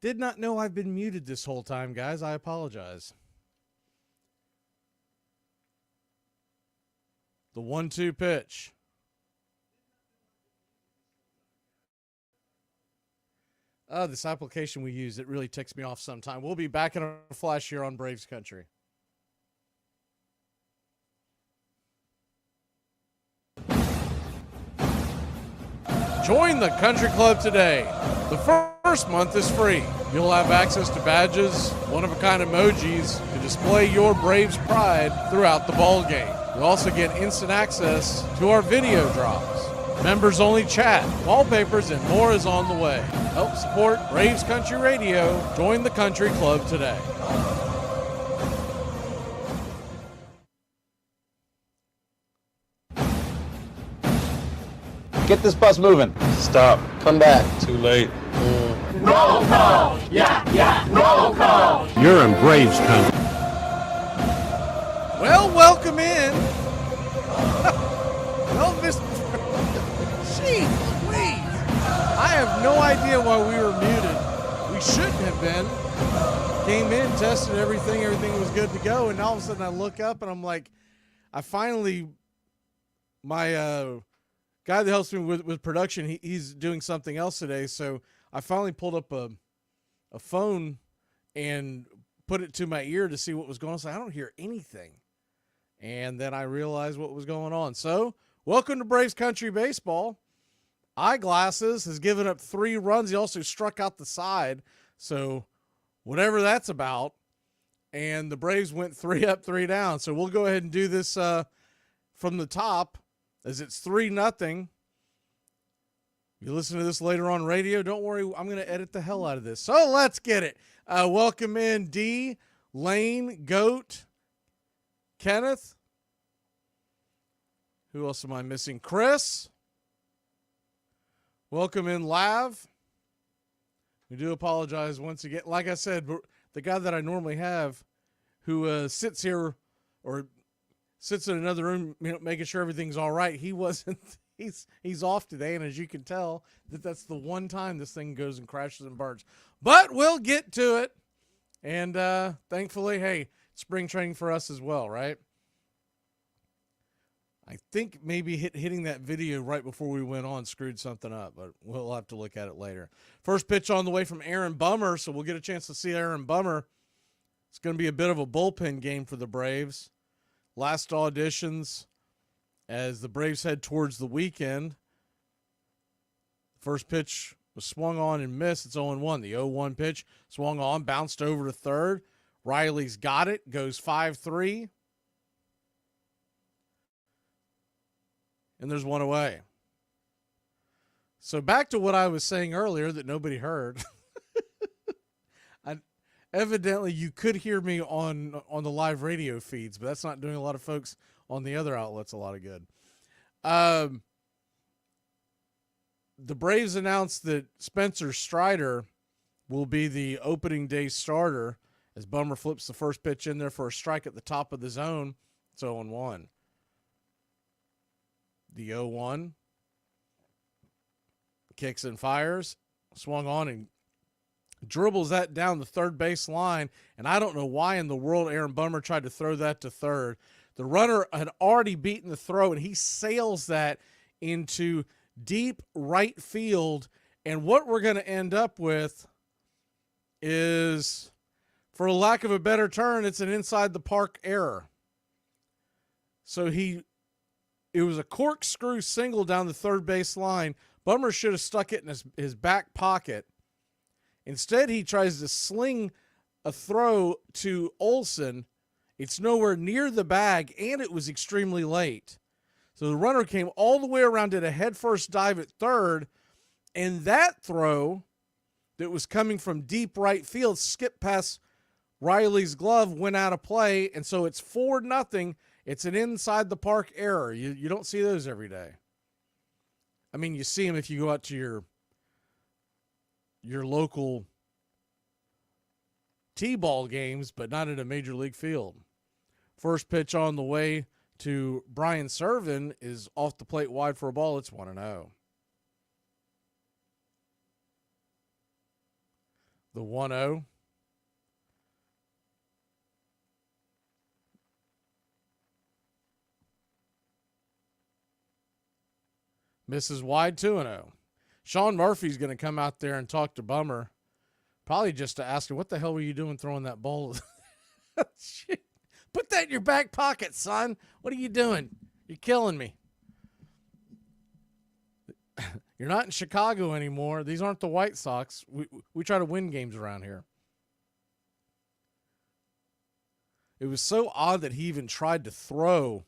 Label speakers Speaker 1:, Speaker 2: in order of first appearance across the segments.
Speaker 1: Did not know I've been muted this whole time, guys. I apologize. The 1-2 pitch. This application we use, it really ticks me off sometime. We'll be back in a flash here on Braves Country. Join the country club today. The first month is free. You'll have access to badges, one-of-a-kind emojis to display your Braves pride throughout the ball game. You'll also get instant access to our video drops, members-only chat, wallpapers, and more is on the way. Help support Braves Country Radio. Join the country club today.
Speaker 2: Get this bus moving.
Speaker 3: Stop.
Speaker 2: Come back.
Speaker 3: Too late.
Speaker 4: Roll call! Yeah, roll call!
Speaker 5: You're in Braves Country.
Speaker 1: Well, welcome in. Well, Mr. Jeez Louise. I have no idea why we were muted. We shouldn't have been. Came in, tested everything was good to go, and all of a sudden I look up and I'm like, my guy that helps me with production, he's doing something else today, so I finally pulled up a phone and put it to my ear to see what was going on. So I don't hear anything. And then I realized what was going on. So, welcome to Braves Country Baseball. Eyeglasses has given up 3 runs. He also struck out the side. So, whatever that's about. And the Braves went 3 up, 3 down. So, we'll go ahead and do this from the top as it's 3-0. You listen to this later on radio, don't worry, I'm going to edit the hell out of this. So let's get it. Welcome in D, Lane, Goat, Kenneth. Who else am I missing? Chris. Welcome in Lav. We do apologize once again. Like I said, the guy that I normally have who sits here or sits in another room, making sure everything's all right, he wasn't. He's off today, and as you can tell, that's the one time this thing goes and crashes and burns. But we'll get to it, and thankfully, hey, spring training for us as well, right? I think maybe hitting that video right before we went on screwed something up, but we'll have to look at it later. First pitch on the way from Aaron Bummer, so we'll get a chance to see Aaron Bummer. It's going to be a bit of a bullpen game for the Braves. Last auditions as the Braves head towards the weekend. First pitch was swung on and missed. It's 0-1. The 0-1 pitch swung on, bounced over to third. Riley's got it, goes 5-3. And there's one away. So back to what I was saying earlier that nobody heard. Evidently, you could hear me on the live radio feeds, but that's not doing a lot of folks on the other outlets a lot of good. The Braves announced that Spencer Strider will be the opening day starter as Bummer flips the first pitch in there for a strike at the top of the zone. It's 0-1. The 0-1 kicks and fires, swung on and dribbles that down the third base line, and I don't know why in the world Aaron Bummer tried to throw that to third. The runner had already beaten the throw, and he sails that into deep right field, and what we're going to end up with is, for lack of a better term, it's an inside the park error. So it was a corkscrew single down the third base line. Bummer should have stuck it in his back pocket. Instead, he tries to sling a throw to Olsen. It's nowhere near the bag, and it was extremely late. So the runner came all the way around, did a headfirst dive at third, and that throw that was coming from deep right field skipped past Riley's glove, went out of play, and so it's 4-0. It's an inside the park error. You don't see those every day. I mean, you see them if you go out to your local T-ball games, but not at a major league field. First pitch on the way to Brian Servin is off the plate wide for a ball. It's 1-0. The 1-0. Misses wide 2-0. Sean Murphy's going to come out there and talk to Bummer, probably just to ask him, what the hell were you doing throwing that ball? Put that in your back pocket, son. What are you doing? You're killing me. You're not in Chicago anymore. These aren't the White Sox. We try to win games around here. It was so odd that he even tried to throw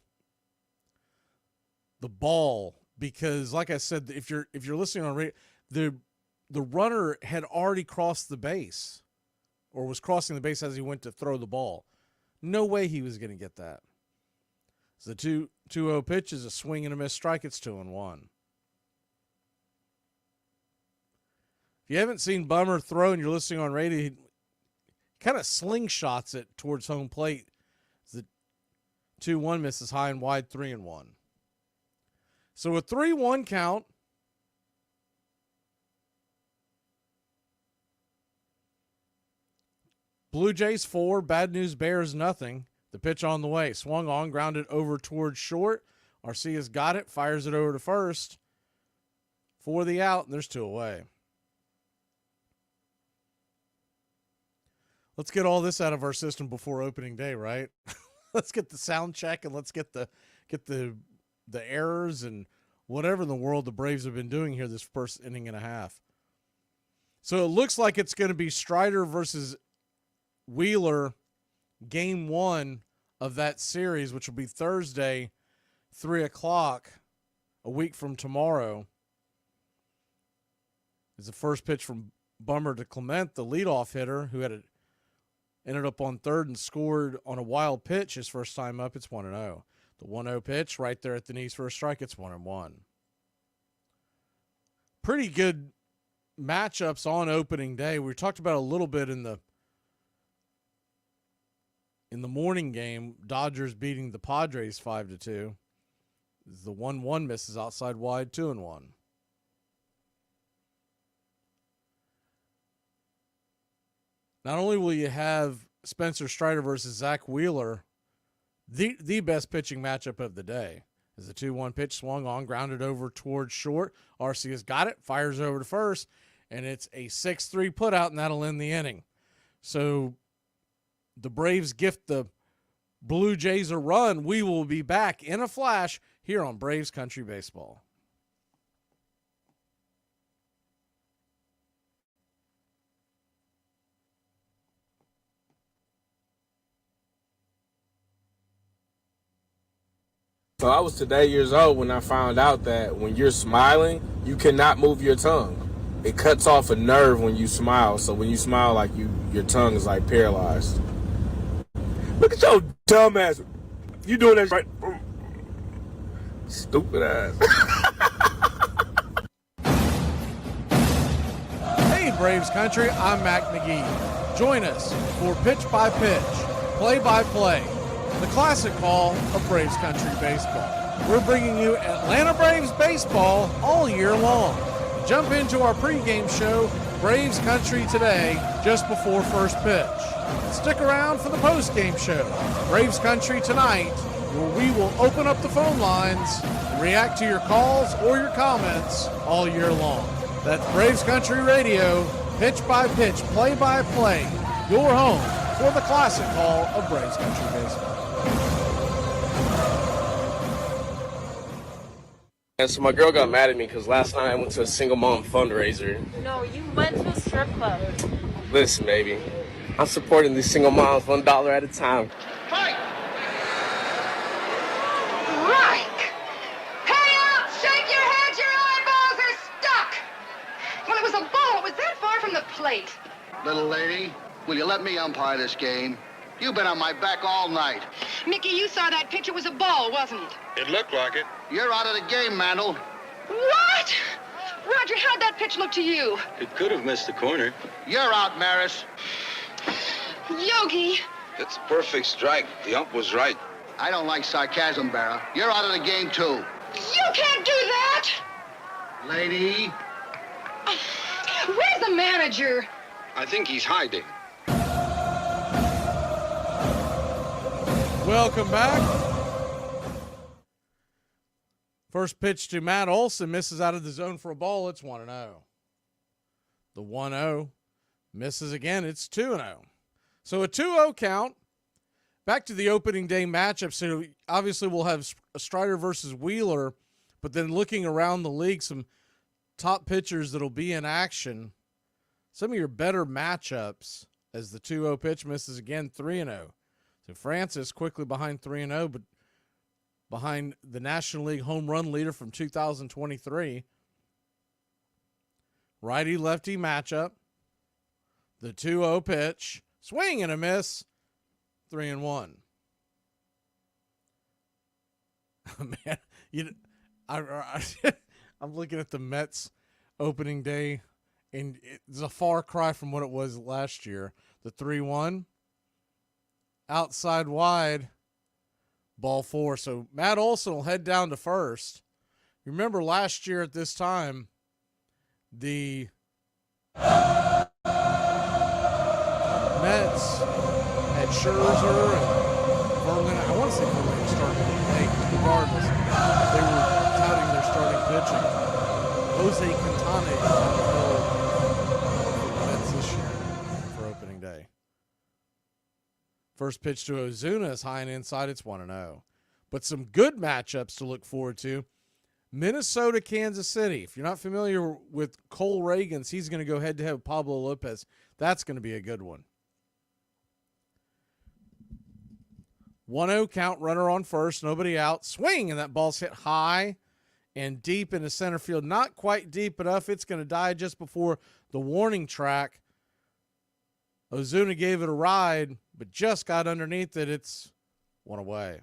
Speaker 1: the ball because, like I said, if you're listening on radio, the runner had already crossed the base or was crossing the base as he went to throw the ball. No way he was going to get that. So the 2-0 pitch is a swing and a miss strike. It's 2-1. If you haven't seen Bummer throw and you're listening on radio, he kind of slingshots it towards home plate. The 2-1 misses high and wide, 3-1. So a 3-1 count. Blue Jays 4, Bad News Bears nothing. The pitch on the way. Swung on, grounded over towards short. Arcia's got it, fires it over to first. For the out, and there's 2 away. Let's get all this out of our system before opening day, right? Let's get the sound check and let's get the errors and whatever in the world the Braves have been doing here this first inning and a half. So it looks like it's going to be Strider versus Wheeler, game 1 of that series, which will be Thursday, 3:00, a week from tomorrow. Is the first pitch from Bummer to Clement, the leadoff hitter, who ended up on third and scored on a wild pitch his first time up. It's 1-0. The 1-0 pitch right there at the knees for a strike. It's 1-1. Pretty good matchups on opening day. We talked about a little bit in the morning game, Dodgers beating the Padres 5-2. The 1-1 misses outside wide, 2-1. Not only will you have Spencer Strider versus Zach Wheeler, the best pitching matchup of the day, as the 2-1 pitch swung on, grounded over towards short. Arcia's got it, fires over to first, and it's a 6-3 putout, and that'll end the inning. So the Braves gift the Blue Jays a run. We will be back in a flash here on Braves Country Baseball.
Speaker 2: So I was today years old when I found out that when you're smiling, you cannot move your tongue. It cuts off a nerve when you smile. So when you smile, like your tongue is like paralyzed. Look at your dumb ass. You doing that right? Stupid ass.
Speaker 1: Hey, Braves Country, I'm Mac Magee. Join us for Pitch by Pitch, Play by Play, the classic call of Braves Country Baseball. We're bringing you Atlanta Braves baseball all year long. Jump into our pregame show, Braves Country Today, just before first pitch. Stick around for the postgame show, Braves Country Tonight, where we will open up the phone lines and react to your calls or your comments all year long. That's Braves Country Radio, Pitch by Pitch, Play by Play, your home for the classic call of Braves Country Baseball.
Speaker 2: And so my girl got mad at me because last night I went to a single mom fundraiser.
Speaker 3: No, you went to a strip club.
Speaker 2: Listen, baby, I'm supporting these single moms $1 at a time.
Speaker 5: Fight! Right! Hey up! Shake your head, your eyeballs are stuck! Well, it was a ball. It was that far from the plate.
Speaker 6: Little lady, will you let me umpire this game? You've been on my back all night.
Speaker 5: Mickey, you saw that pitch. It was a ball, wasn't it?
Speaker 7: It looked like it.
Speaker 6: You're out of the game, Mandel.
Speaker 5: What? Roger, how'd that pitch look to you?
Speaker 7: It could have missed the corner.
Speaker 6: You're out, Maris.
Speaker 5: Yogi!
Speaker 7: It's a perfect strike. The ump was right.
Speaker 6: I don't like sarcasm, Barra. You're out of the game, too.
Speaker 5: You can't do that!
Speaker 6: Lady.
Speaker 5: Where's the manager?
Speaker 6: I think he's hiding.
Speaker 1: Welcome back. First pitch to Matt Olson, misses out of the zone for a ball. It's 1-0. The 1-0 misses again. It's 2-0. So a 2-0 count. Back to the opening day matchup. So obviously we'll have Strider versus Wheeler, but then looking around the league, some top pitchers that'll be in action. Some of your better matchups as the 2-0 pitch misses again, 3-0. So Francis quickly behind 3-0, but behind the National League home run leader from 2023. Righty-lefty matchup. The 2-0 pitch. Swing and a miss. 3-1. Man, I'm looking at the Mets opening day, and it's a far cry from what it was last year. The 3-1. Outside wide. Ball 4. So Matt Olson will head down to first. Remember last year at this time, the Mets had Scherzer and Verlander. I want to say Verlander started late. Regardless, they were touting their starting pitching. Jose Quintana is on the field for the Mets this year for opening day. First pitch to Ozuna is high and inside. It's 1-0. But some good matchups to look forward to. Minnesota, Kansas City. If you're not familiar with Cole Reagans, he's going to go head-to-head with Pablo Lopez. That's going to be a good one. 1-0 count, runner on first, nobody out. Swing, and that ball's hit high and deep into center field. Not quite deep enough. It's going to die just before the warning track. Ozuna gave it a ride, but just got underneath it. It's one away.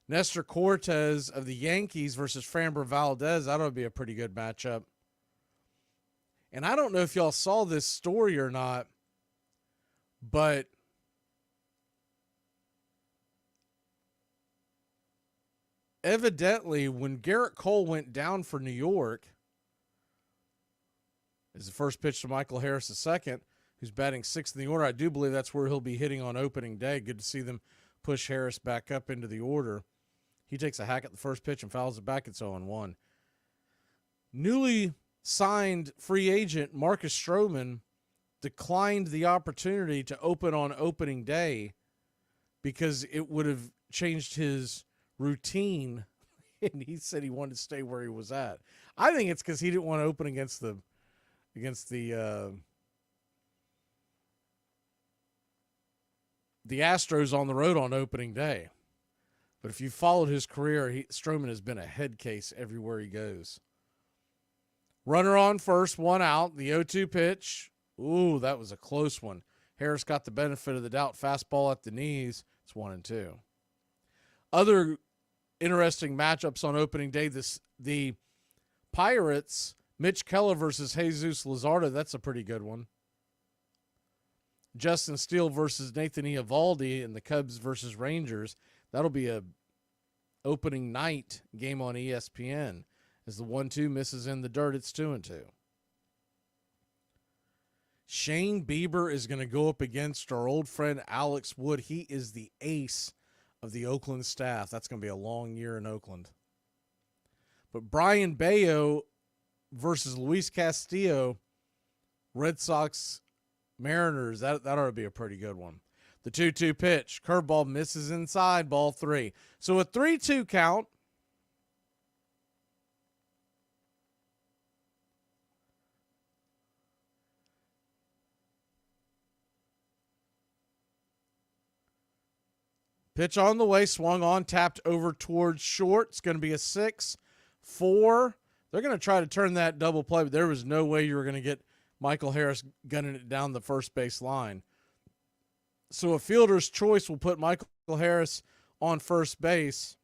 Speaker 1: Nestor Cortez of the Yankees versus Framber Valdez. That would be a pretty good matchup. And I don't know if y'all saw this story or not, but evidently when Garrett Cole went down for New York, is the first pitch to Michael Harris II, who's batting sixth in the order. I do believe that's where he'll be hitting on opening day. Good to see them push Harris back up into the order. He takes a hack at the first pitch and fouls it back. It's 0-1. Newly signed free agent Marcus Stroman declined the opportunity to open on opening day because it would have changed his routine, and he said he wanted to stay where he was at. I think it's because he didn't want to open against the Astros on the road on opening day. But if you followed his career, Stroman has been a head case everywhere he goes. Runner on first, one out. The 0-2 pitch. Ooh, that was a close one. Harris got the benefit of the doubt. Fastball at the knees. It's 1-2. Other interesting matchups on opening day. The Pirates, Mitch Keller versus Jesus Luzardo. That's a pretty good one. Justin Steele versus Nathan Eovaldi and the Cubs versus Rangers. That'll be a opening night game on ESPN. As the 1-2 misses in the dirt, it's 2-2. Shane Bieber is going to go up against our old friend Alex Wood. He is the ace of the Oakland staff. That's going to be a long year in Oakland. But Brian Bayo versus Luis Castillo, Red Sox Mariners, that ought to be a pretty good one. The 2-2 pitch, curveball misses inside, ball 3. So a 3-2 count. Pitch on the way, swung on, tapped over towards short. It's going to be a 6-4. They're going to try to turn that double play, but there was no way you were going to get Michael Harris gunning it down the first base line. So a fielder's choice will put Michael Harris on first base.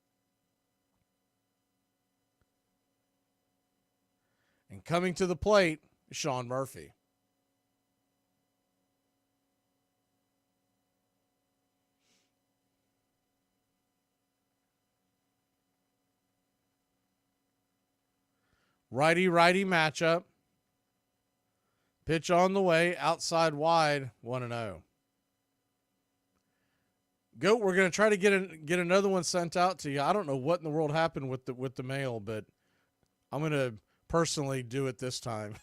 Speaker 1: And coming to the plate is Sean Murphy. Righty-righty matchup. Pitch on the way, outside wide, 1-0. Goat, we're going to try to get another one sent out to you. I don't know what in the world happened with the mail, but I'm going to personally do it this time.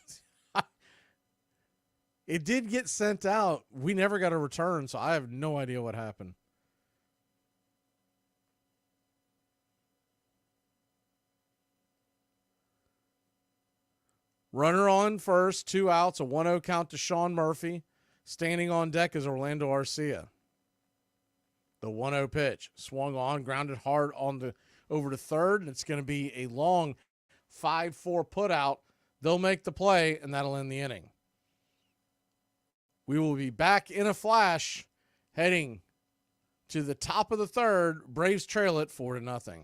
Speaker 1: It did get sent out. We never got a return, so I have no idea what happened. Runner on first, 2 outs, a 1-0 count to Sean Murphy. Standing on deck is Orlando Arcia. The 1-0 pitch swung on, grounded hard over to third, and it's going to be a long 5-4 put out. They'll make the play, and that'll end the inning. We will be back in a flash, heading to the top of the third. Braves trail it 4-0.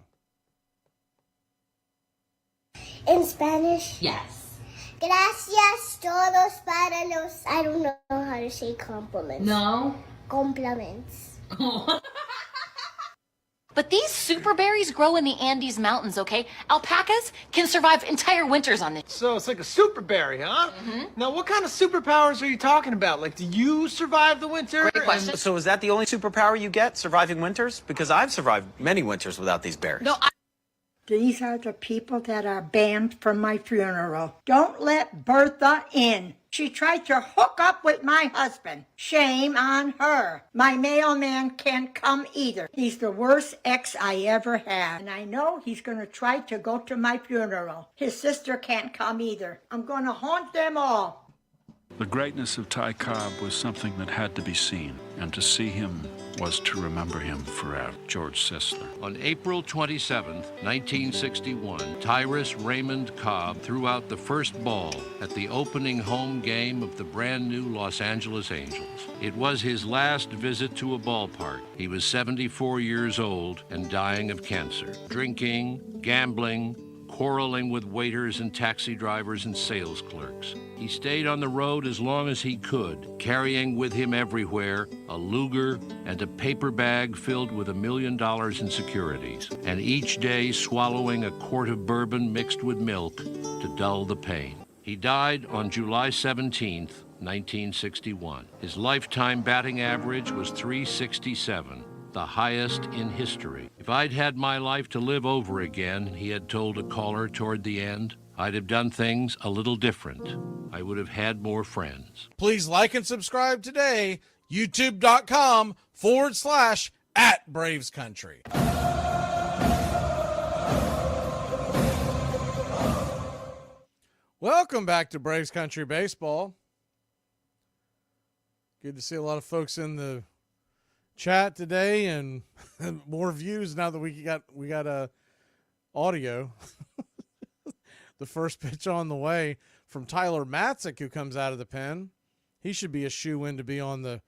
Speaker 8: In Spanish?
Speaker 9: Yes.
Speaker 8: Gracias todos para los... I don't know how to say compliments.
Speaker 9: No?
Speaker 8: Compliments.
Speaker 3: But these super berries grow in the Andes Mountains, okay? Alpacas can survive entire winters on this.
Speaker 10: So it's like a super berry, huh?
Speaker 3: Mm-hmm.
Speaker 10: Now, what kind of superpowers are you talking about? Like, do you survive the winter?
Speaker 3: Great question.
Speaker 11: So is that the only superpower you get, surviving winters? Because I've survived many winters without these berries.
Speaker 3: No,
Speaker 12: These are the people that are banned from my funeral. Don't let Bertha in. She tried to hook up with my husband. Shame on her. My mailman can't come either. He's the worst ex I ever had. And I know he's going to try to go to my funeral. His sister can't come either. I'm going to haunt them all.
Speaker 13: The greatness of Ty Cobb was something that had to be seen, and to see him was to remember him forever. George Sisler.
Speaker 14: On April 27, 1961, Tyrus Raymond Cobb threw out the first ball at the opening home game of the brand new Los Angeles Angels. It was his last visit to a ballpark. He was 74 years old and dying of cancer. Drinking, gambling, quarreling with waiters and taxi drivers and sales clerks. He stayed on the road as long as he could, carrying with him everywhere a Luger and a paper bag filled with $1 million in securities, and each day swallowing a quart of bourbon mixed with milk to dull the pain. He died on July 17th, 1961. His lifetime batting average was .367. The highest in history. If I'd had my life to live over again, he had told a caller toward the end, I'd have done things a little different. I would have had more friends.
Speaker 1: Please like and subscribe today, youtube.com/@BravesCountry. Welcome back to Braves Country Baseball. Good to see a lot of folks in the chat today, and more views now that we got audio. The first pitch on the way from Tyler Matzik, who comes out of the pen. He should be a shoe-in to be in the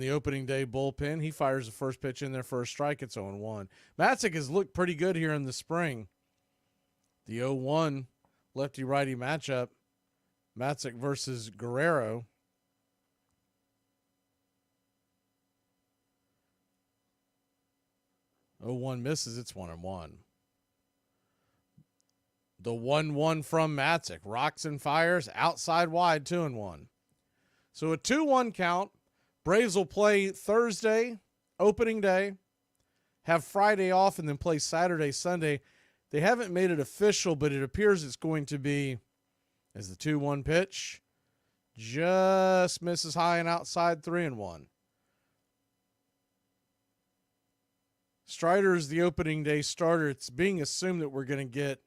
Speaker 1: opening day bullpen. He fires the first pitch in there for a strike. It's 0-1. Matzik has looked pretty good here in the spring. The 0-1 lefty-righty matchup, Matzik versus Guerrero. 0-1 misses. It's 1-1. The 1-1 from Matzik. Rocks and fires. Outside wide, 2-1. So a 2-1 count. Braves will play Thursday, opening day, have Friday off, and then play Saturday, Sunday. They haven't made it official, but it appears it's going to be, as the 2-1 pitch just misses high and outside, 3-1. Strider is the opening day starter. It's being assumed that we're going to get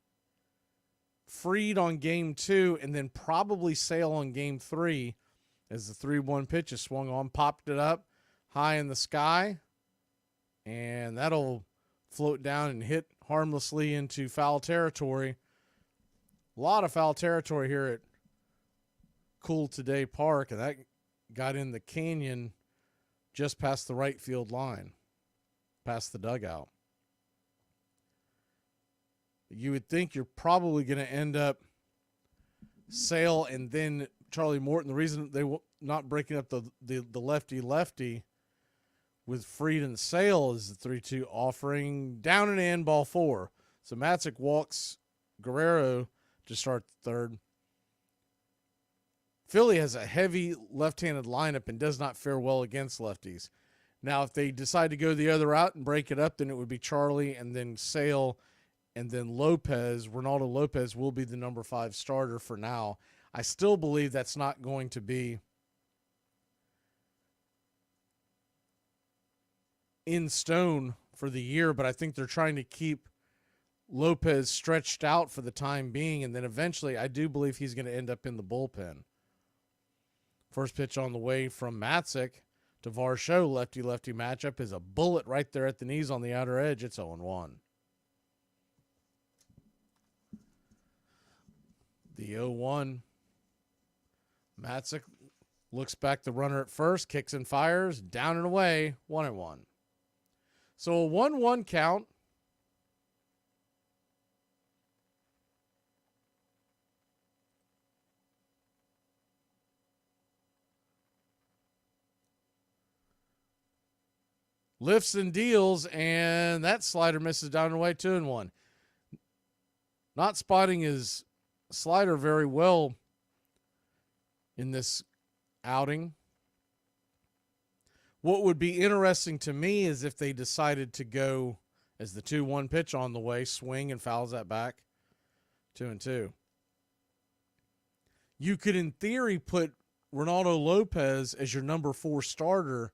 Speaker 1: Freed on game 2 and then probably Sale on game 3 as the 3-1 pitch is swung on, popped it up high in the sky, and that'll float down and hit harmlessly into foul territory. A lot of foul territory here at Cool Today Park, and that got in the canyon just past the right field line. Past the dugout. You would think you're probably going to end up Sale and then Charlie Morton. The reason they not breaking up the lefty with Freed and Sale is the 3-2 offering down and in, ball 4. So Matzik walks Guerrero to start the third. Philly has a heavy left-handed lineup and does not fare well against lefties. Now, if they decide to go the other route and break it up, then it would be Charlie and then Sale and then Lopez. Ronaldo Lopez will be the number 5 starter for now. I still believe that's not going to be in stone for the year, but I think they're trying to keep Lopez stretched out for the time being, and then eventually I do believe he's going to end up in the bullpen. First pitch on the way from Matzik to Varsho. Lefty-lefty matchup is a bullet right there at the knees on the outer edge. It's 0-1. The 0-1. Matzik looks back the runner at first, kicks and fires, down and away, 1-1. So a 1-1 count. Lifts and deals, and that slider misses down and away, 2-1. Not spotting his slider very well in this outing. What would be interesting to me is if they decided to go as the 2-1 pitch on the way, swing and fouls that back, 2-2. You could, in theory, put Ronaldo Lopez as your number 4 starter,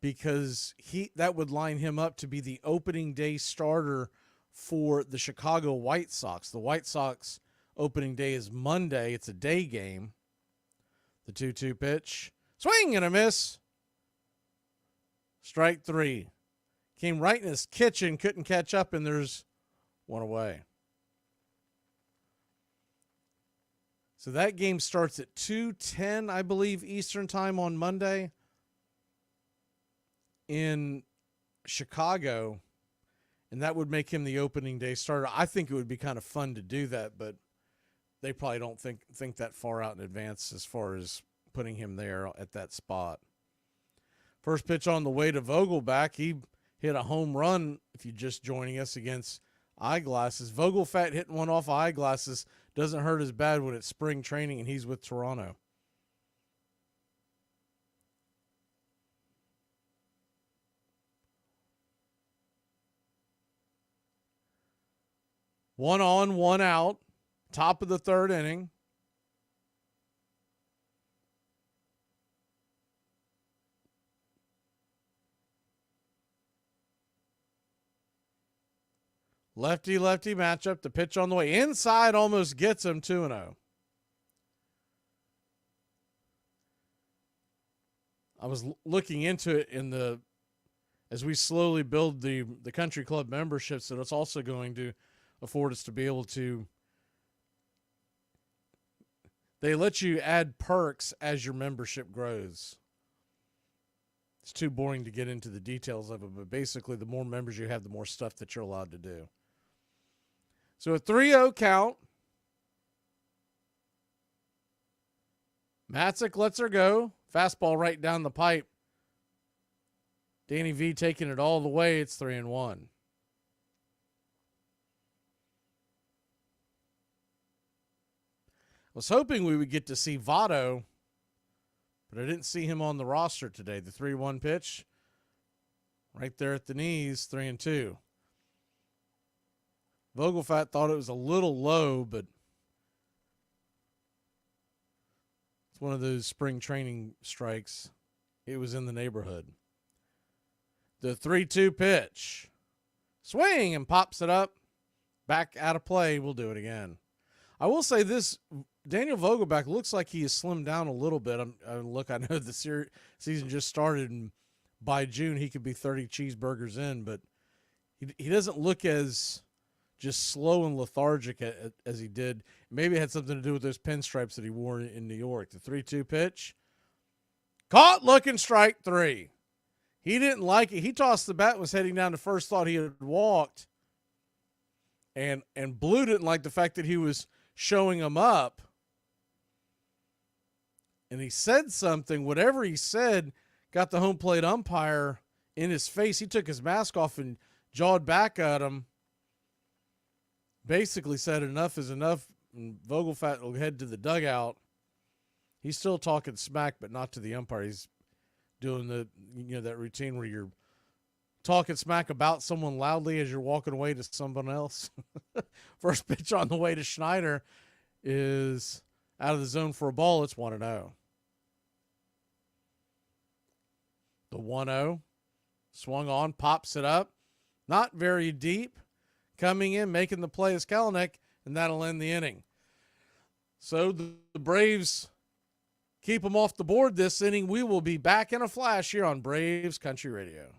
Speaker 1: because that would line him up to be the opening day starter for the Chicago White Sox. The White Sox opening day is Monday. It's a day game. The 2-2 pitch. Swing and a miss. Strike 3. Came right in his kitchen, couldn't catch up, and there's one away. So that game starts at 2:10, I believe, Eastern time on Monday in Chicago, and that would make him the opening day starter. I think it would be kind of fun to do that, but they probably don't think that far out in advance as far as putting him there at that spot. First pitch on the way to Vogelback. He hit a home run, if you're just joining us, against Eyeglasses. Vogelfat hitting one off Eyeglasses doesn't hurt as bad when it's spring training and he's with Toronto. One on, one out. Top of the third inning. Lefty-lefty matchup. The pitch on the way inside almost gets him, 2-0. I was looking into it as we slowly build the country club memberships, that it's also going to afford us to be able to. They let you add perks as your membership grows. It's too boring to get into the details of it, but basically the more members you have, the more stuff that you're allowed to do. So a 3-0 count. Matzik lets her go. Fastball right down the pipe. Danny V taking it all the way. It's 3-1. I was hoping we would get to see Votto, but I didn't see him on the roster today. The 3-1 pitch right there at the knees, 3-2. Vogelfat thought it was a little low, but it's one of those spring training strikes. It was in the neighborhood. The 3-2 pitch. Swing and pops it up. Back out of play. We'll do it again. I will say this. Daniel Vogelback looks like he has slimmed down a little bit. I know the season just started, and by June he could be 30 cheeseburgers in, but he doesn't look as just slow and lethargic as he did. Maybe it had something to do with those pinstripes that he wore in New York. The 3-2 pitch. Caught, looking, strike 3. He didn't like it. He tossed the bat, was heading down to first, thought he had walked. And Blue didn't like the fact that he was showing him up. And he said something. Whatever he said got the home plate umpire in his face. He took his mask off and jawed back at him. Basically said enough is enough, and Vogelfat will head to the dugout. He's still talking smack, but not to the umpire. He's doing that routine where you're talking smack about someone loudly as you're walking away to someone else. First pitch on the way to Schneider is out of the zone for a ball. It's 1-0. The 1-0 swung on, pops it up. Not very deep. Coming in, making the play is Kelenic, and that'll end the inning. So the Braves keep them off the board this inning. We will be back in a flash here on Braves Country Radio.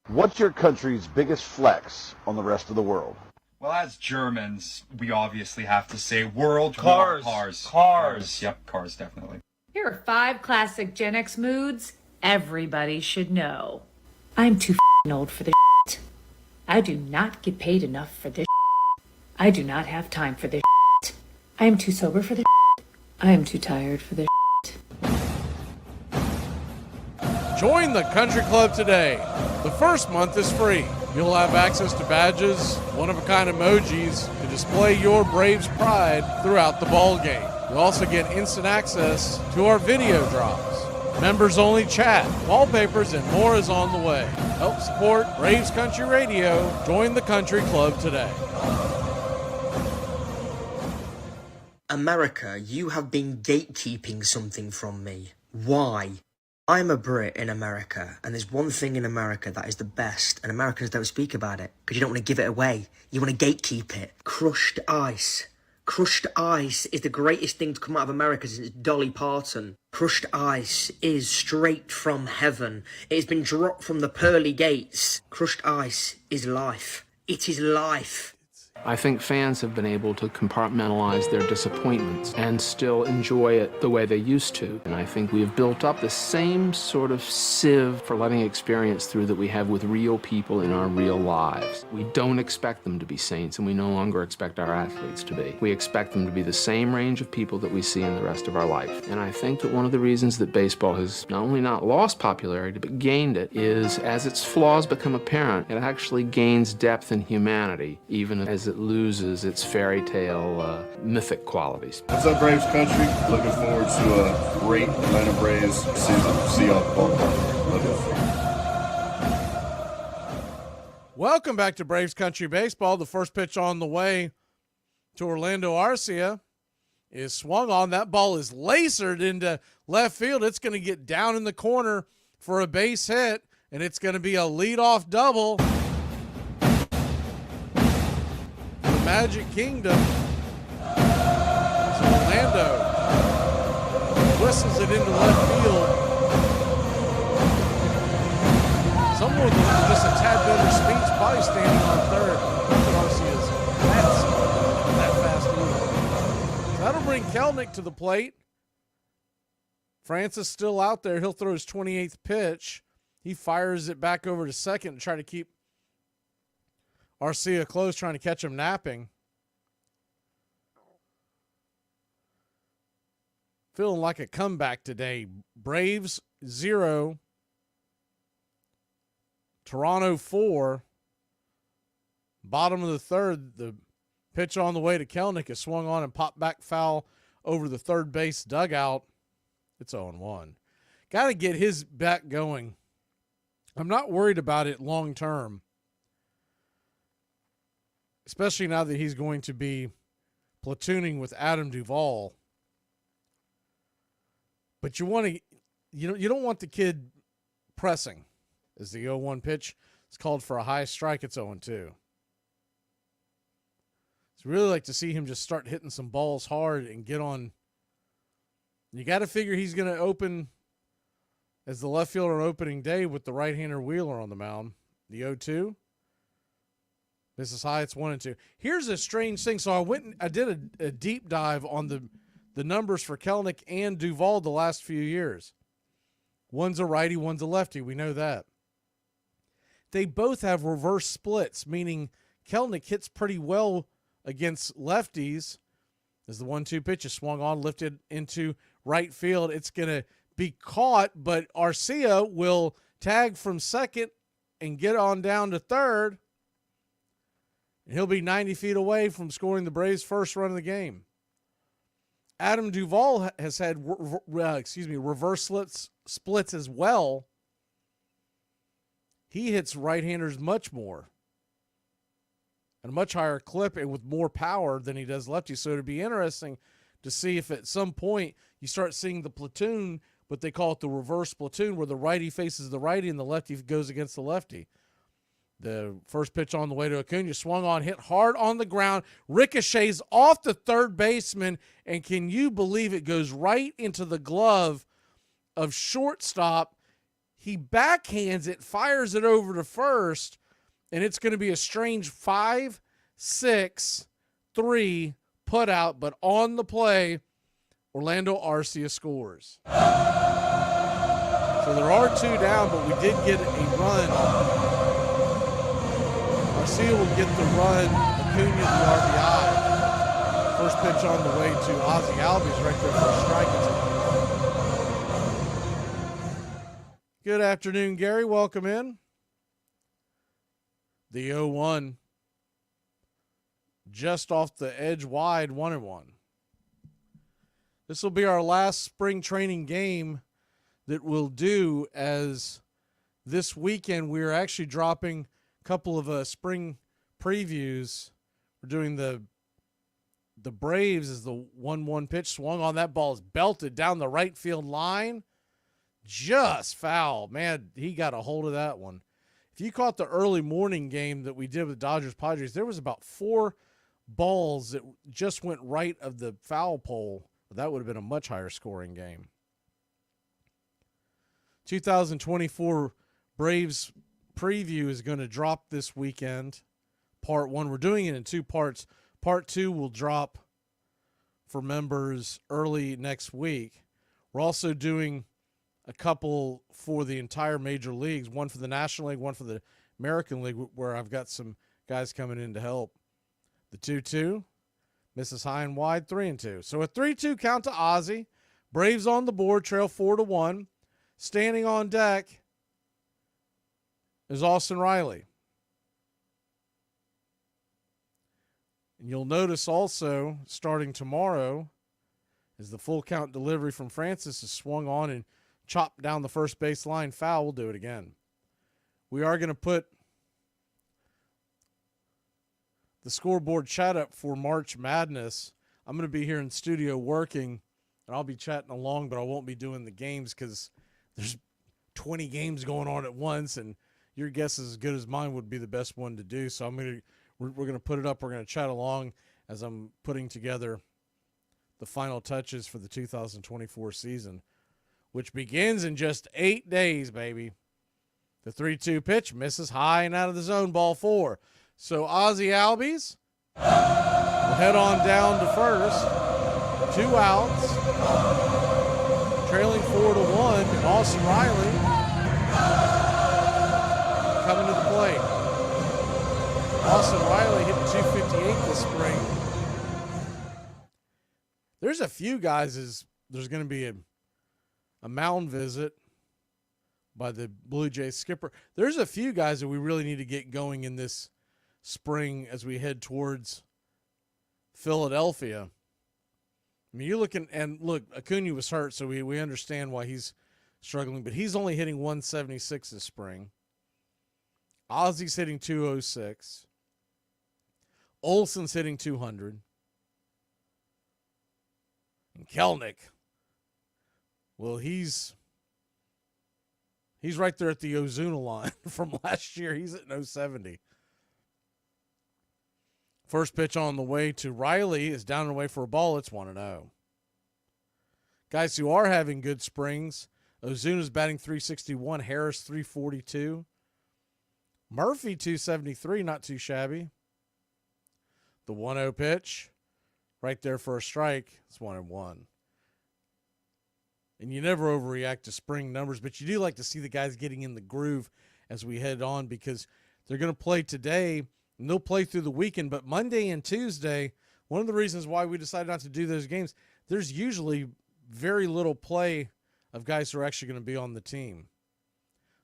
Speaker 9: What's your country's biggest flex on the rest of the world?
Speaker 15: Well, as Germans, we obviously have to say world
Speaker 10: Cars.
Speaker 15: Cars. Yep, cars, definitely.
Speaker 16: Here are 5 classic Gen X moods everybody should know. I'm too old for this shit. I do not get paid enough for this shit. I do not have time for this shit. I am too sober for this shit. I am too tired for this shit.
Speaker 1: Join the country club today. The first month is free. You'll have access to badges, one-of-a-kind emojis to display your Braves pride throughout the ball game. You'll also get instant access to our video drops. Members-only chat, wallpapers, and more is on the way. Help support Braves Country Radio. Join the country club today.
Speaker 17: America, you have been gatekeeping something from me. Why? I'm a Brit in America, and there's one thing in America that is the best, and Americans don't speak about it, because you don't want to give it away. You want to gatekeep it. Crushed ice. Crushed ice is the greatest thing to come out of America since Dolly Parton. Crushed ice is straight from heaven. It has been dropped from the pearly gates. Crushed ice is life. It is life.
Speaker 18: I think fans have been able to compartmentalize their disappointments and still enjoy it the way they used to. And I think we've built up the same sort of sieve for letting experience through that we have with real people in our real lives. We don't expect them to be saints, and we no longer expect our athletes to be. We expect them to be the same range of people that we see in the rest of our life. And I think that one of the reasons that baseball has not only not lost popularity, but gained it, is as its flaws become apparent, it actually gains depth and humanity, even as it loses its fairy tale mythic qualities.
Speaker 19: What's up, Braves Country? Looking forward to a great Atlanta Braves season. See y'all at the ballpark. Love you.
Speaker 1: Welcome back to Braves Country Baseball. The first pitch on the way to Orlando Arcia is swung on. That ball is lasered into left field. It's going to get down in the corner for a base hit, and it's going to be a leadoff double. Magic Kingdom. So Orlando whistles it into left field. Someone with just a tad better speed's probably standing on third. Garcia's that fast either. So that'll bring Kelenic to the plate. Francis still out there. He'll throw his 28th pitch. He fires it back over to second to try to keep Arcia close, trying to catch him napping. Feeling like a comeback today. Braves 0. Toronto 4. Bottom of the third. The pitch on the way to Kelenic is swung on and popped back foul over the third base dugout. It's 0-1. Got to get his bat going. I'm not worried about it long term, especially now that he's going to be platooning with Adam Duvall. But you want to, you don't want the kid pressing. As the 0-1 pitch is called for a high strike, it's 0-2. I'd really like to see him just start hitting some balls hard and get on. You got to figure he's going to open as the left fielder on opening day with the right-hander Wheeler on the mound. The 0-2. This is high. It's 1-2. Here's a strange thing. So I did a deep dive on the numbers for Kelenic and Duvall the last few years. One's a righty, one's a lefty. We know that. They both have reverse splits, meaning Kelenic hits pretty well against lefties. As the 1-2 pitch is swung on, lifted into right field, it's going to be caught, but Arcia will tag from second and get on down to third. He'll be 90 feet away from scoring the Braves' first run of the game. Adam Duvall has had reverse splits as well. He hits right-handers much more at a much higher clip and with more power than he does lefties. So it'd be interesting to see if at some point you start seeing the platoon, but they call it the reverse platoon, where the righty faces the righty and the lefty goes against the lefty. The first pitch on the way to Acuna, swung on, hit hard on the ground, ricochets off the third baseman, and can you believe it goes right into the glove of shortstop. He backhands it, fires it over to first, and it's going to be a strange 5-6-3 put out, but on the play, Orlando Arcia scores. So there are 2 down, but we did get a run. Arcia will get the run, Acuna the RBI. First pitch on the way to Ozzie Albies right there for a strike. Good afternoon, Gary. Welcome in. The 0-1. Just off the edge wide, 1-1. This will be our last spring training game that we'll do, as this weekend we're actually dropping a couple of spring previews. We're doing the Braves as the 1-1 pitch swung on. That ball is belted down the right field line. Just foul. Man, he got a hold of that one. If you caught the early morning game that we did with Dodgers Padres, there was about 4 balls that just went right of the foul pole. That would have been a much higher scoring game. 2024 Braves preview is going to drop this weekend. Part 1. We're doing it in 2 parts. Part 2 will drop for members early next week. We're also doing a couple for the entire major leagues, one for the National League, one for the American League, where I've got some guys coming in to help. The 2-2, misses high and wide, 3-2. So a 3-2 count to Ozzie. Braves on the board, trail 4-1. Standing on deck is Austin Riley. And you'll notice also, starting tomorrow, as the full count delivery from Francis is swung on and chopped down the first base line, foul. We'll do it again. We are going to put the scoreboard chat up for March Madness. I'm going to be here in studio working, and I'll be chatting along, but I won't be doing the games because there's 20 games going on at once, and your guess is as good as mine would be the best one to do. So we're going to put it up. We're going to chat along as I'm putting together the final touches for the 2024 season, which begins in just 8 days, baby. The 3-2 pitch misses high and out of the zone, ball 4. So Ozzie Albies will head on down to first. 2 outs. Trailing 4-1. And Austin Riley coming to the plate. Austin Riley hitting .258 this spring. There's a few guys, there's going to be a mound visit by the Blue Jays skipper. There's a few guys that we really need to get going in this spring as we head towards Philadelphia. I mean, you're looking, and look, Acuna was hurt, so we understand why he's struggling, but he's only hitting 176 this spring. Ozzie's hitting 206. Olson's hitting 200. And Kelnick, well, he's right there at the Ozuna line from last year. He's at 070. First pitch on the way to Riley is down and away for a ball. It's 1-0. Guys who are having good springs, Ozuna's batting .361, Harris .342. Murphy .273, not too shabby. The 1-0 pitch, right there for a strike. It's 1-1. And you never overreact to spring numbers, but you do like to see the guys getting in the groove as we head on, because they're going to play today and they'll play through the weekend. But Monday and Tuesday, one of the reasons why we decided not to do those games, there's usually very little play of guys who are actually going to be on the team.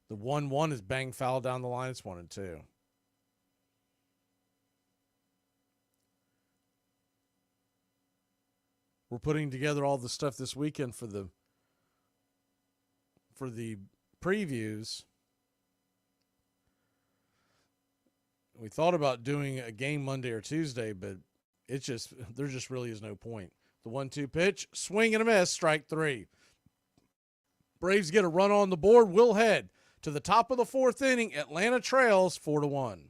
Speaker 1: The 1-1 is bang foul down the line. It's 1-2. we're putting together all the stuff this weekend for the previews. We thought about doing a game Monday or Tuesday, but there just really is no point. The 1-2 pitch, swing and a miss, strike 3. Braves get a run on the board. We'll head to the top of the 4th inning. Atlanta trails 4-1.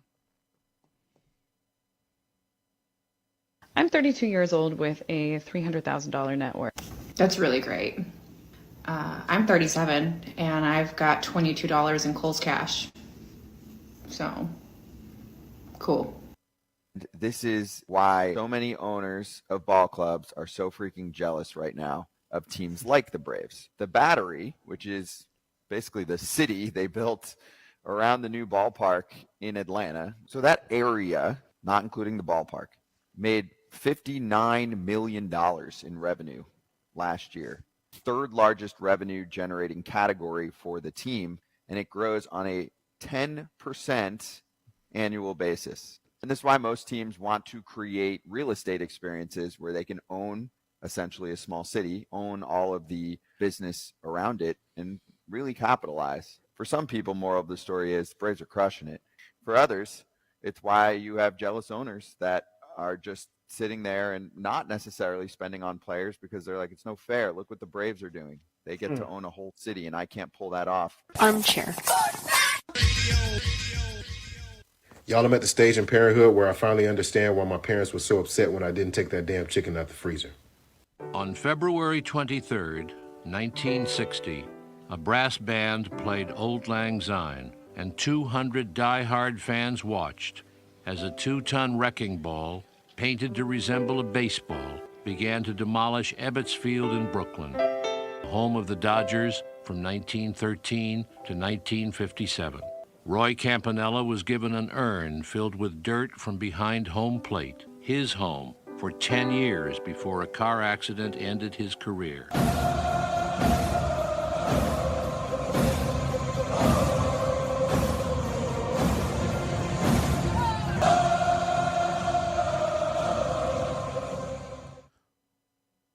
Speaker 20: I'm 32 years old with a $300,000 net worth.
Speaker 21: That's really great. I'm 37 and I've got $22 in Kohl's cash. So, cool.
Speaker 22: This is why so many owners of ball clubs are so freaking jealous right now of teams like the Braves. The Battery, which is basically the city they built around the new ballpark in Atlanta. So that area, not including the ballpark, made $59 million in revenue last year. Third largest revenue generating category for the team, and it grows on a 10% annual basis. And this is why most teams want to create real estate experiences where they can own essentially a small city, own all of the business around it, and really capitalize. For some people, moral of the story is Braves are crushing it. For others, it's why you have jealous owners that are just sitting there and not necessarily spending on players because they're like, it's no fair. Look what the Braves are doing. They get to own a whole city, and I can't pull that off.
Speaker 23: Armchair.
Speaker 24: Y'all, I'm at the stage in parenthood where I finally understand why my parents were so upset when I didn't take that damn chicken out the freezer.
Speaker 14: On February 23rd, 1960, a brass band played Auld Lang Syne, and 200 die-hard fans watched as a 2-ton wrecking ball, painted to resemble a baseball, began to demolish Ebbets Field in Brooklyn, home of the Dodgers from 1913 to 1957. Roy Campanella was given an urn filled with dirt from behind home plate, his home, for 10 years before a car accident ended his career.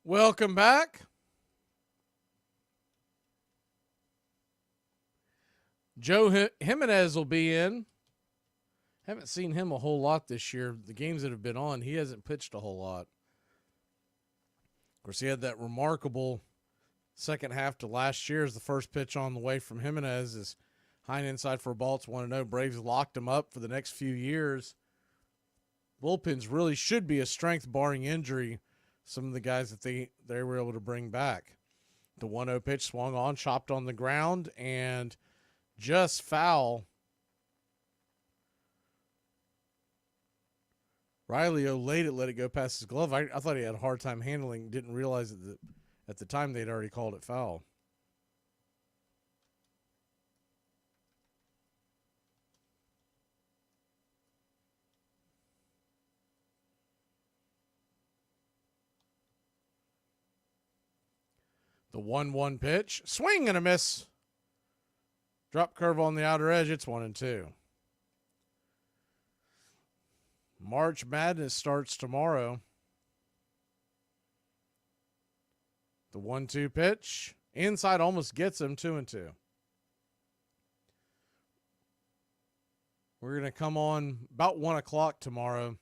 Speaker 1: Welcome back. Joe Jimenez will be in. Haven't seen him a whole lot this year. The games that have been on, he hasn't pitched a whole lot. Of course, he had that remarkable second half to last year as the first pitch on the way from Jimenez is high and inside for a ball. It's 1-0. Braves locked him up for the next few years. Bullpens really should be a strength barring injury. Some of the guys that they were able to bring back. The 1-0 pitch swung on, chopped on the ground, and just foul. Riley laid it, let it go past his glove. I thought he had a hard time handling. Didn't realize that at the time they'd already called it foul. The 1-1 pitch. Swing and a miss. Drop curve on the outer edge. It's 1-2. March Madness starts tomorrow. The 1-2 pitch. Inside almost gets him. 2-2. We're going to come on about 1 o'clock tomorrow.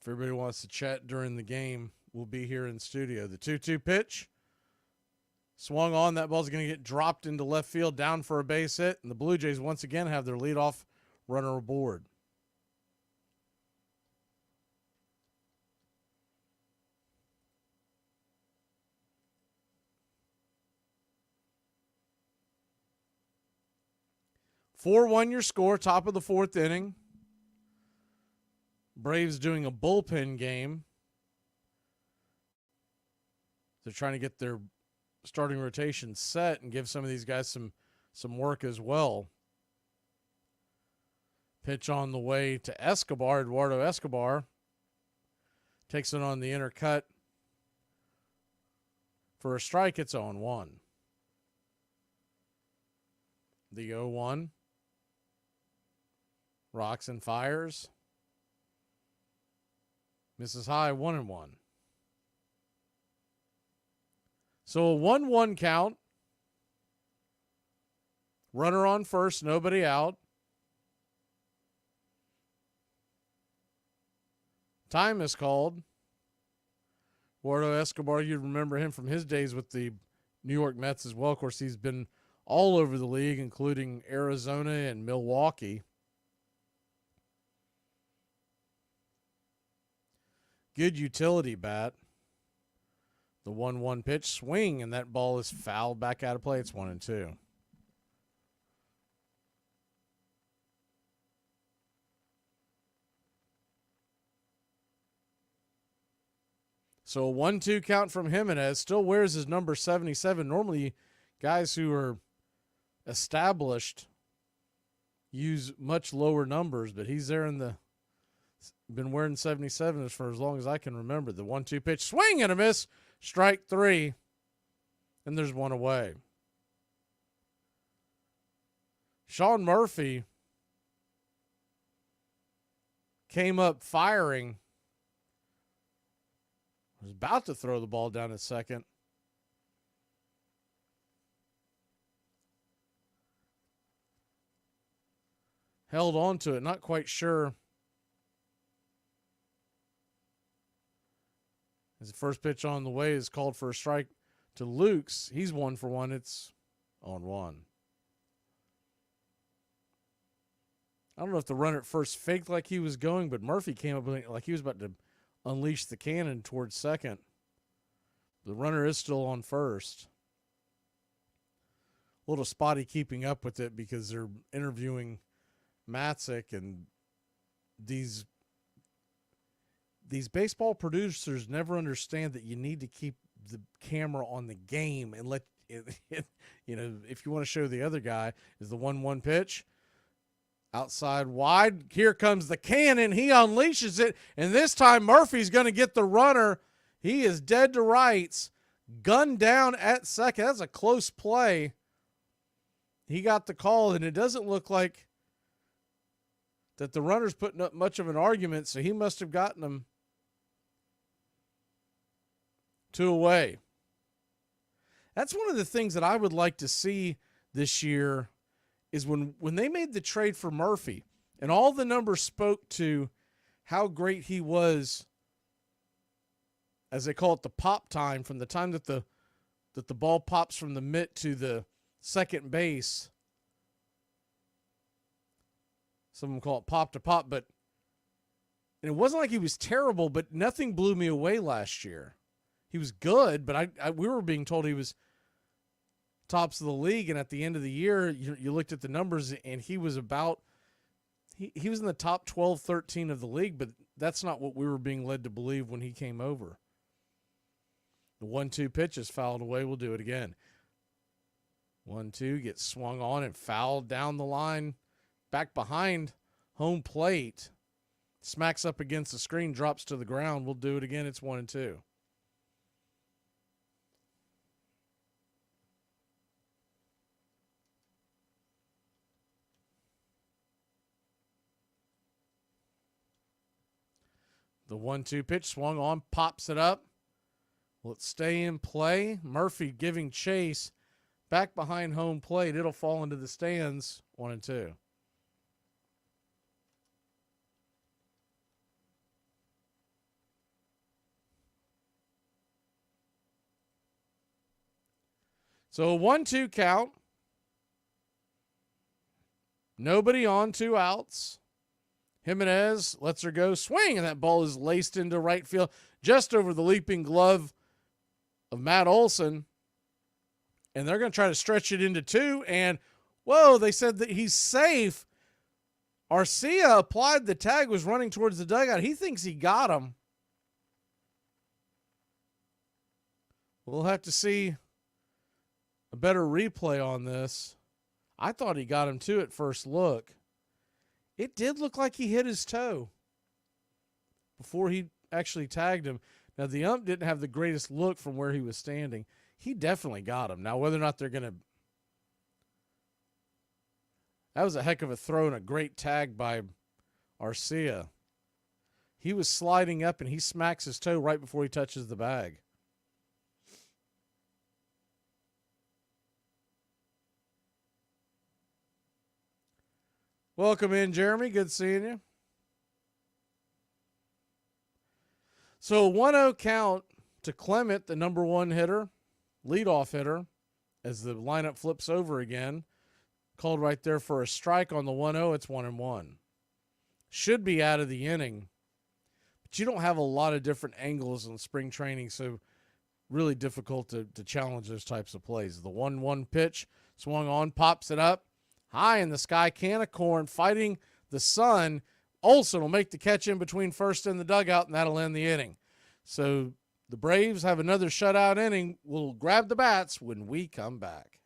Speaker 1: If everybody wants to chat during the game, we'll be here in studio. The 2-2 pitch. Swung on. That ball's going to get dropped into left field, down for a base hit. And the Blue Jays once again have their leadoff runner aboard. (4-1) your score, top of the 4th inning. Braves doing a bullpen game. They're trying to get their starting rotation set and give some of these guys some work as well. Pitch on the way to Escobar, Eduardo Escobar. Takes it on the inner cut. For a strike, it's 0-1. The 0-1. Rocks and fires. Misses high, 1-1. So a 1-1 count. Runner on first, nobody out. Time is called. Eduardo Escobar, you remember him from his days with the New York Mets as well. Of course, he's been all over the league, including Arizona and Milwaukee. Good utility bat. The 1-1 pitch swing, and that ball is fouled back out of play. It's 1-2. So a 1-2 count from Jimenez. Still wears his number 77. Normally, guys who are established use much lower numbers, but he's there in the been wearing 77 for as long as I can remember. The 1-2 pitch, swing and a miss, strike 3, and there's one away. Sean Murphy came up firing. Was about to throw the ball down at second. Held on to it, not quite sure. As the first pitch on the way is called for a strike to Lukes. He's 1 for 1. It's on 1. I don't know if the runner at first faked like he was going, but Murphy came up like he was about to unleash the cannon towards second. The runner is still on first. A little spotty keeping up with it because they're interviewing Matzik, and these baseball producers never understand that you need to keep the camera on the game and let it, if you want to show the other guy is the 1-1 pitch. Outside wide. Here comes the cannon. He unleashes it. And this time Murphy's going to get the runner. He is dead to rights. Gunned down at second. That's a close play. He got the call, and it doesn't look like that the runner's putting up much of an argument, so he must have gotten him 2 away. That's one of the things that I would like to see this year is when they made the trade for Murphy and all the numbers spoke to how great he was, as they call it, the pop time, from the time that the ball pops from the mitt to the second base. Some of them call it pop to pop, but and it wasn't like he was terrible, but nothing blew me away last year. He was good, but we were being told he was tops of the league, and at the end of the year, you looked at the numbers, and he was about he was in the top 12, 13 of the league, but that's not what we were being led to believe when he came over. The 1-2 pitch is fouled away. We'll do it again. 1-2 gets swung on and fouled down the line, back behind home plate. Smacks up against the screen, drops to the ground. We'll do it again. It's 1-2. The 1-2 pitch swung on, pops it up. Will it stay in play? Murphy giving chase back behind home plate. It'll fall into the stands. 1-2. So a 1-2 count. Nobody on, 2 outs. Jimenez lets her go, swing, and that ball is laced into right field just over the leaping glove of Matt Olson. And they're going to try to stretch it into 2, and whoa, they said that he's safe. Arcia applied the tag, was running towards the dugout. He thinks he got him. We'll have to see a better replay on this. I thought he got him too at first look. It did look like he hit his toe before he actually tagged him. Now, the ump didn't have the greatest look from where he was standing. He definitely got him. Now, whether or not they're going to... That was a heck of a throw and a great tag by Arcia. He was sliding up, and he smacks his toe right before he touches the bag. Welcome in, Jeremy. Good seeing you. So 1-0 count to Clement, the number one hitter, leadoff hitter, as the lineup flips over again. Called right there for a strike on the 1-0. It's 1-1. Should be out of the inning. But you don't have a lot of different angles in spring training, so really difficult to challenge those types of plays. The 1-1 pitch swung on, pops it up. High in the sky, can of corn, fighting the sun. Olsen will make the catch in between first and the dugout, and that'll end the inning. So the Braves have another shutout inning. We'll grab the bats when we come back.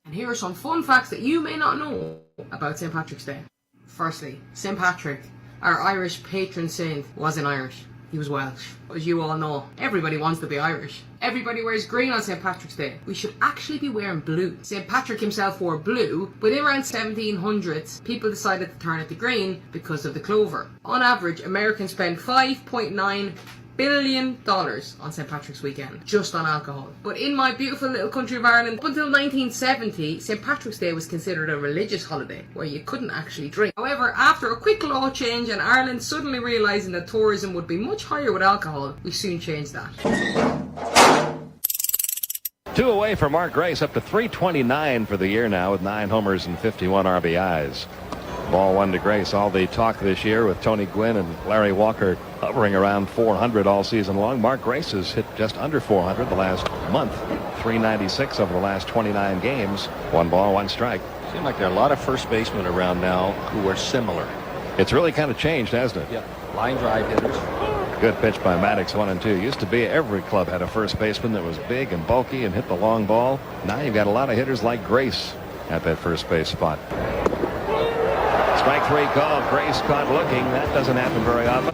Speaker 2: And here are some fun facts that you may not know about St. Patrick's Day. Firstly, St. Patrick, our Irish patron saint, wasn't Irish. He was Welsh. As you all know, everybody wants to be Irish. Everybody wears green on St. Patrick's Day. We should actually be wearing blue. St. Patrick himself wore blue, but in around 1700s, people decided to turn it to green because of the clover. On average, Americans spend $5.9 billion on St. Patrick's weekend, just on alcohol. But in my beautiful little country of Ireland, up until 1970, St. Patrick's Day was considered a religious holiday, where you couldn't actually drink. However, after a quick law change and Ireland suddenly realising that tourism would be much higher with alcohol, we soon changed that.
Speaker 4: 2 away for Mark Grace, up to 329 for the year now with 9 homers and 51 RBIs. Ball 1 to Grace. All the talk this year with Tony Gwynn and Larry Walker hovering around 400 all season long. Mark Grace has hit just under 400 the last month. 396 over the last 29 games. 1 ball, 1 strike.
Speaker 7: Seems like there are a lot of first basemen around now who are similar.
Speaker 4: It's really kind of changed, hasn't it?
Speaker 7: Yep. Line drive hitters.
Speaker 4: Good pitch by Maddox, 1 and 2. Used to be every club had a first baseman that was big and bulky and hit the long ball. Now you've got a lot of hitters like Grace at that first base spot. Strike 3 call. Grace caught looking. That doesn't happen very often.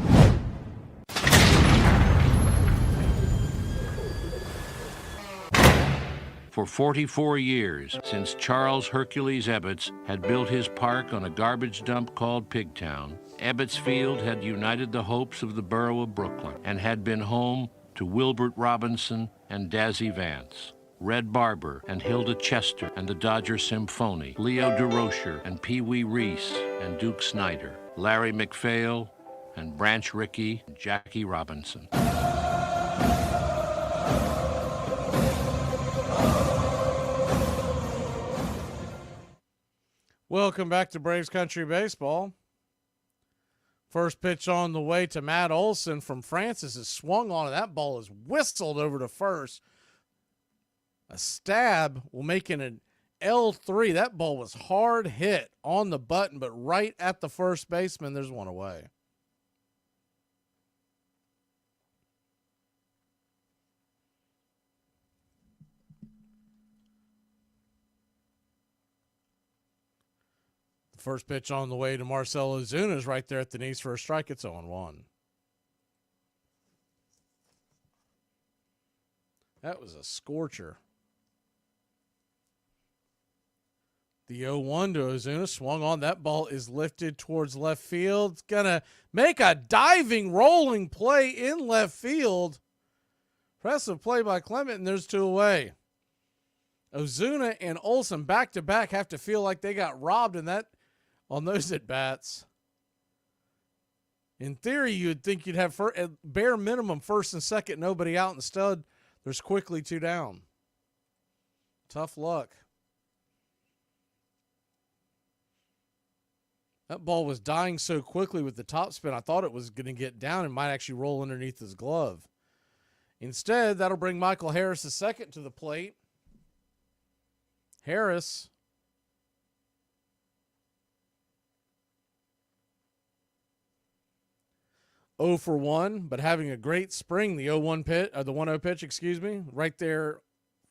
Speaker 14: For 44 years, since Charles Hercules Ebbets had built his park on a garbage dump called Pigtown, Ebbets Field had united the hopes of the borough of Brooklyn and had been home to Wilbert Robinson and Dazzy Vance, Red Barber and Hilda Chester and the Dodger Symphony, Leo DeRocher and Pee Wee Reese and Duke Snyder, Larry McPhail and Branch Rickey and Jackie Robinson.
Speaker 1: Welcome back to Braves Country Baseball. First pitch on the way to Matt Olson from Francis is swung on, and that ball is whistled over to first. A stab will make it an L3. That ball was hard hit on the button, but right at the first baseman, there's 1 away. The first pitch on the way to Marcell Ozuna is right there at the knees for a strike. It's 0-1. That was a scorcher. The 0-1 to Ozuna, swung on. That ball is lifted towards left field. It's going to make a diving, rolling play in left field. Impressive play by Clement, and there's 2 away. Ozuna and Olson back-to-back have to feel like they got robbed on those at-bats. In theory, you'd think you'd have at bare minimum first and second, nobody out. Instead, there's quickly 2 down. Tough luck. That ball was dying so quickly with the topspin, I thought it was going to get down and might actually roll underneath his glove. Instead, that'll bring Michael Harris II to the plate. Harris oh for 1, but having a great spring. The 0-1 pitch, the 1-0 pitch, excuse me, right there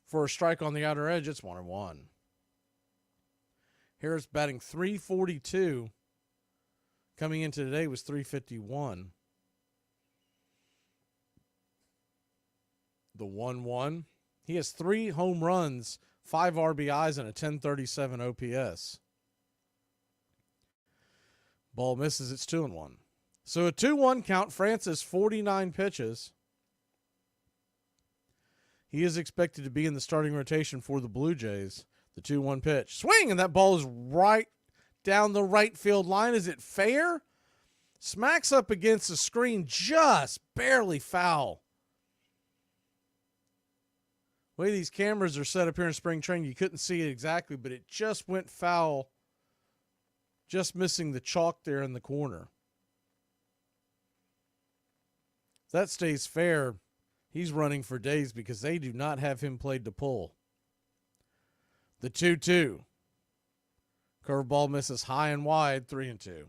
Speaker 1: for a strike on the outer edge. It's 1-1. Harris batting .342. Coming into today was .351. The 1-1. He has 3 home runs, 5 RBIs, and a 1037 OPS. Ball misses. It's 2-1. So a 2-1 count. Francis, 49 pitches. He is expected to be in the starting rotation for the Blue Jays. The 2-1 pitch. Swing, and that ball is right down the right field line. Is it fair? Smacks up against the screen, just barely foul. The way these cameras are set up here in spring training, you couldn't see it exactly, but it just went foul, just missing the chalk there in the corner. If that stays fair, he's running for days because they do not have him played to pull. The 2-2. Curveball misses high and wide, 3-2.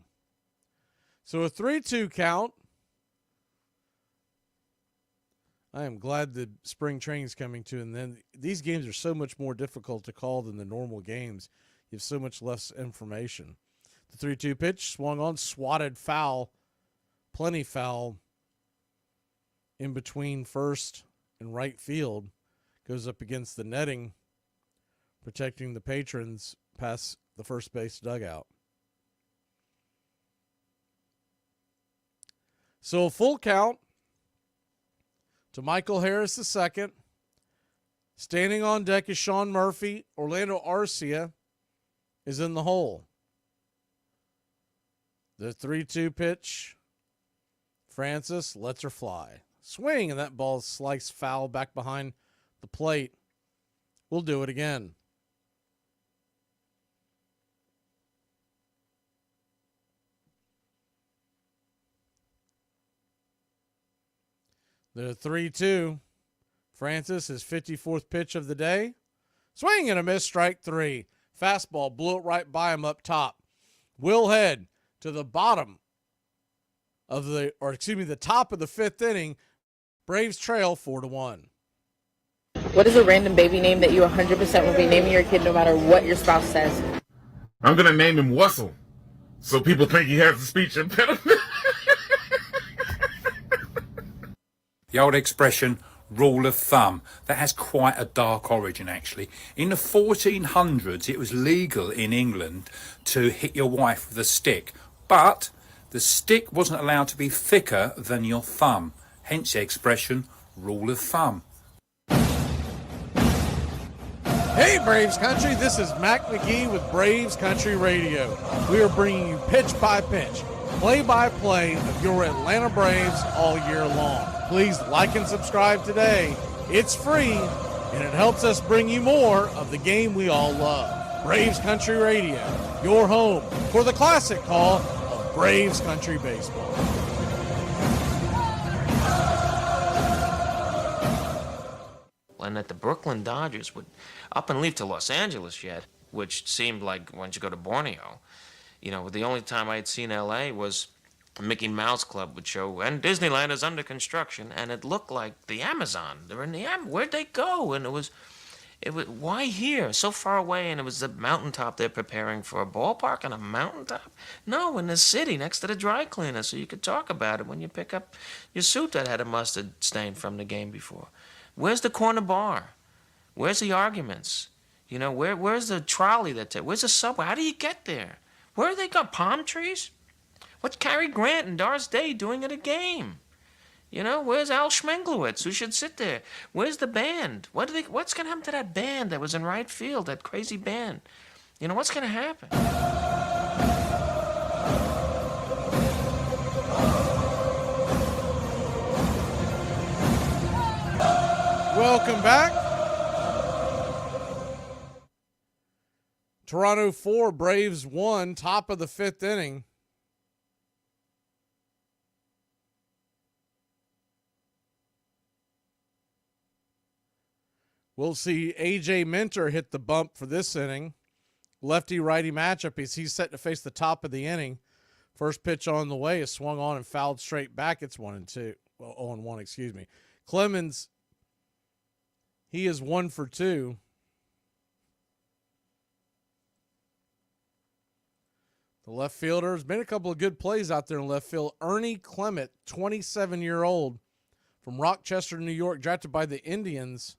Speaker 1: So a 3-2 count. I am glad the spring training is coming to, and then these games are so much more difficult to call than the normal games. You have so much less information. The 3-2 pitch swung on, swatted foul, plenty foul in between first and right field. Goes up against the netting, protecting the patrons past the first base dugout. So a full count to Michael Harris II. Standing on deck is Sean Murphy. Orlando Arcia is in the hole. The 3-2 pitch. Francis lets her fly. Swing, and that ball is sliced foul back behind the plate. We'll do it again. The 3-2. Francis, his 54th pitch of the day. Swing and a miss, strike 3. Fastball blew it right by him up top. Will head to the bottom of the top of the 5th inning. Braves trail 4-1.
Speaker 5: What is a random baby name that you 100% will be naming your kid no matter what your spouse says?
Speaker 6: I'm going to name him Wussel, so people think he has a speech impediment.
Speaker 8: The old expression, rule of thumb, that has quite a dark origin actually. In the 1400s, it was legal in England to hit your wife with a stick, but the stick wasn't allowed to be thicker than your thumb. Hence the expression, rule of thumb.
Speaker 1: Hey Braves Country, this is Mac Magee with Braves Country Radio. We are bringing you pitch by pitch, play by play of your Atlanta Braves all year long. Please like and subscribe today. It's free, and it helps us bring you more of the game we all love. Braves Country Radio, your home for the classic call of Braves Country Baseball.
Speaker 23: And that the Brooklyn Dodgers would up and leave to Los Angeles yet, which seemed like once you go to Borneo. You know, the only time I'd seen L.A. was Mickey Mouse Club would show, and Disneyland is under construction, and it looked like the Amazon. They're in the where'd they go? And it was why here, so far away? And it was the mountaintop. They're preparing for a ballpark on a mountaintop. No, in the city next to the dry cleaner, so you could talk about it when you pick up your suit that had a mustard stain from the game before. Where's the corner bar? Where's the arguments? You know, where's the trolley where's the subway? How do you get there? Where are they got palm trees? What's Cary Grant and Doris Day doing at a game? You know, where's Al Schmenglowitz, who should sit there? Where's the band? What's going to happen to that band that was in right field, that crazy band? You know, what's going to happen?
Speaker 1: Welcome back. Toronto 4, Braves 1, top of the 5th inning. We'll see A.J. Minter hit the bump for this inning. Lefty-righty matchup as he's set to face the top of the inning. First pitch on the way is swung on and fouled straight back. It's 1-2. Well, 0-1, excuse me. Clemens, he is 1 for 2. The left fielder has made a couple of good plays out there in left field. Ernie Clement, 27-year-old from Rochester, New York, drafted by the Indians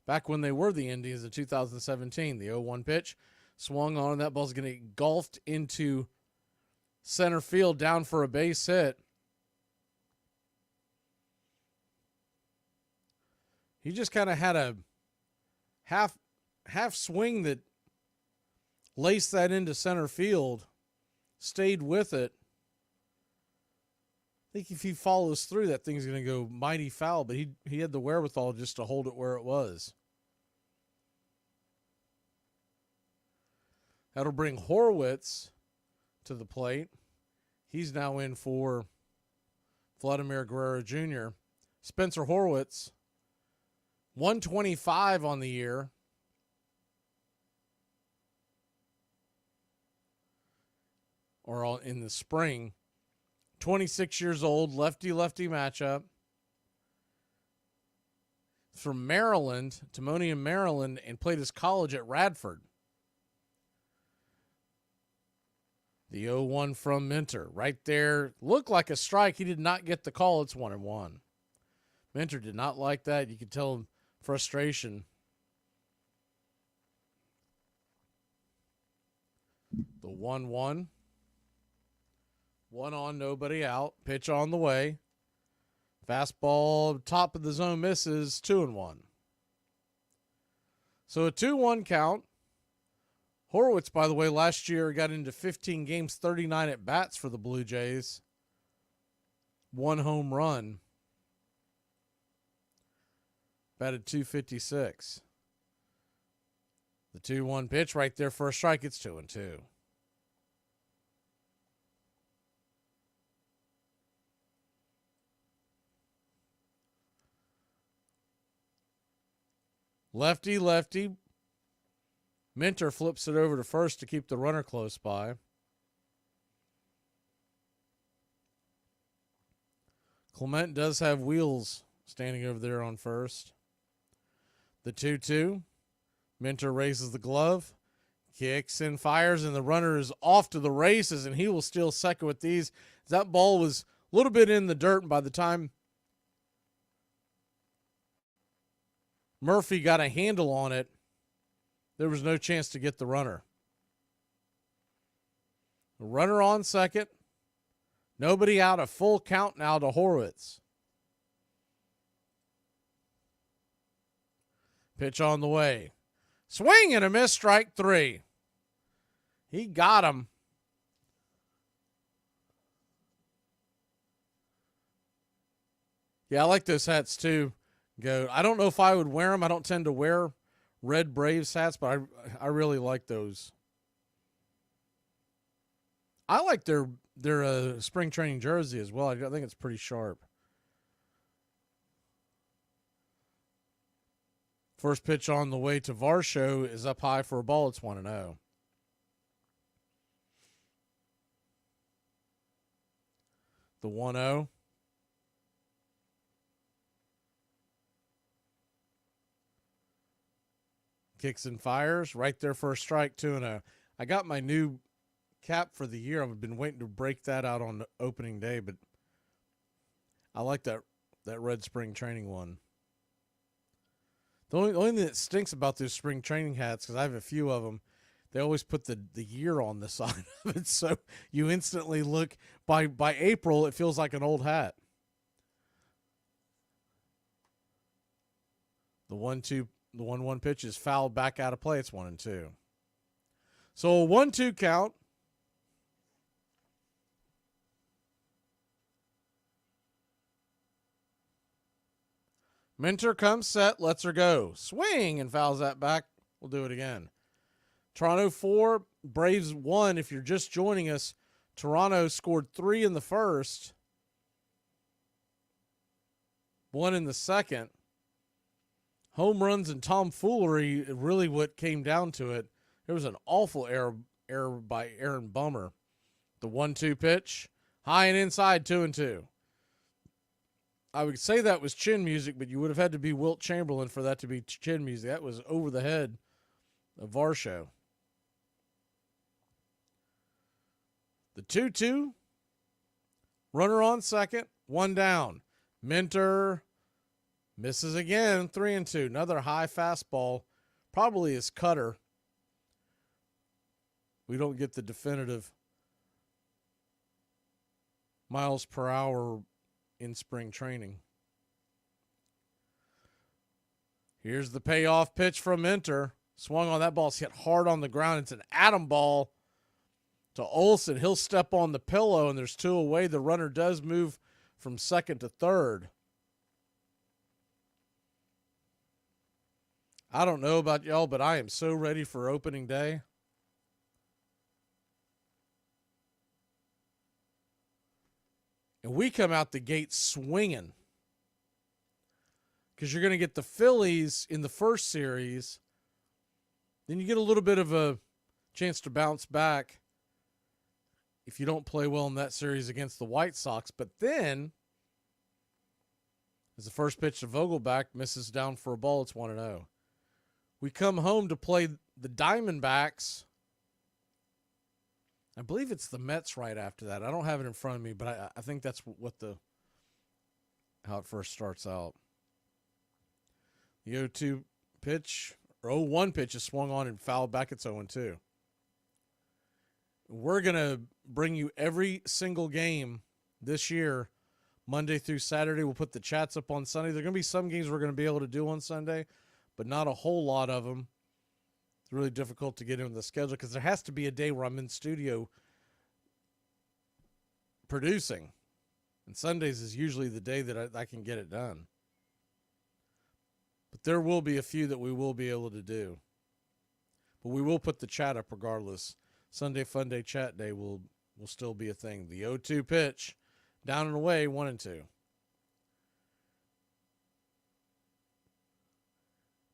Speaker 1: back when they were the Indians in 2017. The 0-1 pitch swung on, and that ball's going to get golfed into center field down for a base hit. He just kind of had a half swing that laced that into center field, stayed with it. I think if he follows through, that thing's going to go mighty foul, but he had the wherewithal just to hold it where it was. That'll bring Horwitz to the plate. He's now in for Vladimir Guerrero Jr. Spencer Horwitz, 125 on the year. Or in the spring. 26 years old, lefty-lefty matchup. From Maryland, Timonium, Maryland, and played his college at Radford. The 0-1 from Minter. Right there. Looked like a strike. He did not get the call. It's 1-1. Minter did not like that. You could tell him frustration. The 1-1. One on, nobody out. Pitch on the way. Fastball, top of the zone misses, 2-1. So a 2-1 count. Horwitz, by the way, last year got into 15 games, 39 at bats for the Blue Jays. 1 home run. Batted .256. The 2-1 pitch right there for a strike. It's 2-2. Lefty, lefty. Minter flips it over to first to keep the runner close by. Clement does have wheels standing over there on first. The 2-2. Minter raises the glove. Kicks and fires, and the runner is off to the races, and he will steal second with these. That ball was a little bit in the dirt, and by the time Murphy got a handle on it, there was no chance to get the runner. The runner on second. Nobody out, a full count now to Horwitz. Pitch on the way. Swing and a miss, strike 3. He got him. Yeah, I like those hats too. I don't know if I would wear them. I don't tend to wear red Braves hats, but I really like those. I like their spring training jersey as well. I think it's pretty sharp. First pitch on the way to Varsho is up high for a ball. It's 1-0. The 1-0. Kicks and fires. Right there for a strike, 2-0. I got my new cap for the year. I've been waiting to break that out on opening day, but I like that red spring training one. The only thing that stinks about those spring training hats, because I have a few of them, they always put the year on the side of it, so you instantly look, by April, it feels like an old hat. The 1-1 pitch is fouled back out of play. It's 1-2. So a 1-2 count. Minter comes set, lets her go. Swing and fouls that back. We'll do it again. Toronto 4, Braves 1. If you're just joining us, Toronto scored 3 in the first, 1 in the second. Home runs and tomfoolery, really what came down to it. There was an awful error by Aaron Bummer. The 1-2 pitch, high and inside, 2-2. I would say that was chin music, but you would have had to be Wilt Chamberlain for that to be chin music. That was over the head of Varsho. The 2-2, runner on second, 1 down. Minter misses again, 3-2. Another high fastball, probably his cutter. We don't get the definitive miles per hour in spring training. Here's the payoff pitch from Minter. Swung on, that ball's hit hard on the ground. It's an atom ball to Olson. He'll step on the pillow, and there's 2 away. The runner does move from second to third. I don't know about y'all, but I am so ready for opening day. And we come out the gate swinging, because you're going to get the Phillies in the first series. Then you get a little bit of a chance to bounce back if you don't play well in that series against the White Sox. But then, as the first pitch to Vogelback misses down for a ball, it's 1-0. We come home to play the Diamondbacks. I believe it's the Mets right after that. I don't have it in front of me, but I think that's how it first starts out. The 0-2 pitch, or 0-1 pitch is swung on and fouled back. It's 0-2. We're going to bring you every single game this year, Monday through Saturday. We'll put the chats up on Sunday. There are going to be some games we're going to be able to do on Sunday, but not a whole lot of them. It's really difficult to get in the schedule because there has to be a day where I'm in studio producing. And Sundays is usually the day that I can get it done. But there will be a few that we will be able to do. But we will put the chat up regardless. Sunday Fun Day Chat Day will still be a thing. The 0-2 pitch, down and away, 1-2.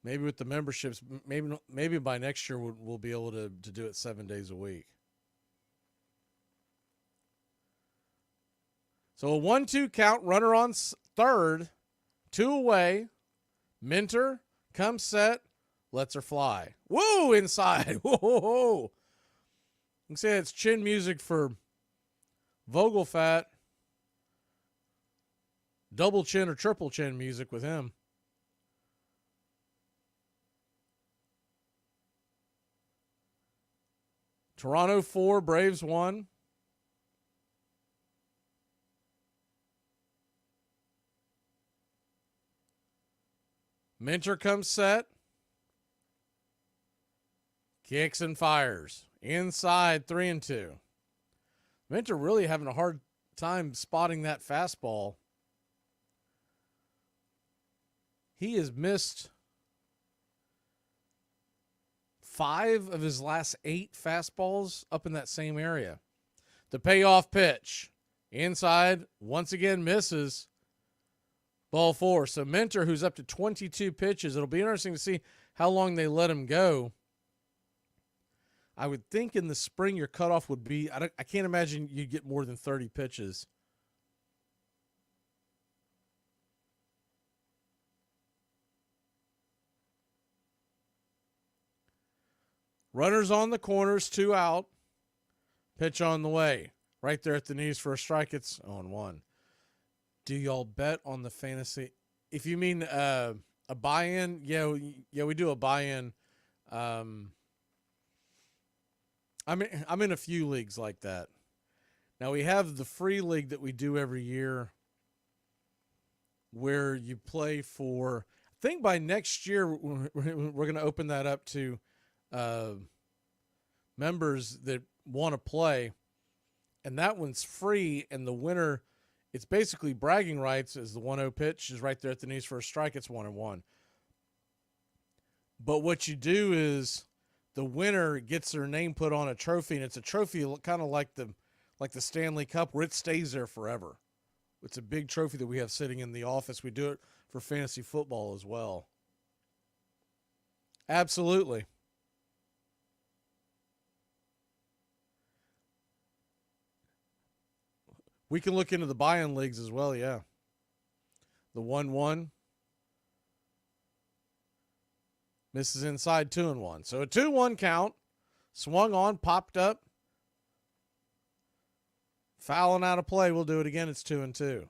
Speaker 1: Maybe with the memberships, maybe by next year we'll be able to do it 7 days a week. So a 1-2 count, runner on third, 2 away. Minter comes set, lets her fly. Woo, inside. Whoa. You can say it's chin music for Vogelfat. Double chin or triple chin music with him. Toronto 4, Braves 1. Minter comes set. Kicks and fires. Inside, 3-2. Minter really having a hard time spotting that fastball. He has missed 5 of his last 8 fastballs up in that same area. The payoff pitch. Inside, once again misses. Ball 4. So Minter, who's up to 22 pitches, it'll be interesting to see how long they let him go. I would think in the spring your cutoff would be, I can't imagine you'd get more than 30 pitches. Runners on the corners, 2 out. Pitch on the way. Right there at the knees for a strike. It's 0-1. Do y'all bet on the fantasy? If you mean a buy-in, yeah, we do a buy-in. I'm in a few leagues like that. Now we have the free league that we do every year, where you play for. I think by next year we're going to open that up to members that want to play, and that one's free. And the winner. It's basically bragging rights as the 1-0 pitch is right there at the knees for a strike. It's 1-1. But what you do is the winner gets their name put on a trophy, and it's a trophy kind of like the Stanley Cup, where it stays there forever. It's a big trophy that we have sitting in the office. We do it for fantasy football as well. Absolutely. We can look into the buy-in leagues as well, yeah. The 1-1. Misses inside, 2-1. So a 2-1 count. Swung on, popped up. Fouling out of play. We'll do it again. It's 2-2.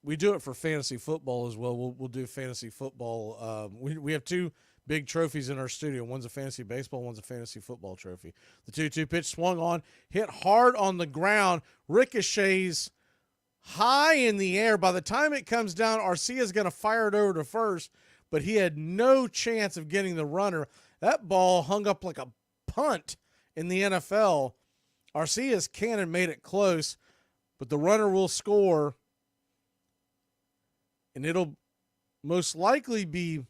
Speaker 1: We do it for fantasy football as well. We'll do fantasy football. We have 2 big trophies in our studio. One's a fantasy baseball, one's a fantasy football trophy. The 2-2 pitch swung on, hit hard on the ground, ricochets high in the air. By the time it comes down, Arcia's going to fire it over to first, but he had no chance of getting the runner. That ball hung up like a punt in the NFL. Arcia's cannon made it close, but the runner will score, and it'll most likely be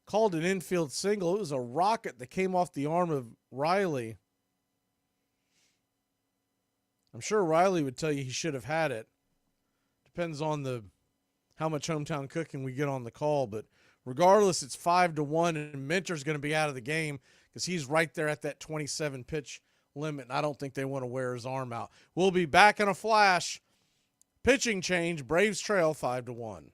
Speaker 1: called an infield single. It was a rocket that came off the arm of Riley. I'm sure Riley would tell you he should have had it. Depends on how much hometown cooking we get on the call, but regardless, it's 5-1, and Minter's going to be out of the game because he's right there at that 27 pitch limit, and I don't think they want to wear his arm out. We'll be back in a flash. Pitching change, Braves trail 5-1.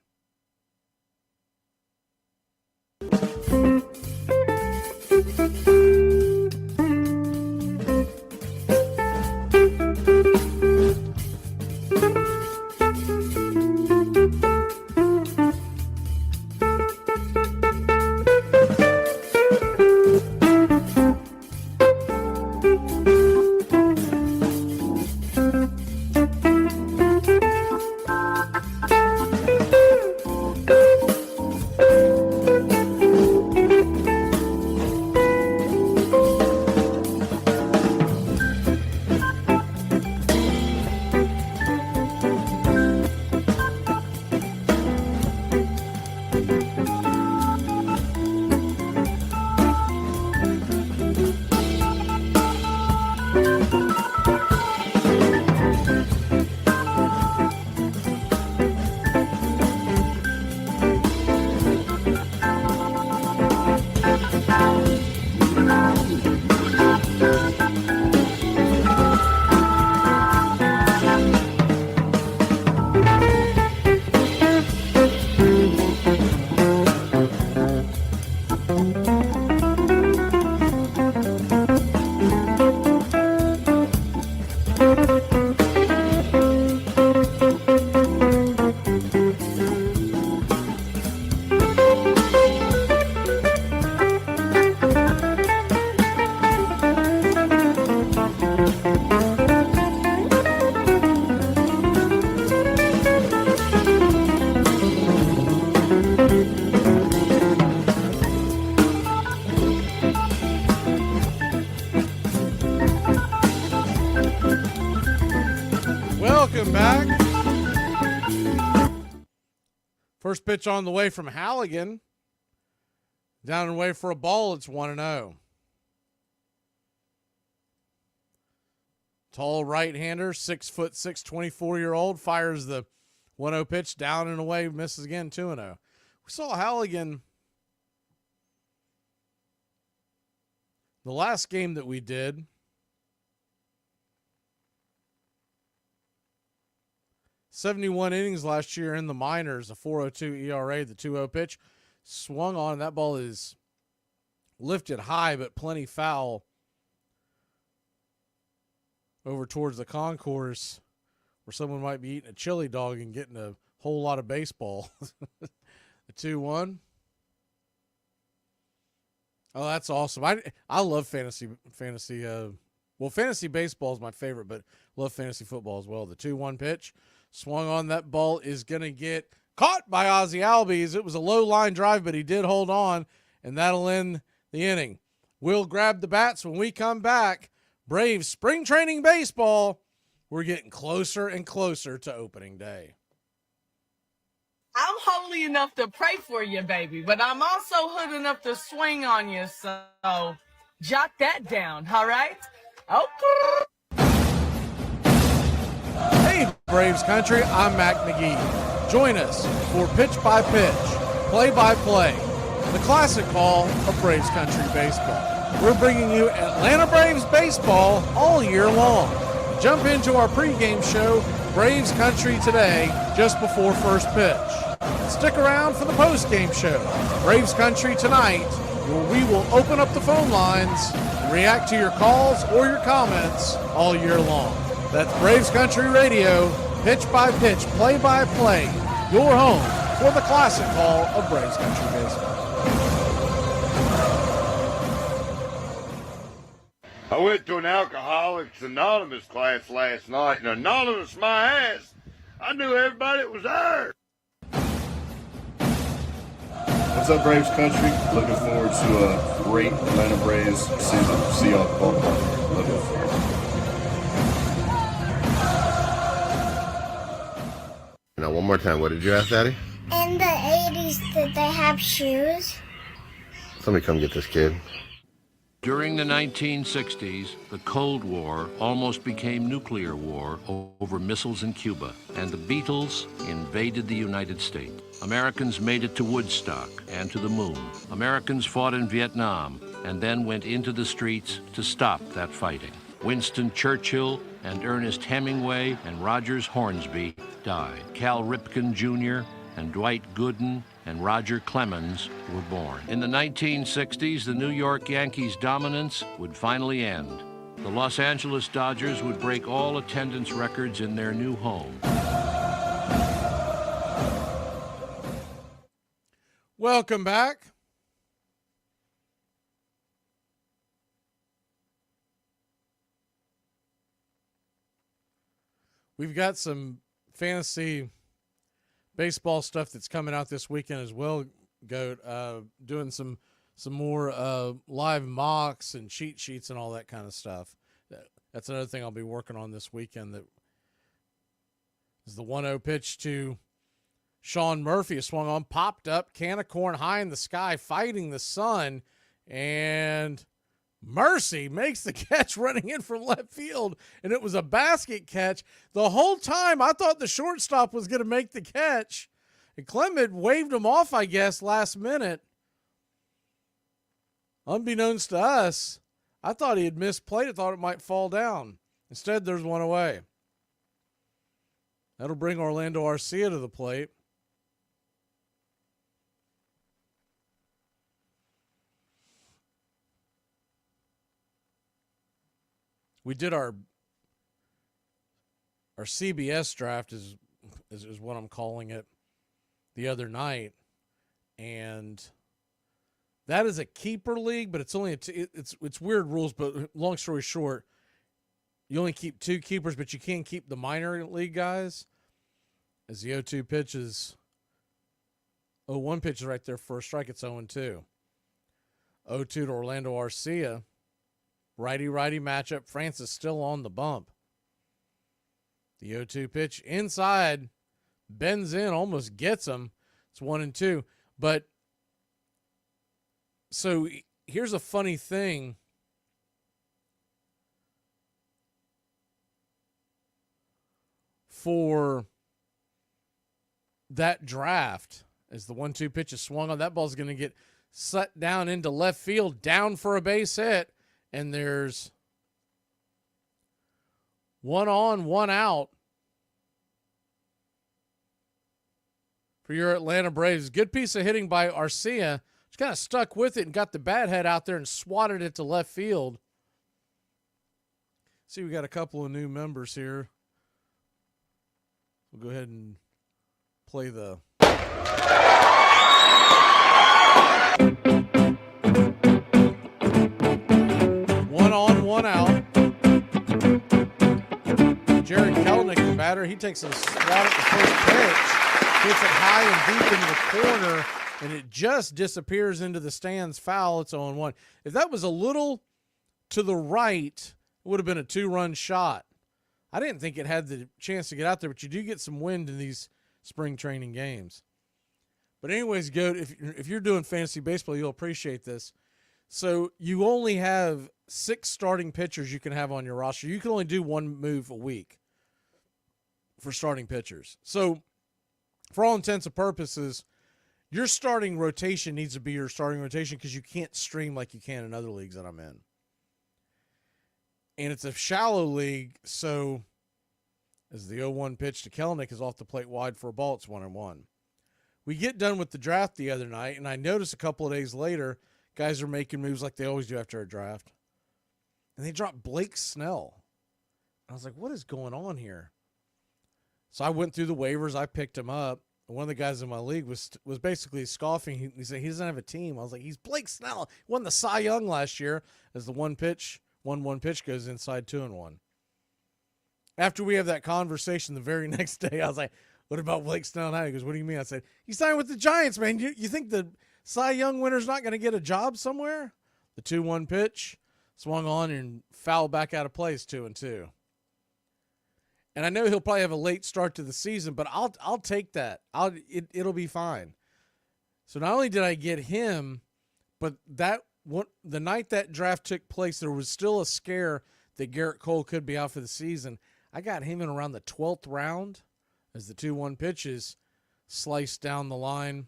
Speaker 1: First pitch on the way from Halligan. Down and away for a ball. It's 1-0. Tall right-hander, 6'6", 24-year-old, fires the 1-0 pitch down and away, misses again, 2-0. We saw Halligan the last game that we did. 71 innings last year in the minors, a 4.02 ERA, the 2-0 pitch. Swung on, that ball is lifted high, but plenty foul over towards the concourse where someone might be eating a chili dog and getting a whole lot of baseball. The 2-1. Oh, that's awesome. I love fantasy. Well, fantasy baseball is my favorite, but love fantasy football as well. The 2-1 pitch. Swung on, that ball is going to get caught by Ozzie Albies. It was a low line drive, but he did hold on, and that'll end the inning. We'll grab the bats when we come back. Braves spring training baseball. We're getting closer and closer to opening day.
Speaker 3: I'm holy enough to pray for you, baby, but I'm also hood enough to swing on you, so jot that down, all right? Okay.
Speaker 1: Hey, Braves country, I'm Mac Magee. Join us for Pitch by Pitch, Play by Play, the classic call of Braves country baseball. We're bringing you Atlanta Braves baseball all year long. Jump into our pregame show, Braves Country Today, just before first pitch. Stick around for the postgame show, Braves Country Tonight, where we will open up the phone lines and react to your calls or your comments all year long. That's Braves Country Radio, pitch by pitch, play by play, your home for the classic call of Braves Country baseball.
Speaker 6: I went to an Alcoholics Anonymous class last night, and Anonymous my ass,
Speaker 9: I knew everybody was there.
Speaker 19: What's up, Braves country? Looking forward to a great Atlanta Braves season. See y'all at the ballpark. Love y'all.
Speaker 24: Now, one more time. What did you ask, Daddy?
Speaker 11: In the 80s, did they have shoes?
Speaker 24: Somebody come get this kid.
Speaker 14: During the 1960s, the Cold War almost became nuclear war over missiles in Cuba, and the Beatles invaded the United States. Americans made it to Woodstock and to the moon. Americans fought in Vietnam and then went into the streets to stop that fighting. Winston Churchill and Ernest Hemingway and Rogers Hornsby died. Cal Ripken Jr. and Dwight Gooden and Roger Clemens were born. In the 1960s, the New York Yankees' dominance would finally end. The Los Angeles Dodgers would break all attendance records in their new home.
Speaker 1: Welcome back. We've got some fantasy baseball stuff that's coming out this weekend as well, Goat. Doing some more live mocks and cheat sheets and all that kind of stuff. That's another thing I'll be working on this weekend. That is the 1-0 pitch to Sean Murphy. Is swung on, popped up, can of corn high in the sky, fighting the sun, and Mercy makes the catch running in from left field, and it was a basket catch. The whole time I thought the shortstop was going to make the catch, and Clement waved him off, I guess, last minute. Unbeknownst to us, I thought he had misplayed it, thought it might fall down. Instead, there's one away. That'll bring Orlando Arcia to the plate. We did our CBS draft is what I'm calling it the other night, and that is a keeper league, but it's only it's weird rules. But long story short, you only keep 2 keepers, but you can keep the minor league guys. As the 0-2 pitch is 0-1 pitch is right there for a strike. It's 0-2. 0-2 to Orlando Arcia. Righty-righty matchup. Francis still on the bump. The 0-2 pitch inside. Bends in, almost gets him. It's 1-2. But, so here's a funny thing. For that draft, as the 1-2 pitch is swung on, that ball's going to get set down into left field, down for a base hit. And there's 1 on, 1 out for your Atlanta Braves. Good piece of hitting by Arcia. Just kind of stuck with it and got the bat head out there and swatted it to left field. See, we got a couple of new members here. We'll go ahead and play the... One out. Jared Kelenic, the batter, he takes a swat at the first pitch, hits it high and deep into the corner, and it just disappears into the stands. Foul. It's 0-1. If that was a little to the right, it would have been a 2-run shot. I didn't think it had the chance to get out there, but you do get some wind in these spring training games. But anyways, Goat, if you're doing fantasy baseball, you'll appreciate this. So you only have 6 starting pitchers you can have on your roster. You can only do 1 move a week for starting pitchers. So for all intents and purposes, your starting rotation needs to be your starting rotation because you can't stream like you can in other leagues that I'm in. And it's a shallow league, so as the 0-1 pitch to Kelenic is off the plate wide for a ball, it's 1-1. We get done with the draft the other night, and I noticed a couple of days later, guys are making moves like they always do after a draft. And they dropped Blake Snell. I was like, what is going on here? So I went through the waivers. I picked him up. And one of the guys in my league was basically scoffing. He said he doesn't have a team. I was like, he's Blake Snell. He won the Cy Young last year as the 1-1 pitch goes inside 2-1. after we have that conversation the very next day, I was like, what about Blake Snell now? He goes, what do you mean? I said, he signed with the Giants, man. You think the Cy Young winner's not going to get a job somewhere? The 2-1 pitch swung on and fouled back out of play. Is 2-2. And I know he'll probably have a late start to the season, but I'll take that. It'll be fine. So not only did I get him, but the night that draft took place, there was still a scare that Garrett Cole could be out for the season. I got him in around the 12th round as the 2-1 pitches sliced down the line.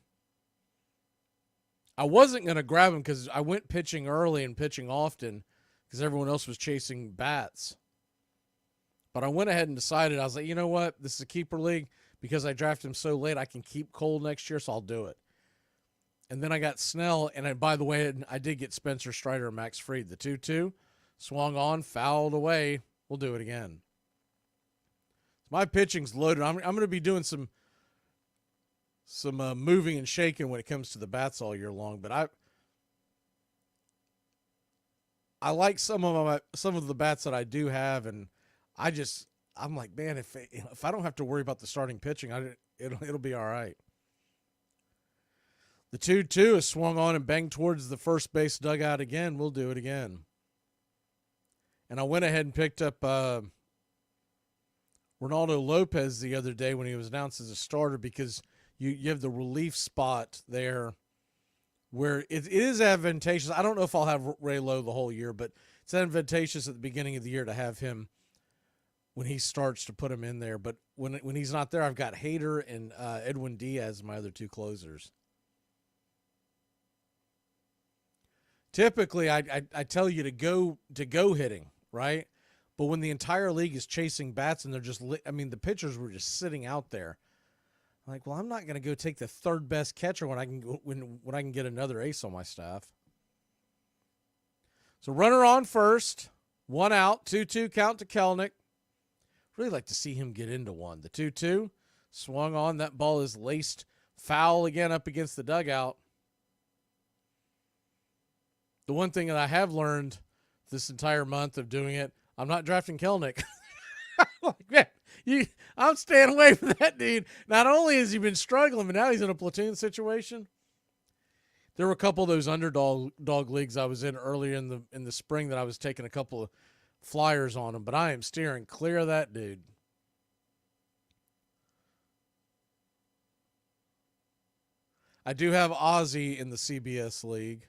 Speaker 1: I wasn't going to grab him because I went pitching early and pitching often because everyone else was chasing bats. But I went ahead and decided, I was like, you know what? This is a keeper league. Because I drafted him so late, I can keep Cole next year, so I'll do it. And then I got Snell, and by the way, I did get Spencer Strider and Max Fried. The 2-2 swung on, fouled away. We'll do it again. My pitching's loaded. I'm going to be doing some moving and shaking when it comes to the bats all year long. But I like some of the bats that I do have, and I'm like, man, if I don't have to worry about the starting pitching, it'll be all right. The 2-2 is swung on and banged towards the first base dugout again. We'll do it again. And I went ahead and picked up Ronaldo Lopez the other day when he was announced as a starter because you have the relief spot there where it is advantageous. I don't know if I'll have Ray Lowe the whole year, but it's advantageous at the beginning of the year to have him when he starts to put him in there. But when he's not there, I've got Hader and Edwin Diaz, my other two closers. Typically, I tell you to go hitting, right? But when the entire league is chasing bats and they're just, the pitchers were just sitting out there. I'm like, well, I'm not going to go take the third best catcher when I can get another ace on my staff. So runner on first, 1 out, 2-2 count to Kelenic. Really like to see him get into one. The 2-2 swung on. That ball is laced foul again up against the dugout. The one thing that I have learned this entire month of doing it, I'm not drafting Kelenic. Like, man, I'm staying away from that dude. Not only has he been struggling, but now he's in a platoon situation. There were a couple of those underdog leagues I was in earlier in the spring that I was taking a couple of flyers on him, but I am steering clear of that dude. I do have Ozzy in the CBS league.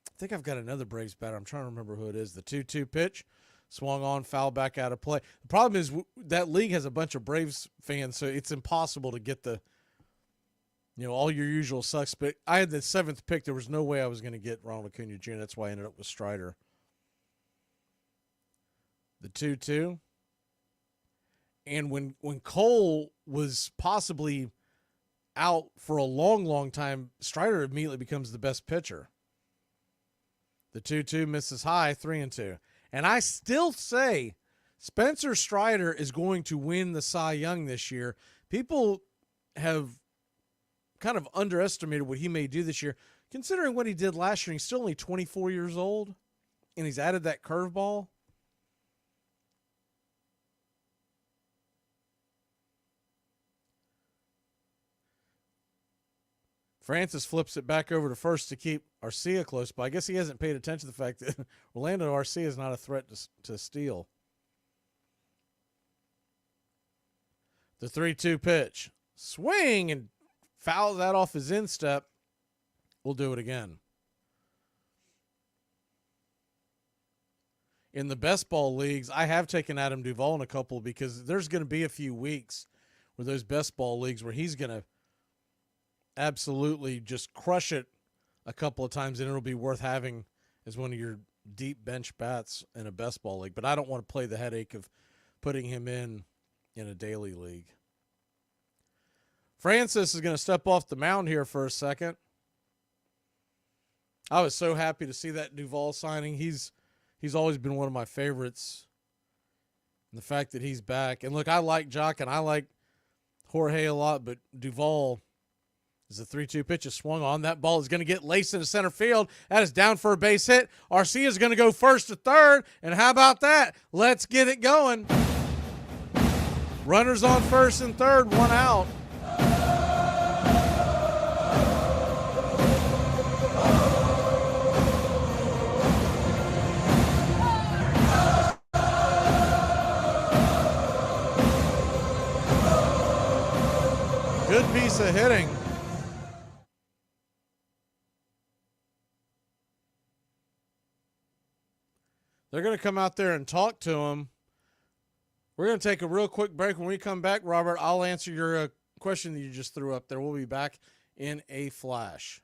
Speaker 1: I think I've got another Braves batter. I'm trying to remember who it is. The 2-2 pitch swung on, foul back out of play. The problem is that league has a bunch of Braves fans, so it's impossible to get all your usual sucks. But I had the 7th pick. There was no way I was going to get Ronald Acuna Jr. That's why I ended up with Strider. The 2-2. And when Cole was possibly out for a long, long time, Strider immediately becomes the best pitcher. The 2-2 misses high, 3-2. And I still say Spencer Strider is going to win the Cy Young this year. People have kind of underestimated what he may do this year. Considering what he did last year, he's still only 24 years old, and he's added that curveball. Francis flips it back over to first to keep Arcia close, but I guess he hasn't paid attention to the fact that Orlando Arcia is not a threat to steal. The 3-2 pitch. Swing and fouls that off his instep. We'll do it again. In the best ball leagues, I have taken Adam Duvall in a couple because there's going to be a few weeks where those best ball leagues where he's going to absolutely just crush it a couple of times, and it'll be worth having as one of your deep bench bats in a best ball league. But I don't want to play the headache of putting him in a daily league. Francis is going to step off the mound here for a second. I was so happy to see that Duvall signing. He's always been one of my favorites. And the fact that he's back. And look, I like Jock and I like Jorge a lot, but Duvall, as the 3-2 pitch is swung on, that ball is going to get laced into center field. That is down for a base hit. Arcia is going to go first to third. And how about that? Let's get it going. Runners on first and third, one out. Good piece of hitting. They're going to come out there and talk to him. We're going to take a real quick break. When we come back, Robert, I'll answer your question that you just threw up there. We'll be back in a flash.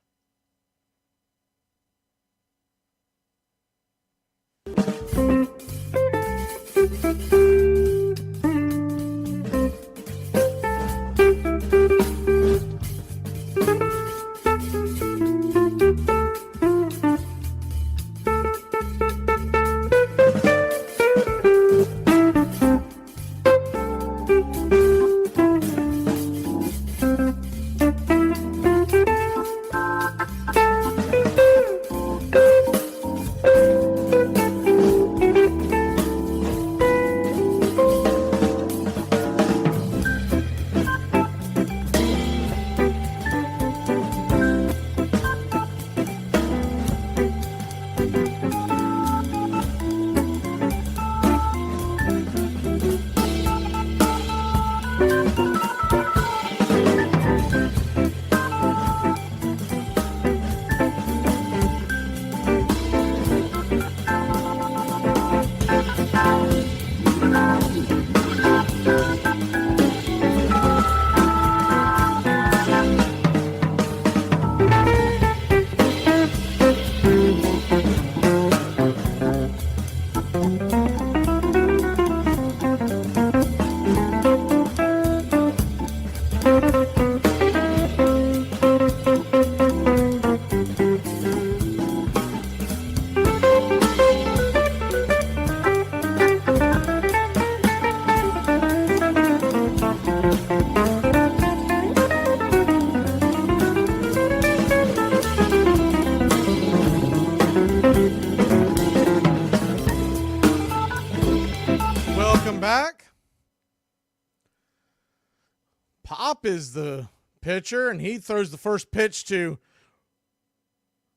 Speaker 1: Pop is the pitcher, and he throws the first pitch to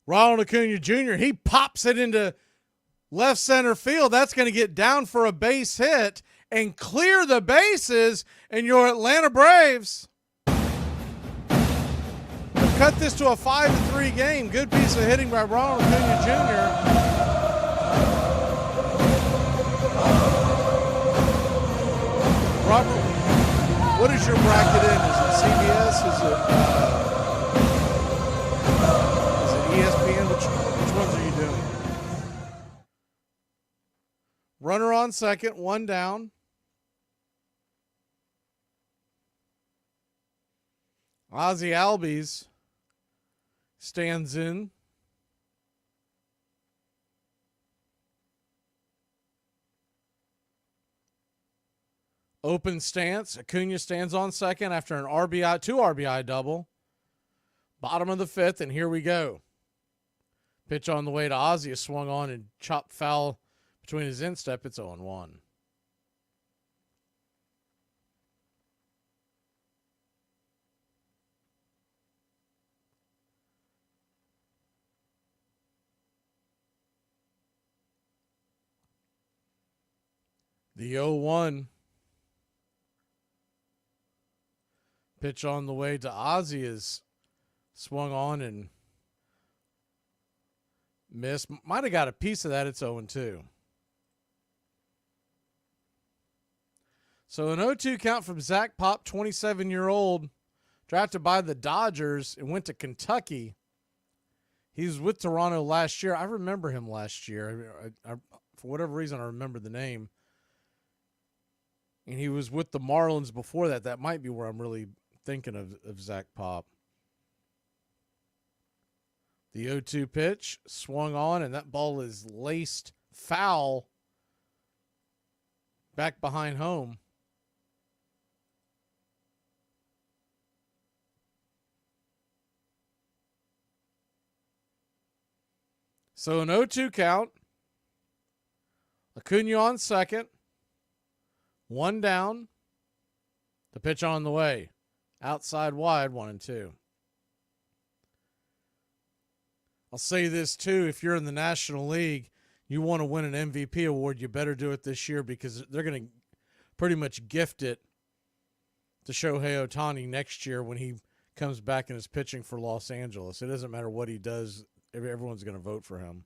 Speaker 1: Ronald Acuna Jr. He pops it into left center field. That's going to get down for a base hit and clear the bases, and your Atlanta Braves have cut this to a 5-3 game. Good piece of hitting by Ronald Acuna Jr. Robert, what is your bracket in? Is it CBS? Is it ESPN? Which ones are you doing? Runner on second, one down. Ozzie Albies stands in. Open stance. Acuna stands on second after an RBI, 2 RBI double. Bottom of the fifth, and here we go. Pitch on the way to Ozzie is swung on and chopped foul between his instep. It's 0-1. The 0-1. Pitch on the way to Ozzie is swung on and missed. Might have got a piece of that. It's 0-2. So an 0-2 count from Zach Pop, 27-year-old, drafted by the Dodgers and went to Kentucky. He was with Toronto last year. I remember him last year. I for whatever reason, I remember the name. And he was with the Marlins before that. That might be where I'm really thinking of Zach Pop. The 0-2 pitch swung on, and that ball is laced foul back behind home. So an 0-2 count. Acuna on second. One down. The pitch on the way. Outside wide, 1-2. I'll say this too, if you're in the National League, you want to win an MVP award, you better do it this year because they're going to pretty much gift it to Shohei Ohtani next year when he comes back and is pitching for Los Angeles. It doesn't matter what he does. Everyone's going to vote for him.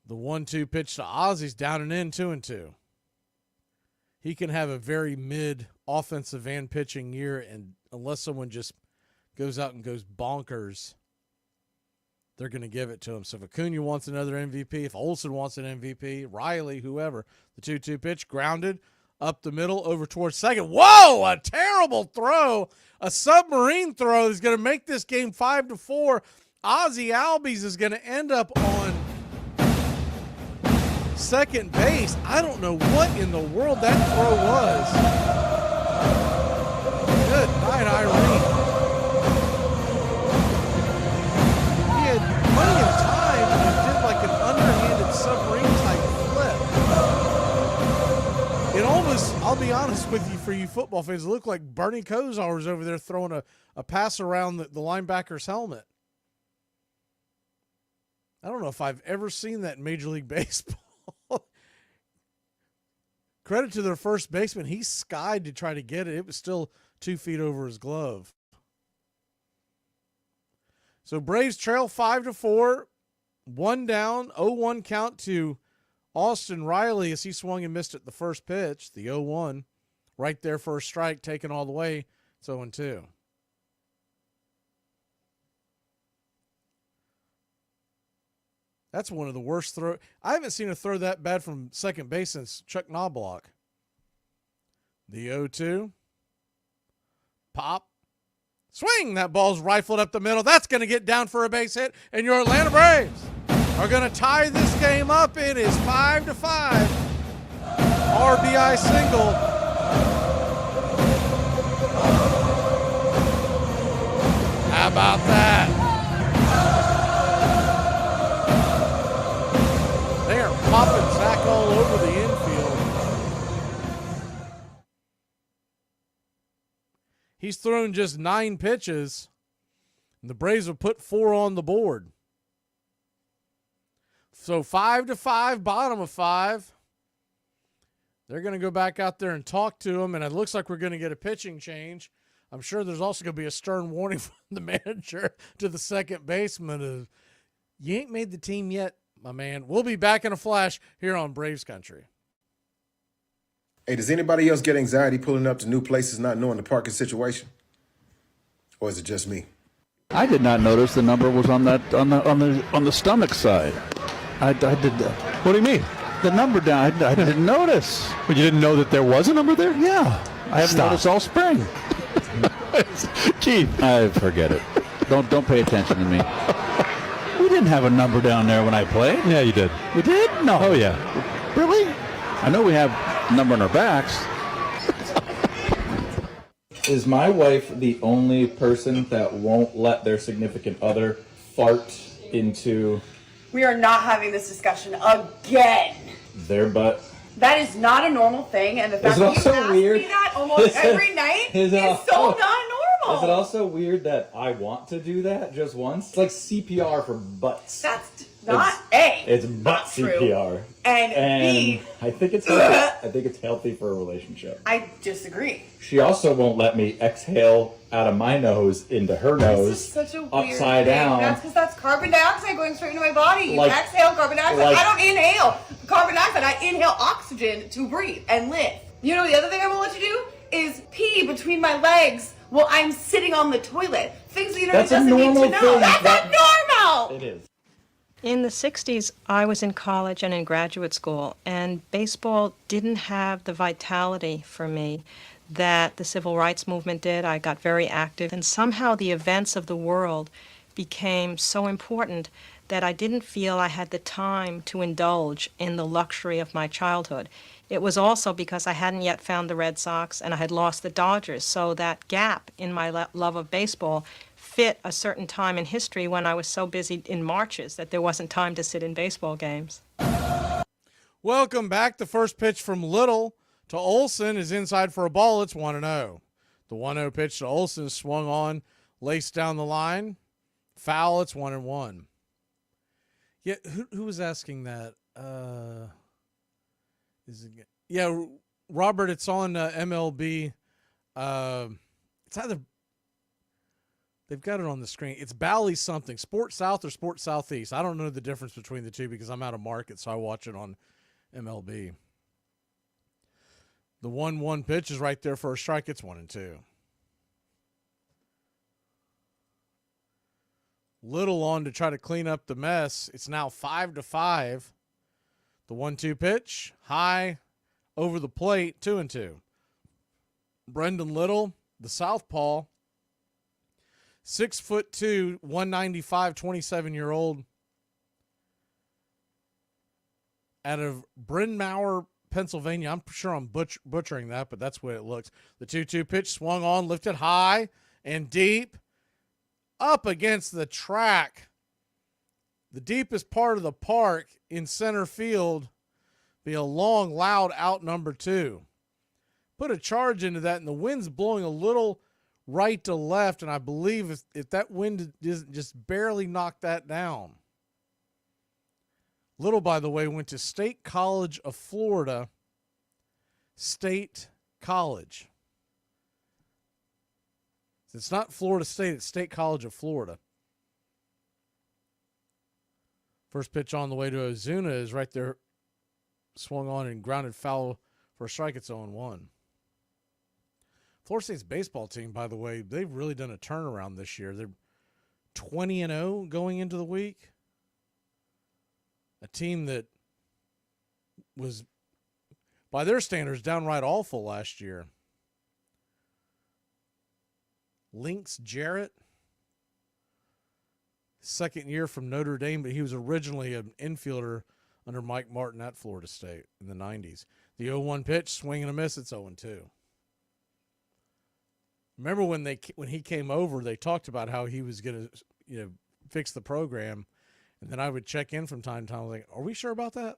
Speaker 1: The 1-2 pitch to Ozzy's down and in, 2-2. He can have a very mid offensive and pitching year, and unless someone just goes out and goes bonkers, they're going to give it to him. So if Acuna wants another MVP, if Olsen wants an MVP, Riley, whoever, the 2-2 pitch, grounded, up the middle, over towards second. Whoa, a terrible throw. A submarine throw is going to make this game 5-4. Ozzy Albies is going to end up on second base. I don't know what in the world that throw was. Good night, Irene. He had plenty of time and did like an underhanded submarine type flip. It almost, I'll be honest with you, for you football fans, it looked like Bernie Kosar was over there throwing a pass around the linebacker's helmet. I don't know if I've ever seen that in Major League Baseball. Credit to their first baseman. He skied to try to get it. It was still 2 feet over his glove. So Braves trail 5-4. 1 down, 0-1 count to Austin Riley as he swung and missed at the first pitch, the 0-1. Right there for a strike, taken all the way. It's 0-2. That's one of the worst throw. I haven't seen a throw that bad from second base since Chuck Knobloch. The 0-2. Pop. Swing. That ball's rifled up the middle. That's going to get down for a base hit. And your Atlanta Braves are going to tie this game up. It is 5-5. RBI single. How about that? They are popping Zach all over the infield. He's thrown just 9 pitches, and the Braves have put 4 on the board. So 5-5, bottom of 5. They're going to go back out there and talk to him, and it looks like we're going to get a pitching change. I'm sure there's also going to be a stern warning from the manager to the second baseman of, you ain't made the team yet, my man. We'll be back in a flash here on Braves Country.
Speaker 24: Hey, does anybody else get anxiety pulling up to new places not knowing the parking situation? Or is it just me?
Speaker 10: I did not notice the number was on that on the stomach side. I did that.
Speaker 7: What do you mean?
Speaker 10: The number down. I didn't notice.
Speaker 7: But you didn't know that there was a number there?
Speaker 10: Yeah. I haven't noticed all spring.
Speaker 7: Keith.
Speaker 10: I forget it. Don't pay attention to me. We didn't have a number down there when I played.
Speaker 7: Yeah, you did.
Speaker 10: We did? No.
Speaker 7: Oh, yeah.
Speaker 10: Really? I know we have a number on our backs.
Speaker 12: Is my wife the only person that won't let their significant other fart into
Speaker 13: We are not having this discussion again.
Speaker 12: their butt?
Speaker 13: That is not a normal thing, and the fact that you ask me that almost every night is so not normal.
Speaker 12: Is it also weird that I want to do that just once? It's like CPR for butts.
Speaker 13: That's not A.
Speaker 12: It's butt
Speaker 13: not true.
Speaker 12: CPR.
Speaker 13: And B.
Speaker 12: I think it's healthy. I think it's healthy for a relationship.
Speaker 13: I disagree.
Speaker 12: She also won't let me exhale out of my nose into her nose.
Speaker 13: This is such a weird
Speaker 12: upside
Speaker 13: thing.
Speaker 12: down.
Speaker 13: That's because that's carbon dioxide going straight into my body. You
Speaker 12: Like-
Speaker 13: exhale carbon dioxide.
Speaker 12: like-
Speaker 13: I don't inhale carbon dioxide. I inhale oxygen to breathe and live. You know the other thing I won't let you do is pee between my legs while I'm sitting on the toilet. Things the internet
Speaker 12: That's a
Speaker 13: doesn't need to
Speaker 12: normal
Speaker 13: know.
Speaker 12: thing.
Speaker 13: That's not normal.
Speaker 12: It is.
Speaker 15: In the 60s, I was in college and in graduate school, and baseball didn't have the vitality for me that the civil rights movement did. I got very active, and somehow the events of the world became so important that I didn't feel I had the time to indulge in the luxury of my childhood. It was also because I hadn't yet found the Red Sox and I had lost the Dodgers, so that gap in my love of baseball fit a certain time in history when I was so busy in marches that there wasn't time to sit in baseball games.
Speaker 1: Welcome back. The first pitch from Little to Olsen is inside for a ball. It's 1-0. The 1-0 pitch to Olsen is swung on, laced down the line. Foul, it's 1-1. Yeah, who was asking that? Yeah, Robert, it's on MLB. It's either they've got it on the screen. It's Bally something, Sport South or Sport Southeast. I don't know the difference between the two because I'm out of market, so I watch it on MLB. The 1-1 pitch is right there for a strike. It's 1-2. Little on to try to clean up the mess. It's now 5-5. The 1-2 pitch, high over the plate, 2-2. Brendan Little, the southpaw, 6'2", 195, 27-year-old, out of Bryn Mawr, Pennsylvania. I'm sure I'm butchering that, but that's what it looks. The 2-2 pitch swung on, lifted high and deep, up against the track. The deepest part of the park in center field, be a long, loud out number 2. Put a charge into that, and the wind's blowing a little right to left, and I believe if that wind doesn't just barely knock that down. Little, by the way, went to State College of Florida. State College. It's not Florida State, it's State College of Florida. First pitch on the way to Ozuna is right there, swung on and grounded foul for a strike. It's 0-1. Florida State's baseball team, by the way, they've really done a turnaround this year. They're 20-0 going into the week. A team that was, by their standards, downright awful last year. Lynx Jarrett, second year from Notre Dame, but he was originally an infielder under Mike Martin at Florida State in the 90s. The 0-1 pitch, swing and a miss, it's 0-2. Remember when he came over, they talked about how he was going to, fix the program, and then I would check in from time to time, like, are we sure about that?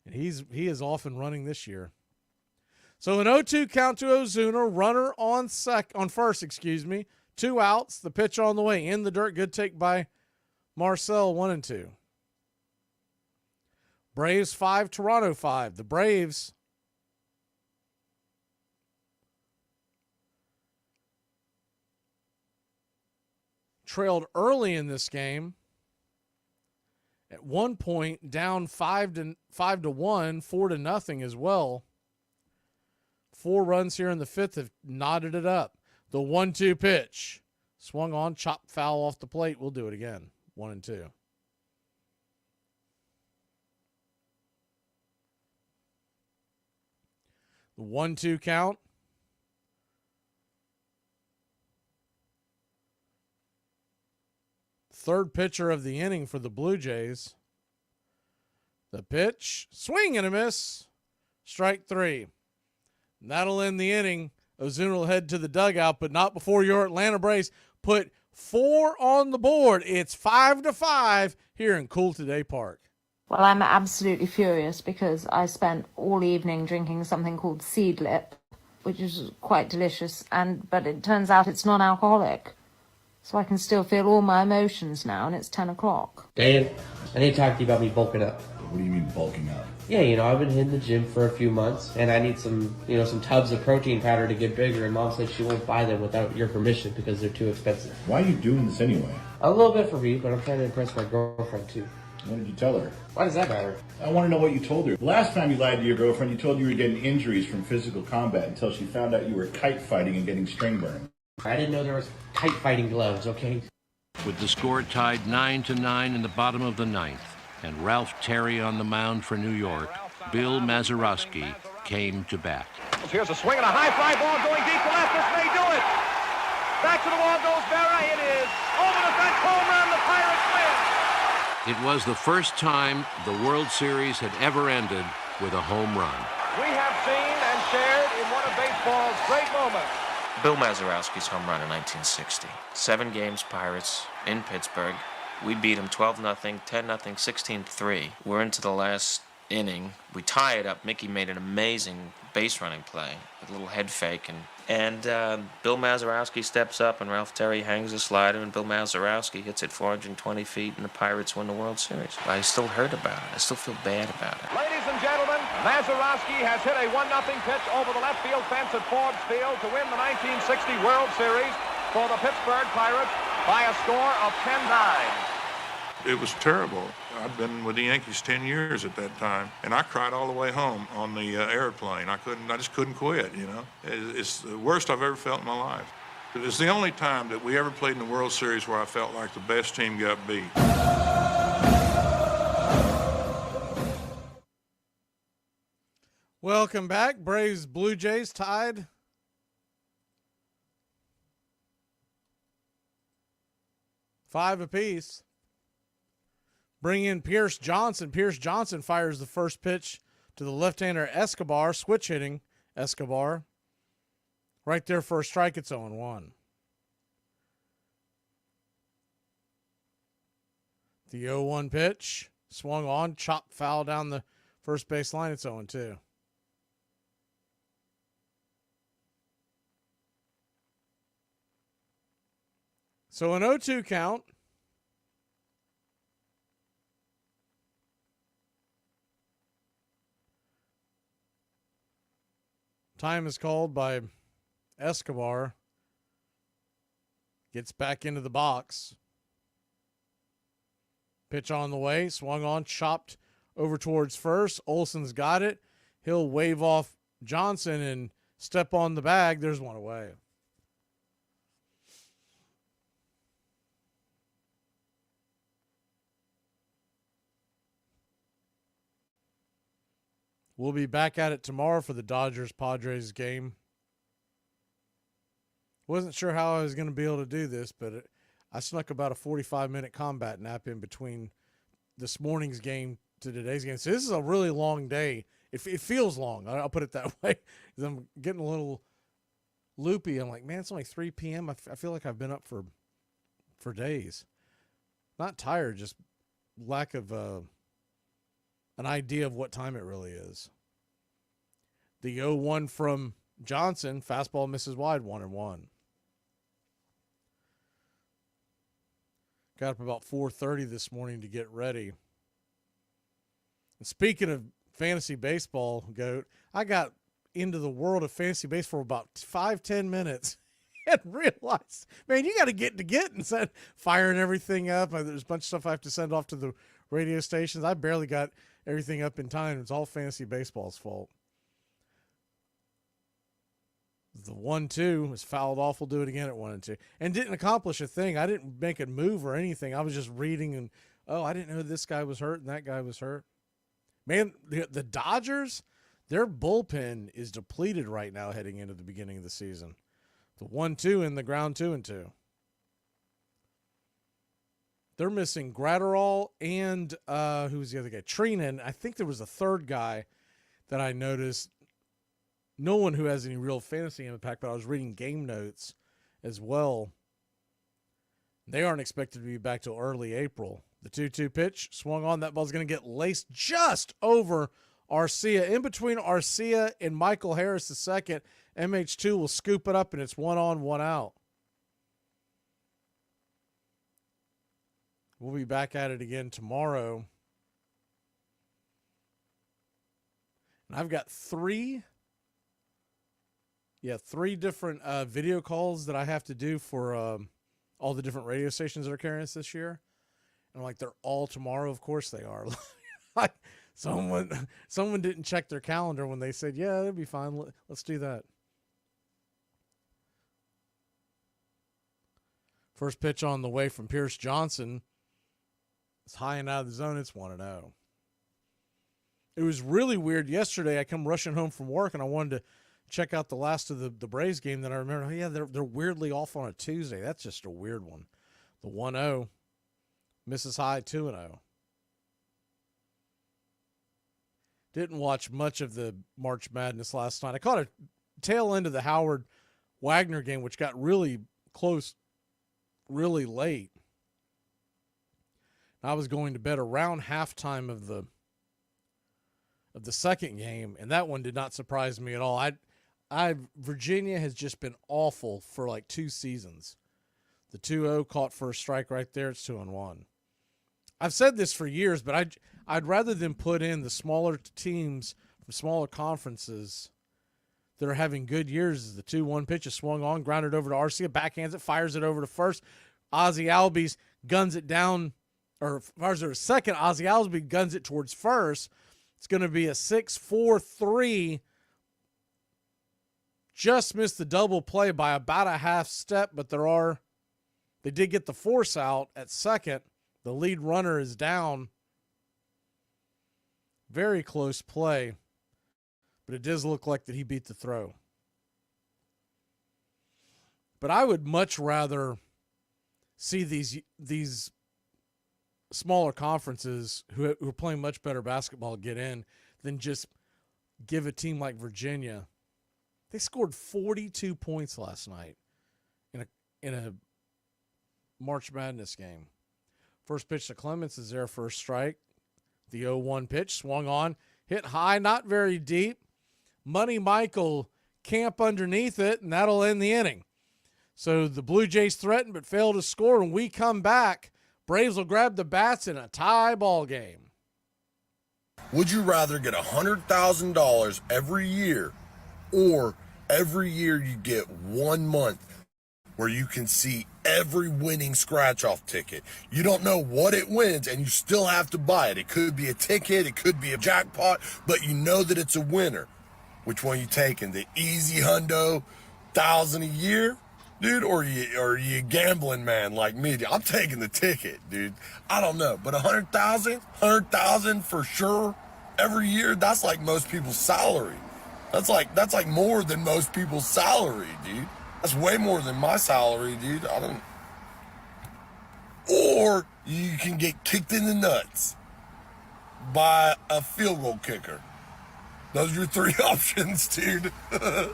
Speaker 1: And he is off and running this year. So an 0-2 count to Ozuna, runner on first, 2 outs, the pitch on the way, in the dirt, good take by Marcel, 1-2. Braves 5, Toronto 5. The Braves trailed early in this game. At one point, down 5-1, 4-0 as well. 4 runs here in the 5th have knotted it up. The 1-2 pitch, swung on, chopped foul off the plate. We'll do it again. 1-2. The 1-2 count. Third pitcher of the inning for the Blue Jays. The pitch, swing and a miss. Strike 3. And that'll end the inning. Ozuna will head to the dugout, but not before your Atlanta Braves put 4 on the board. It's 5-5 here in Cool Today Park.
Speaker 16: Well, I'm absolutely furious because I spent all evening drinking something called Seedlip, which is quite delicious, but it turns out it's non-alcoholic. So I can still feel all my emotions now, and it's 10 o'clock.
Speaker 17: Dan, I need to talk to you about me bulking up.
Speaker 24: What do you mean bulking up?
Speaker 17: Yeah, I've been hitting the gym for a few months, and I need some tubs of protein powder to get bigger, and Mom said she won't buy them without your permission because they're too expensive.
Speaker 24: Why are you doing this anyway?
Speaker 17: A little bit for me, but I'm trying to impress my girlfriend, too.
Speaker 24: What did you tell her?
Speaker 17: Why does that matter?
Speaker 24: I want to know what you told her. Last time you lied to your girlfriend, you told you were getting injuries from physical combat until she found out you were kite fighting and getting string burn.
Speaker 17: I didn't know there was kite fighting gloves, okay?
Speaker 14: With the score tied 9-9 in the bottom of the 9th, and Ralph Terry on the mound for New York, Bill Mazeroski came to bat.
Speaker 18: Here's a swing and a high fly ball going deep to left. This may do it. Back to the wall goes Berra. It is over the fence. Home run. The Pirates win.
Speaker 14: It was the first time the World Series had ever ended with a home run.
Speaker 18: We have seen and shared in one of baseball's great moments.
Speaker 23: Bill Mazeroski's home run in 1960. 7 games, Pirates, in Pittsburgh. We beat them 12-0, 10-0, 16-3. We're into the last inning. We tie it up. Mickey made an amazing base running play, a little head fake, and Bill Mazeroski steps up, and Ralph Terry hangs a slider, and Bill Mazeroski hits it 420 feet, and the Pirates win the World Series. I still heard about it. I still feel bad about it.
Speaker 18: Ladies and gentlemen, Mazeroski has hit a 1-0 pitch over the left field fence at Forbes Field to win the 1960 World Series for the Pittsburgh Pirates by a score of 10-9.
Speaker 9: It was terrible. I'd been with the Yankees 10 years at that time, and I cried all the way home on the airplane. I just couldn't quit, you know. It's the worst I've ever felt in my life. It's the only time that we ever played in the World Series where I felt like the best team got beat.
Speaker 1: Welcome back. Braves, Blue Jays tied. Five apiece. Bring in Pierce Johnson. Pierce Johnson fires the first pitch to the left-hander Escobar, switch hitting Escobar. Right there for a strike, it's 0-1. The 0-1 pitch, swung on, chopped foul down the first base line, it's 0-2. So an 0-2 count. Time is called by Escobar. Gets back into the box. Pitch on the way. Swung on. Chopped over towards first. Olson's got it. He'll wave off Johnson and step on the bag. There's one away. We'll be back at it tomorrow for the Dodgers-Padres game. Wasn't sure how I was going to be able to do this, but I snuck about a 45-minute combat nap in between this morning's game to today's game. So this is a really long day. It feels long. I'll put it that way. I'm getting a little loopy. I'm like, man, it's only 3 p.m. I feel like I've been up for days. Not tired, just lack of an idea of what time it really is. The 0-1 from Johnson, fastball misses wide, 1-1. Got up about 4:30 this morning to get ready. And speaking of fantasy baseball, Goat, I got into the world of fantasy baseball for about 5-10 minutes and realized, man, you got to get and firing everything up. There's a bunch of stuff I have to send off to the radio stations. I barely got everything up in time. It's all fantasy baseball's fault. The 1-2 was fouled off. We'll do it again at 1-2. And didn't accomplish a thing. I didn't make a move or anything. I was just reading and, I didn't know this guy was hurt and that guy was hurt. Man, the Dodgers, their bullpen is depleted right now heading into the beginning of the season. The 1-2 and the ground 2-2. They're missing Gratterall and who's the other guy? Treenan. I think there was a third guy that I noticed. No one who has any real fantasy impact, but I was reading game notes as well. They aren't expected to be back till early April. The 2-2 pitch swung on. That ball's going to get laced just over Arcia. In between Arcia and Michael Harris the second, MH2 will scoop it up, and it's 1 on, 1 out. We'll be back at it again tomorrow. And I've got three different video calls that I have to do for all the different radio stations that are carrying us this year. And I'm like, they're all tomorrow. Of course they are. Like someone didn't check their calendar when they said, yeah, it'll be fine. Let's do that. First pitch on the way from Pierce Johnson. It's high and out of the zone. It's 1-0. It was really weird. Yesterday, I come rushing home from work, and I wanted to check out the last of the Braves game. Then I remember, they're weirdly off on a Tuesday. That's just a weird one. The 1-0 misses high, 2-0. Didn't watch much of the March Madness last night. I caught a tail end of the Howard Wagner game, which got really close really late. I was going to bed around halftime of the of the second game, and that one did not surprise me at all. Virginia has just been awful for like 2 seasons. The 2-0 caught first strike right there. It's 2-1. I've said this for years, but I'd rather than put in the smaller teams from smaller conferences that are having good years. As the 2-1 pitch is swung on, grounded over to Arcia, backhands it, fires it over to first. Ozzie Albies guns it down, or fires it to second. Ozzie Albies guns it towards first. It's going to be a 6-4-3. Just missed the double play by about a half step, but they did get the force out at second. The lead runner is down. Very close play, but it does look like that he beat the throw. But I would much rather see these smaller conferences who are playing much better basketball get in than just give a team like Virginia. They scored 42 points last night in a March Madness game. First pitch to Clemens is their first strike. The 0-1 pitch swung on, hit high, not very deep. Money Michael camp underneath it, and that'll end the inning. So the Blue Jays threaten but fail to score. When we come back, Braves will grab the bats in a tie ball game.
Speaker 2: Would you rather get $100,000 every year, or every year you get 1 month where you can see every winning scratch-off ticket? You don't know what it wins, and you still have to buy it. It could be a ticket, it could be a jackpot, but you know that it's a winner. Which one you taking? The easy hundo, $1,000 a year, dude, or you gambling man like me? I'm taking the ticket, dude. I don't know, but $100,000 for sure every year. That's like most people's salary. That's like more than most people's salary, dude. That's way more than my salary, dude. Or you can get kicked in the nuts by a field goal kicker. Those are your 3 options, dude.
Speaker 18: The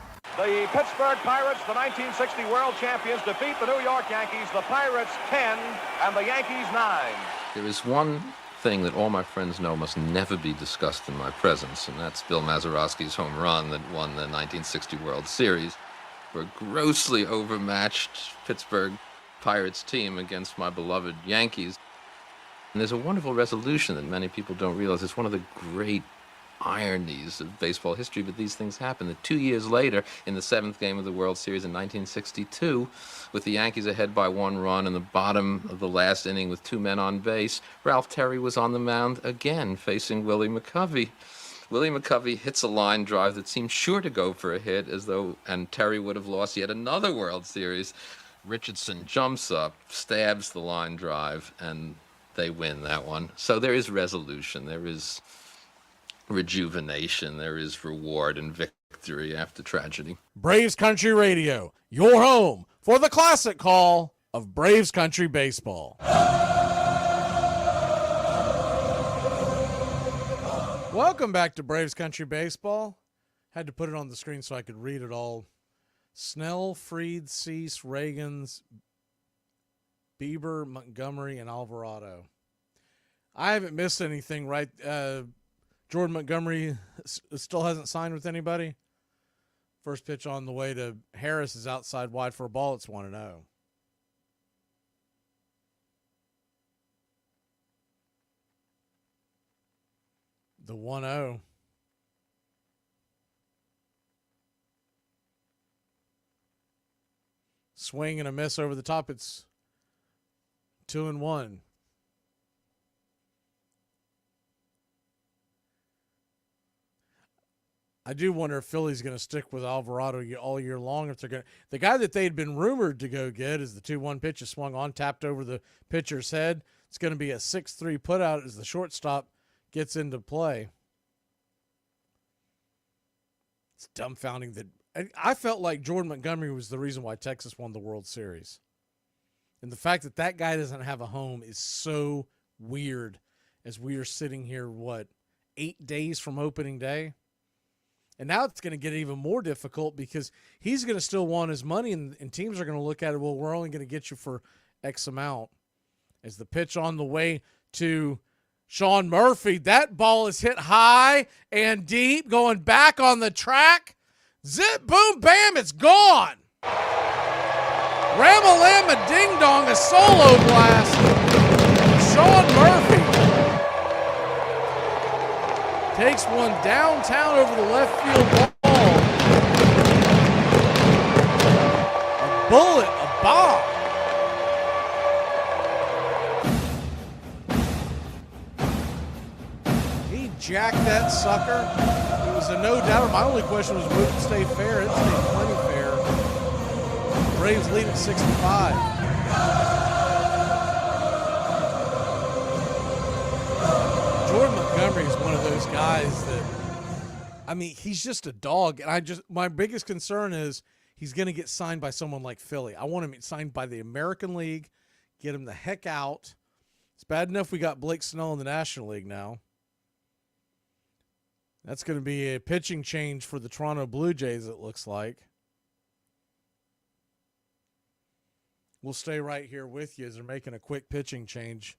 Speaker 18: Pittsburgh Pirates, the 1960 World Champions, defeat the New York Yankees. The Pirates 10 and the Yankees 9.
Speaker 7: There is one thing that all my friends know must never be discussed in my presence, and that's Bill Mazeroski's home run that won the 1960 World Series for a grossly overmatched Pittsburgh Pirates team against my beloved Yankees. And there's a wonderful resolution that many people don't realize. It's one of the great ironies of baseball history, but these things happen. That 2 years later, in the 7th game of the World Series in 1962, with the Yankees ahead by 1 run in the bottom of the last inning with 2 men on base, Ralph Terry was on the mound again, facing Willie McCovey. Willie McCovey hits a line drive that seemed sure to go for a hit, and Terry would have lost yet another World Series. Richardson jumps up, stabs the line drive, and they win that one. So there is resolution, there is rejuvenation, there is reward and victory after tragedy.
Speaker 1: Braves Country Radio, your home for the classic call of Braves Country Baseball. Welcome back to Braves Country Baseball. Had to put it on the screen so I could read it all. Snell, Fried, Cease, Reagans, Bieber, Montgomery, and Alvarado. I haven't missed anything, right? Jordan Montgomery still hasn't signed with anybody. First pitch on the way to Harris is outside wide for a ball. It's 1-0. The 1-0. Swing and a miss over the top. It's 2-1. I do wonder if Philly's going to stick with Alvarado all year long. If they're going, the guy that they'd been rumored to go get is the 2-1 pitch is swung on, tapped over the pitcher's head. It's going to be a 6-3 putout as the shortstop gets into play. It's dumbfounding that I felt like Jordan Montgomery was the reason why Texas won the World Series. And the fact that that guy doesn't have a home is so weird as we are sitting here, 8 days from opening day? And now it's going to get even more difficult because he's going to still want his money, and teams are going to look at it, well, we're only going to get you for X amount. As the pitch on the way to Sean Murphy, that ball is hit high and deep, going back on the track. Zip, boom, bam, it's gone. Ramalama ding dong, a solo blast. Sean Murphy takes one downtown over the left field ball. A bullet, a bomb. He jacked that sucker. It was a no-doubter. My only question was, would it stay fair? It stayed plenty fair. Braves lead at 65. Jordan Montgomery is one of those guys that, I mean, he's just a dog. And my biggest concern is he's going to get signed by someone like Philly. I want him signed by the American League, get him the heck out. It's bad enough we got Blake Snell in the National League now. That's going to be a pitching change for the Toronto Blue Jays, it looks like. We'll stay right here with you as they're making a quick pitching change.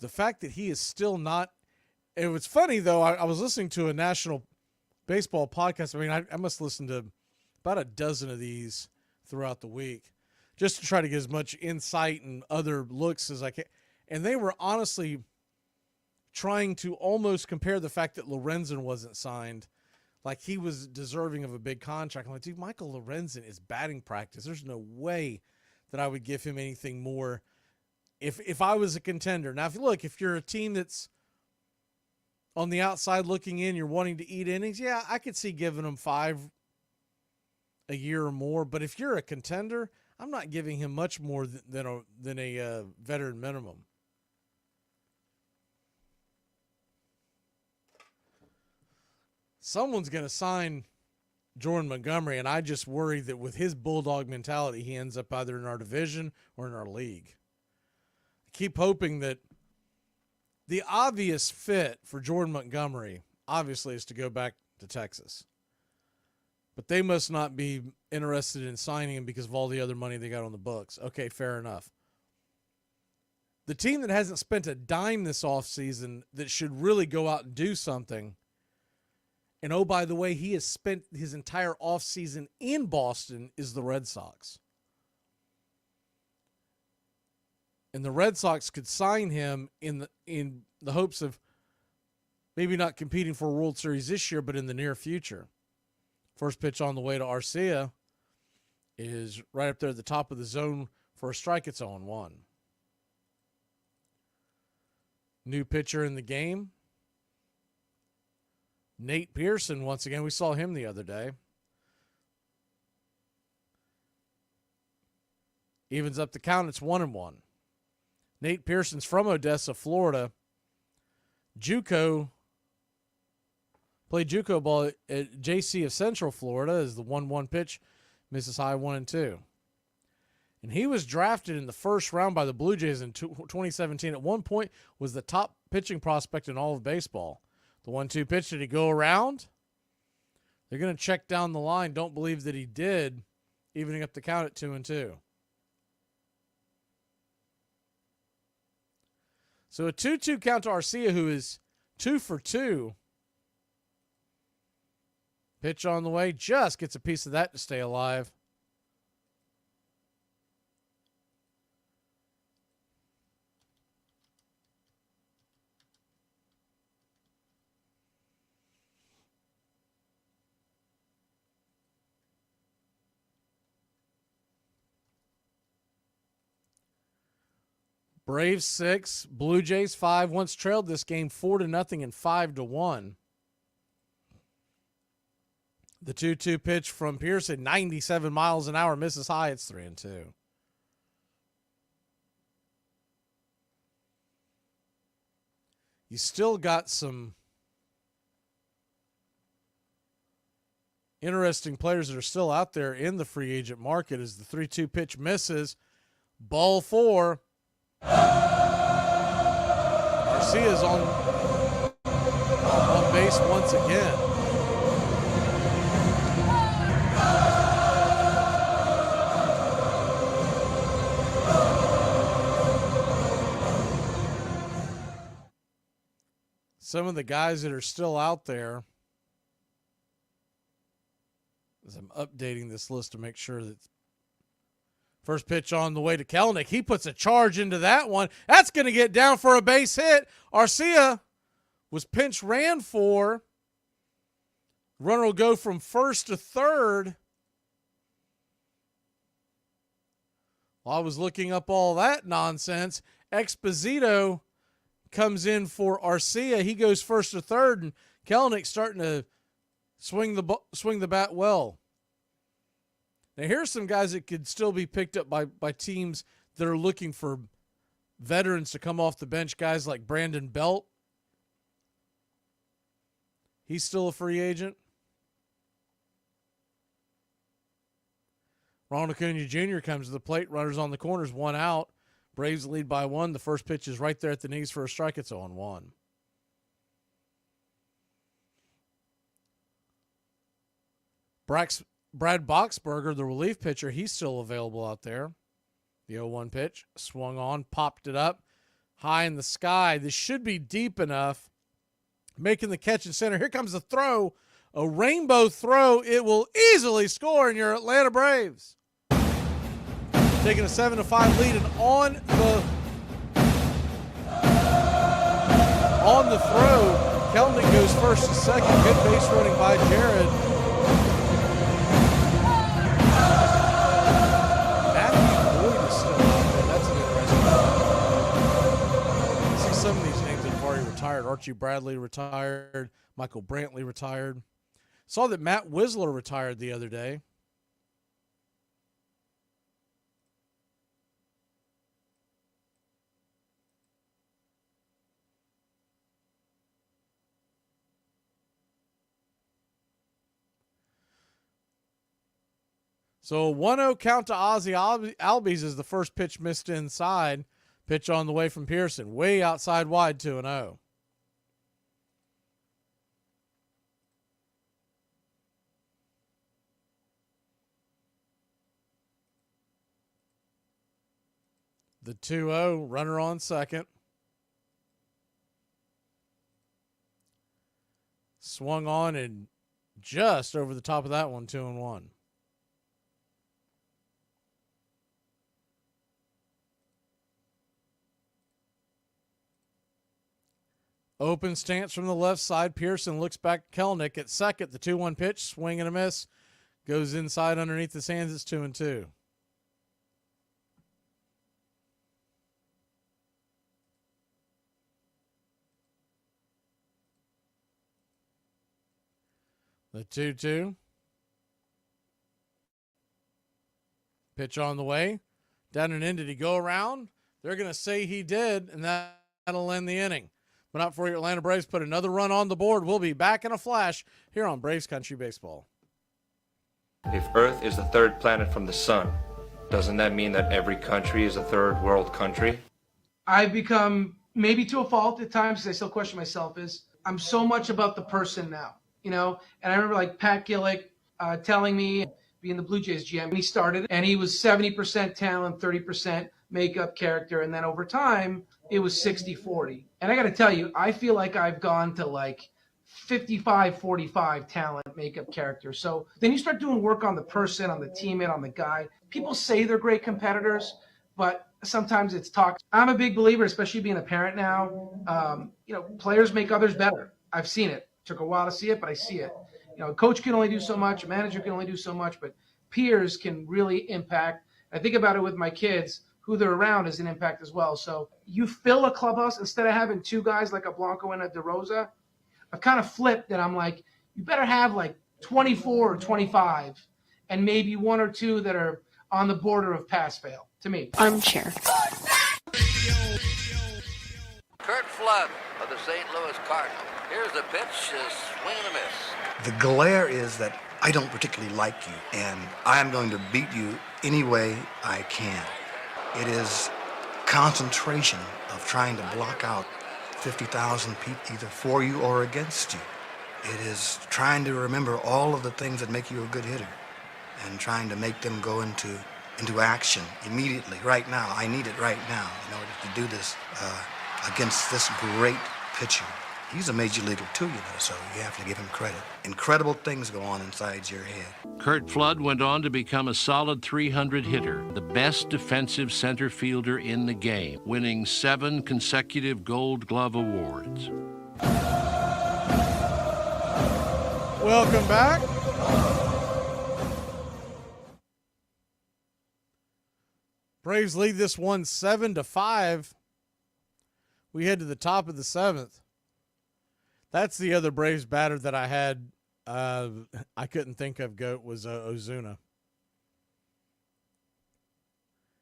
Speaker 1: The fact that he is still not – it was funny, though. I was listening to a national baseball podcast. I mean, I must listen to about a dozen of these throughout the week just to try to get as much insight and other looks as I can. And they were honestly trying to almost compare the fact that Lorenzen wasn't signed like he was deserving of a big contract. I'm like, dude, Michael Lorenzen is batting practice. There's no way that I would give him anything more if I was a contender. Now, if you're a team that's on the outside looking in, you're wanting to eat innings, yeah, I could see giving them 5 a year or more. But if you're a contender, I'm not giving him much more than a veteran minimum. Someone's going to sign Jordan Montgomery, and I just worry that with his bulldog mentality, he ends up either in our division or in our league. I keep hoping that the obvious fit for Jordan Montgomery, obviously, is to go back to Texas. But they must not be interested in signing him because of all the other money they got on the books. Okay, fair enough. The team that hasn't spent a dime this offseason that should really go out and do something. And, oh, by the way, he has spent his entire offseason in Boston is the Red Sox. And the Red Sox could sign him in the hopes of maybe not competing for a World Series this year, but in the near future. First pitch on the way to Arcia is right up there at the top of the zone for a strike. It's 0-1. New pitcher in the game. Nate Pearson, once again, we saw him the other day. Evens up the count, it's 1-1. Nate Pearson's from Odessa, Florida. Played JUCO ball at JC of Central Florida as the 1-1 pitch, misses high 1-2. And he was drafted in the first round by the Blue Jays in 2017. At one point was the top pitching prospect in all of baseball. The 1-2 pitch, did he go around? They're going to check down the line. Don't believe that he did, evening up the count at 2-2. So a 2-2 count to Arcia, who is 2 for 2. Pitch on the way, just gets a piece of that to stay alive. Braves 6, Blue Jays 5. Once trailed this game 4-0 and 5-1. The 2-2 pitch from Pearson, 97 miles an hour, misses high. It's 3-2. You still got some interesting players that are still out there in the free agent market as the 3-2 pitch misses. Ball 4. Garcia's on base once again. some of the guys that are still out there, as I'm updating this list to make sure that first pitch on the way to Kelenic. He puts a charge into that one. That's going to get down for a base hit. Arcia was pinch ran for. Runner will go from first to third. While I was looking up all that nonsense, Exposito comes in for Arcia. He goes first to third, and Kelenic starting to swing the bat well. Now, here's some guys that could still be picked up by teams that are looking for veterans to come off the bench, guys like Brandon Belt. He's still a free agent. Ronald Acuna Jr. comes to the plate. Runners on the corners, 1 out. Braves lead by 1. The first pitch is right there at the knees for a strike. It's 0-1. Brad Boxberger, the relief pitcher, he's still available out there. The 0-1 pitch, swung on, popped it up high in the sky. This should be deep enough. Making the catch in center. Here comes the throw, a rainbow throw. It will easily score in your Atlanta Braves. Taking a 7-5 lead, and on the throw, Kelenic goes first to second. Good base running by Jared. Some of these names that have already retired. Archie Bradley retired. Michael Brantley retired. Saw that Matt Wisler retired the other day. So 1-0 count to Ozzie Albies as the first pitch missed inside. Pitch on the way from Pearson. Way outside wide, 2-0. The 2-0, runner on second. Swung on and just over the top of that one, 2-1. Open stance from the left side. Pearson looks back. Kelenic at second. The 2-1 pitch, swing and a miss. Goes inside underneath his hands. It's 2-2. The 2-2. Pitch on the way. Down and in. Did he go around? They're going to say he did, and that'll end the inning. But not for your Atlanta Braves. Put another run on the board. We'll be back in a flash here on Braves Country Baseball.
Speaker 4: If Earth is the third planet from the sun, doesn't that mean that every country is a third world country?
Speaker 20: I've become, maybe to a fault at times, because I still question myself, is I'm so much about the person now, you know? And I remember like Pat Gillick telling me, being the Blue Jays GM, when he started, and he was 70% talent, 30% makeup character, and then over time, it was 60-40. And I got to tell you, I feel like I've gone to like 55-45 talent, makeup character. So then you start doing work on the person, on the teammate, on the guy. People say they're great competitors, but sometimes it's talk. I'm a big believer, especially being a parent now. Players make others better. I've seen it. Took a while to see it, but I see it. A coach can only do so much, a manager can only do so much, but peers can really impact. I think about it with my kids. Who they're around is an impact as well. So you fill a clubhouse instead of having two guys like a Blanco and a DeRosa. I've kind of flipped that. I'm like, you better have like 24 or 25 and maybe one or two that are on the border of pass-fail, to me.
Speaker 21: Armchair.
Speaker 22: Kurt Flood of the St. Louis Cardinals. Here's the pitch, swing and a miss.
Speaker 25: The glare is that I don't particularly like you, and I am going to beat you any way I can. It is concentration of trying to block out 50,000 people either for you or against you. It is trying to remember all of the things that make you a good hitter and trying to make them go into action immediately, right now. I need it right now in order to do this against this great pitcher. He's a major leaguer too, so you have to give him credit. Incredible things go on inside your head.
Speaker 14: Curt Flood went on to become a solid 300 hitter, the best defensive center fielder in the game, winning 7 consecutive Gold Glove awards.
Speaker 1: Welcome back. Braves lead this one 7-5. We head to the top of the 7th. That's the other Braves batter that I had. I couldn't think of. Goat was Ozuna.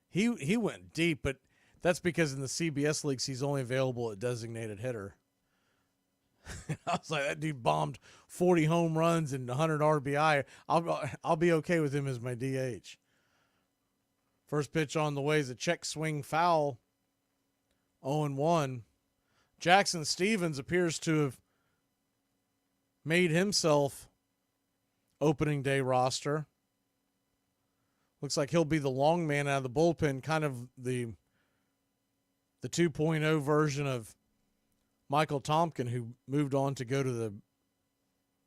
Speaker 1: He went deep, but that's because in the CBS leagues he's only available at designated hitter. I was like, that dude bombed 40 home runs and 100 RBI. I'll be okay with him as my DH. First pitch on the way is a check swing foul. 0-1. Jackson Stevens appears to have made himself opening day roster. Looks like he'll be the long man out of the bullpen, kind of the 2.0 version of Michael Tompkin, who moved on to go to the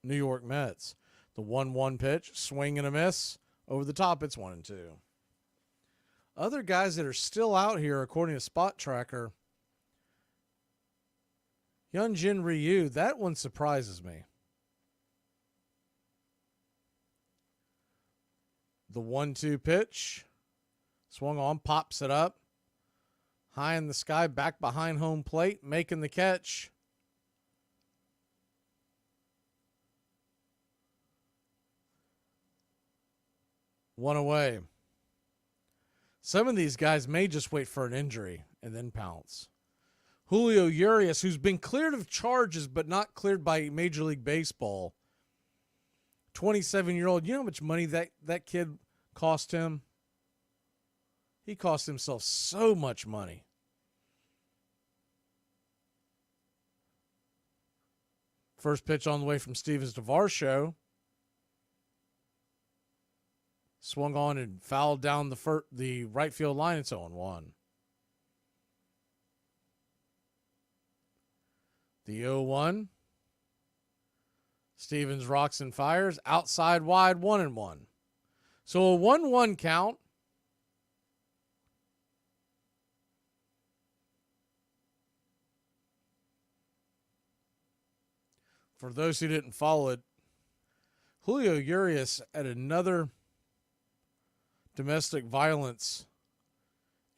Speaker 1: New York Mets. The 1-1 pitch, swing and a miss. Over the top, it's 1-2. Other guys that are still out here, according to Spot Tracker, Hyunjin Ryu, that one surprises me. The 1-2 pitch, swung on, pops it up. High in the sky, back behind home plate, making the catch. One away. Some of these guys may just wait for an injury and then pounce. Julio Urias, who's been cleared of charges but not cleared by Major League Baseball. 27-year-old. You know how much money that kid cost him? He cost himself so much money. First pitch on the way from Stevens to Varsho. Swung on and fouled down the right field line. It's 0-1. The 0-1. Stevens rocks and fires. Outside wide, 1-1. So a 1-1 count. For those who didn't follow it, Julio Urias had another domestic violence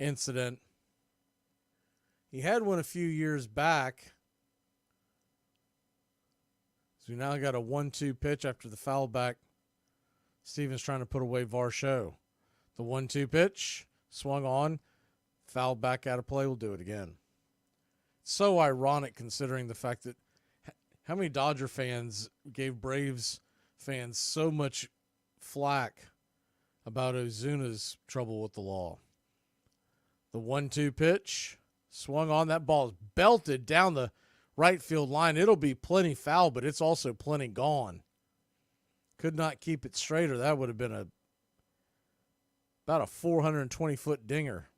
Speaker 1: incident. He had one a few years back. So we now got a 1-2 pitch after the foul back. Stevens trying to put away Varsho. The 1-2 pitch, swung on, fouled back out of play. We'll do it again. So ironic considering the fact that how many Dodger fans gave Braves fans so much flack about Ozuna's trouble with the law. The 1-2 pitch, swung on. That ball is belted down the right field line. It'll be plenty foul, but it's also plenty gone. Could not keep it straight, or that would have been about a 420-foot dinger.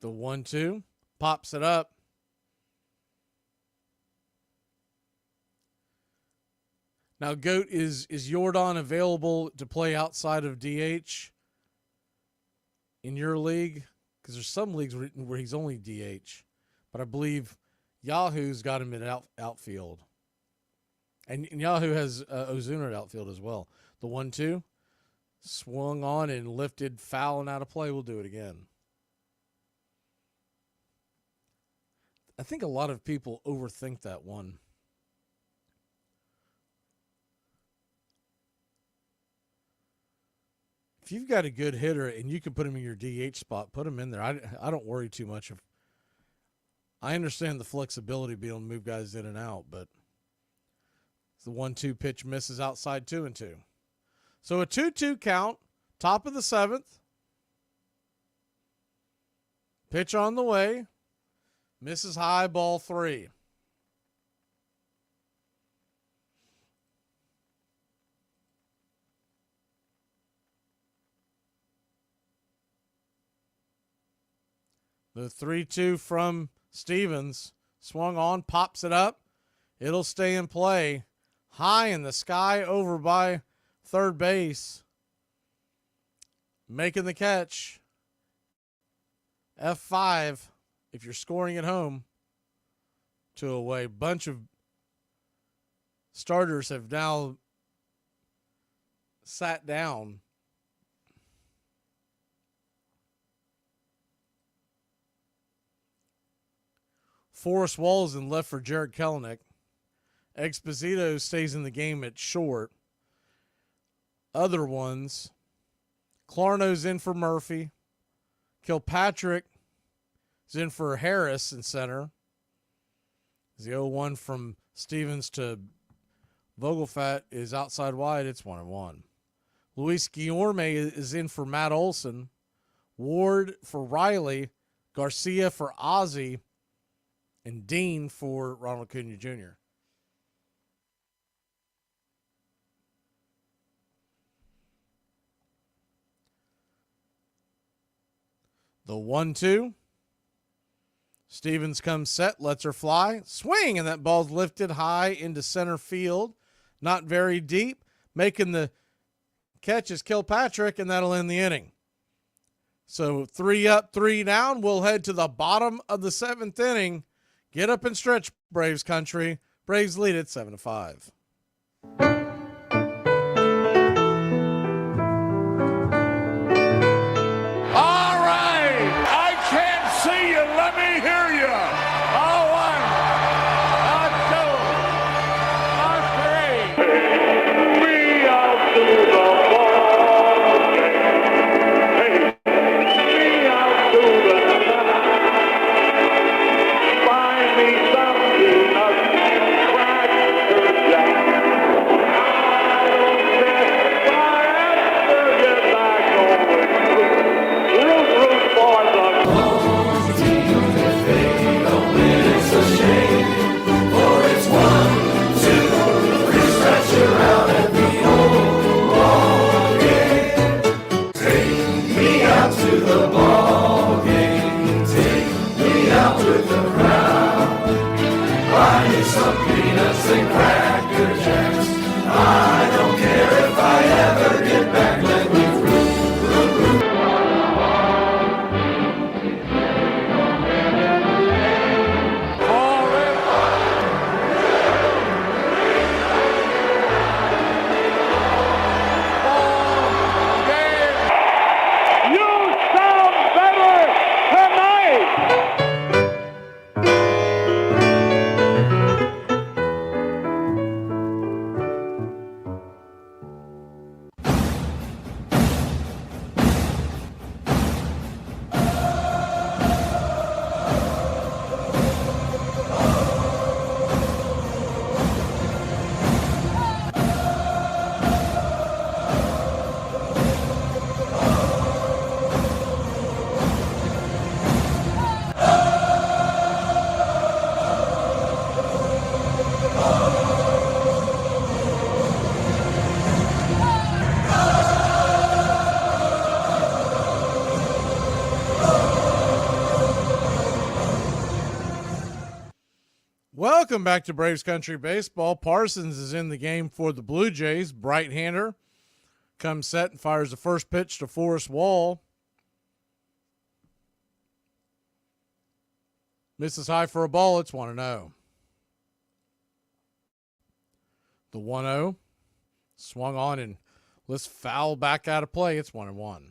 Speaker 1: The 1-2, pops it up. Now, Goat, is Jordan available to play outside of DH in your league? Because there's some leagues where he's only DH. But I believe Yahoo's got him in outfield. And Yahoo has Ozuna at outfield as well. The 1-2, swung on and lifted, foul and out of play. We'll do it again. I think a lot of people overthink that one. If you've got a good hitter and you can put him in your DH spot, put him in there. I don't worry too much. I understand the flexibility being able to move guys in and out, but the 1-2 pitch misses outside 2-2. So a 2-2 count, top of the 7th. Pitch on the way. Misses high, ball 3. The 3-2 from Stevens. Swung on, pops it up. It'll stay in play. High in the sky over by third base. Making the catch. F5 if you're scoring at home. 2 away. Bunch of starters have now sat down. Forrest Wall is in left for Jared Kelenic. Exposito stays in the game at short. Other ones, Clarno's in for Murphy. Kilpatrick is in for Harris in center. The 0-1 from Stevens to Vogelfat is outside wide. It's 1-1. Luis Guillorme is in for Matt Olson. Ward for Riley. Garcia for Ozzie. And Dean for Ronald Acuna Jr. The 1-2. Stevens comes set, lets her fly. Swing, and that ball's lifted high into center field. Not very deep. Making the catch is Kilpatrick, and that'll end the inning. So 3 up, 3 down. We'll head to the bottom of the 7th inning. Get up and stretch, Braves country. Braves lead it 7-5.
Speaker 18: All right. I can't see you. Let me hear you. A 1, a 2, a 3. Me out to the ball game. Hey, me out to the find me some peanuts and Cracker Jack. I don't care if I ever get back going. Root for the it's a shame, for it's 1, 2, 3, stretch her out at the old ball game. Take me out to the ball game. Take me out with the crowd. Buy me some peanuts and Cracker Jacks. I don't care if I ever get back. Let me
Speaker 1: Welcome back to Braves Country Baseball. Parsons is in the game for the Blue Jays. Bright-hander comes set and fires the first pitch to Forrest Wall. Misses high for a ball. It's 1-0. The 1-0 swung on and let's foul back out of play. It's 1-1.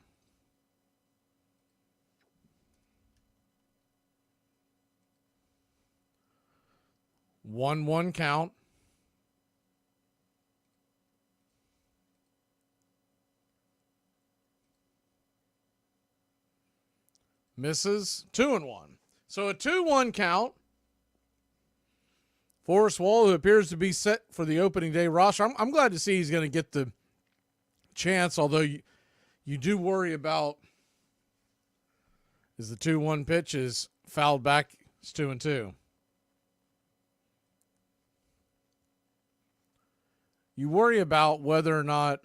Speaker 1: One count. Misses. 2-1. So a 2-1 count. Forrest Wall, who appears to be set for the opening day roster. I'm glad to see he's going to get the chance, although you do worry about is the 2-1 pitch is fouled back. It's 2-2. You worry about whether or not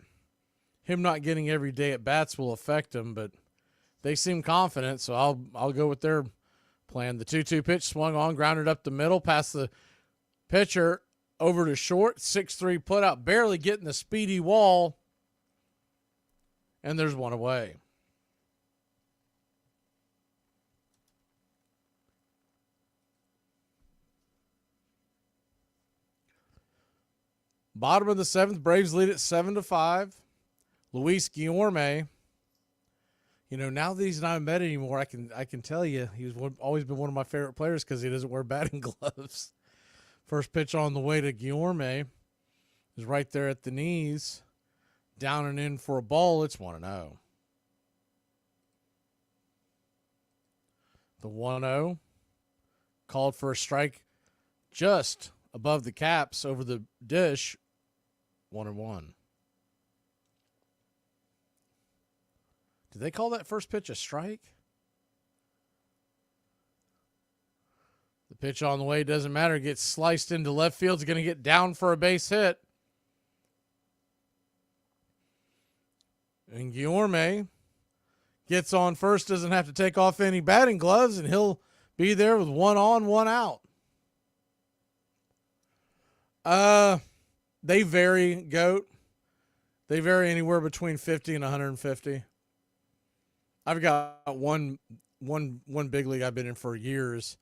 Speaker 1: him not getting every day at bats will affect him, but they seem confident, so I'll go with their Playing the 2-2 pitch, swung on, grounded up the middle, past the pitcher, over to short, 6-3 put out, barely getting the speedy wall, and there's one away. Bottom of the 7th, Braves lead at 7-5. Luis Guillorme, you know, now that he's not in Met anymore, I can tell you he's always been one of my favorite players because he doesn't wear batting gloves. First pitch on the way to Guillorme is right there at the knees. Down and in for a ball. It's 1-0. The 1-0 called for a strike just above the caps over the dish. 1-1. Did they call that first pitch a strike? The pitch on the way doesn't matter. Gets sliced into left field. It's going to get down for a base hit. And Guillorme gets on first, doesn't have to take off any batting gloves, and he'll be there with 1 on, 1 out. They vary, Goat. They vary anywhere between 50 and 150. I've got one big league I've been in for years.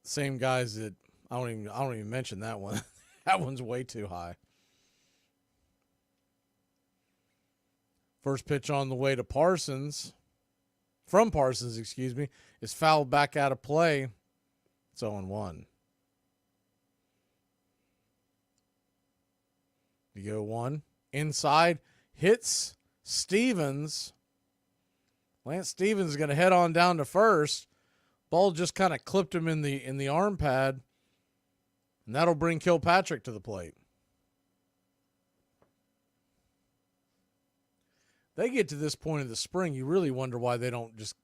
Speaker 1: Same guys that I don't even mention that one. That one's way too high. First pitch on the way to Parsons, is fouled back out of play. It's 0-1. You go 1 inside, hits Stevens. Lance Stevens is going to head on down to first. Ball just kind of clipped him in the arm pad, and that'll bring Kilpatrick to the plate. They get to this point of the spring, you really wonder why they don't just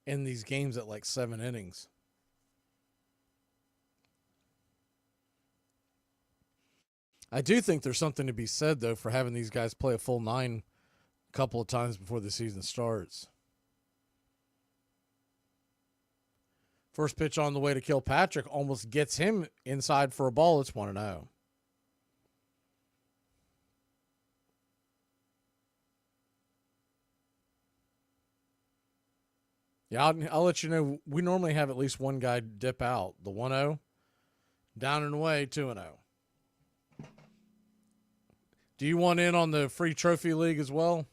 Speaker 1: end these games at like 7 innings. I do think there's something to be said, though, for having these guys play a full 9 a couple of times before the season starts. First pitch on the way to Kilpatrick almost gets him inside for a ball. It's 1-0. Yeah, I'll let you know. We normally have at least one guy dip out. The 1-0, down and away, 2-0. Do you want in on the free trophy league as well?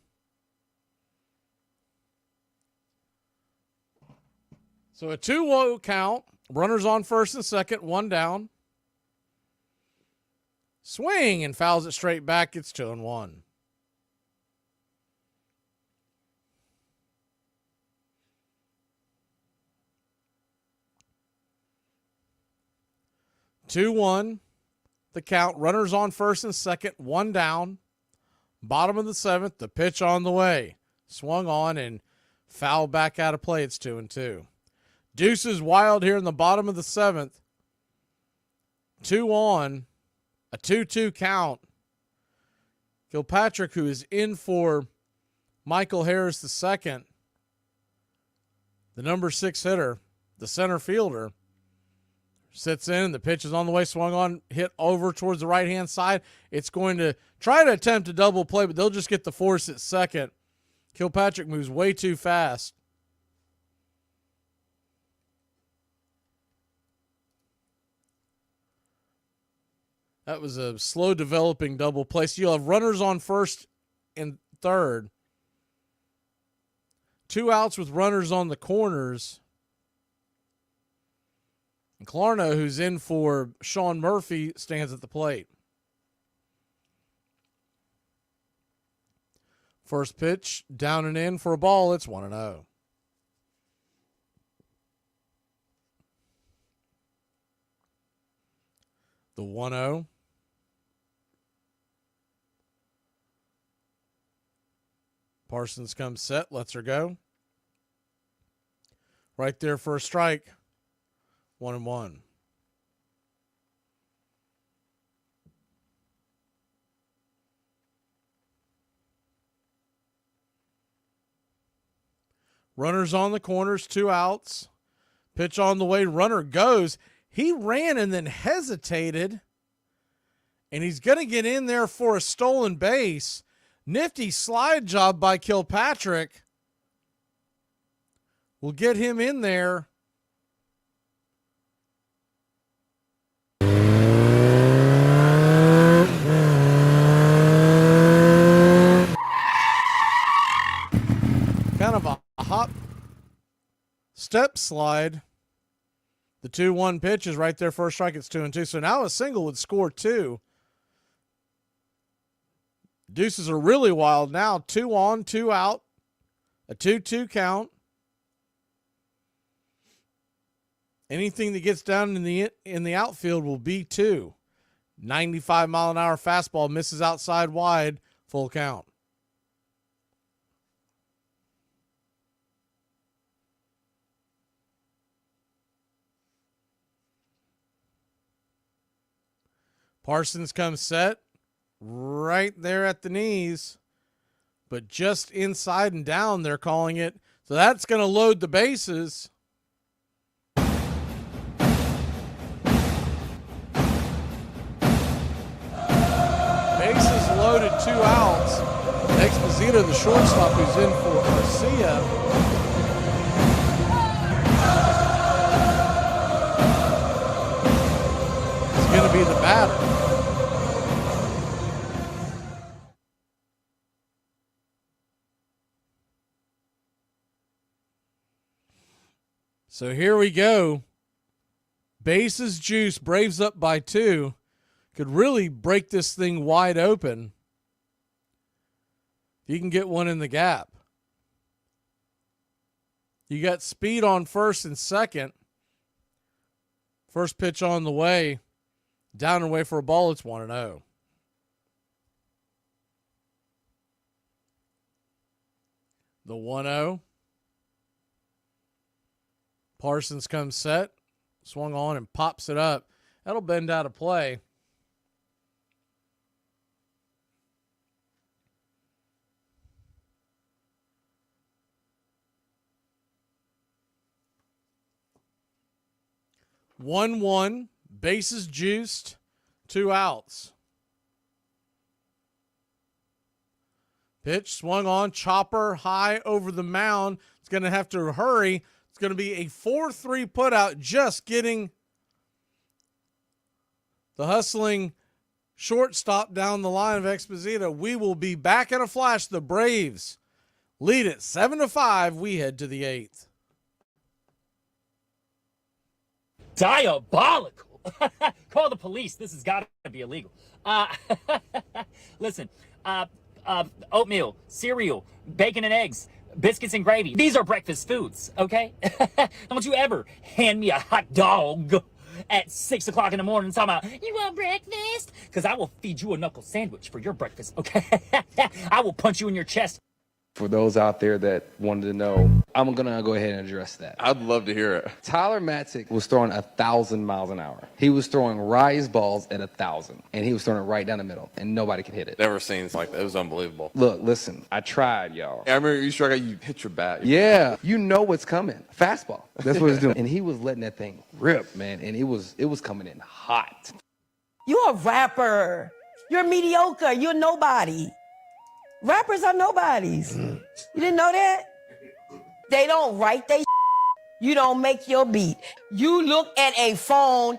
Speaker 1: So a 2-0 count. Runners on first and second, 1 down. Swing and fouls it straight back. It's 2-1. The count. Runners on first and second, 1 down. Bottom of the 7th, the pitch on the way. Swung on and fouled back out of play. It's 2-2. Deuces wild here in the bottom of the 7th. 2 on, a 2-2 count. Kilpatrick, who is in for Michael Harris II, the number 6 hitter, the center fielder, sits in. The pitch is on the way, swung on, hit over towards the right-hand side. It's going to try to attempt a double play, but they'll just get the force at second. Kilpatrick moves way too fast. That was a slow developing double play. So you'll have runners on first and third. 2 outs with runners on the corners. And Clarno, who's in for Sean Murphy, stands at the plate. First pitch, down and in for a ball. It's 1-0. The 1-0. Parsons comes set, lets her go. Right there for a strike. 1-1. Runners on the corners, 2 outs. Pitch on the way, runner goes. He ran and then hesitated, and he's going to get in there for a stolen base. Nifty slide job by Kilpatrick. We'll get him in there. Kind of a hop step slide. The 2-1 pitch is right there. First strike, it's 2-2. So now a single would score 2. Deuces are really wild now. 2 on, 2 out. A 2-2 count. Anything that gets down in the outfield will be 2. 95-mile-an-hour fastball misses outside wide. Full count. Parsons comes set right there at the knees, but just inside and down, they're calling it. So that's going to load the bases. Bases loaded, 2 outs. Exposito, the shortstop, who's in for Garcia. It's going to be the batter. So here we go. Bases juice, Braves up by 2. Could really break this thing wide open. You can get one in the gap. You got speed on first and second. First pitch on the way. Down and away for a ball. It's 1-0. The 1-0. Parsons comes set. Swung on and pops it up. That'll bend out of play. One, bases juiced, 2 outs. Pitch swung on, chopper high over the mound. It's going to have to hurry. It's going to be a 4-3 putout, just getting the hustling shortstop down the line of Exposito. We will be back in a flash. The Braves lead it 7-5. We head to the 8th.
Speaker 3: Diabolical. Call the police. This has got to be illegal. Listen, oatmeal, cereal, bacon and eggs, biscuits and gravy. These are breakfast foods, okay? Don't you ever hand me a hot dog at 6 o'clock in the morning talking about, you want breakfast? Because I will feed you a knuckle sandwich for your breakfast, okay? I will punch you in your chest.
Speaker 5: For those out there that wanted to know, I'm going to go ahead and address that. I'd love to hear it. Tyler Matzik was throwing 1,000 miles an hour. He was throwing rise balls at 1,000, and he was throwing it right down the middle, and nobody could hit it.
Speaker 6: Never seen it like that. It was unbelievable.
Speaker 5: Look, listen, I tried, y'all.
Speaker 6: I remember you struck out, you hit your bat.
Speaker 5: Yeah, you know what's coming. Fastball. That's what it's doing. And he was letting that thing rip, man, and it was coming in hot.
Speaker 8: You're a rapper. You're mediocre. You're nobody. Rappers are nobodies. You didn't know that? They don't write they. You don't make your beat. You look at a phone.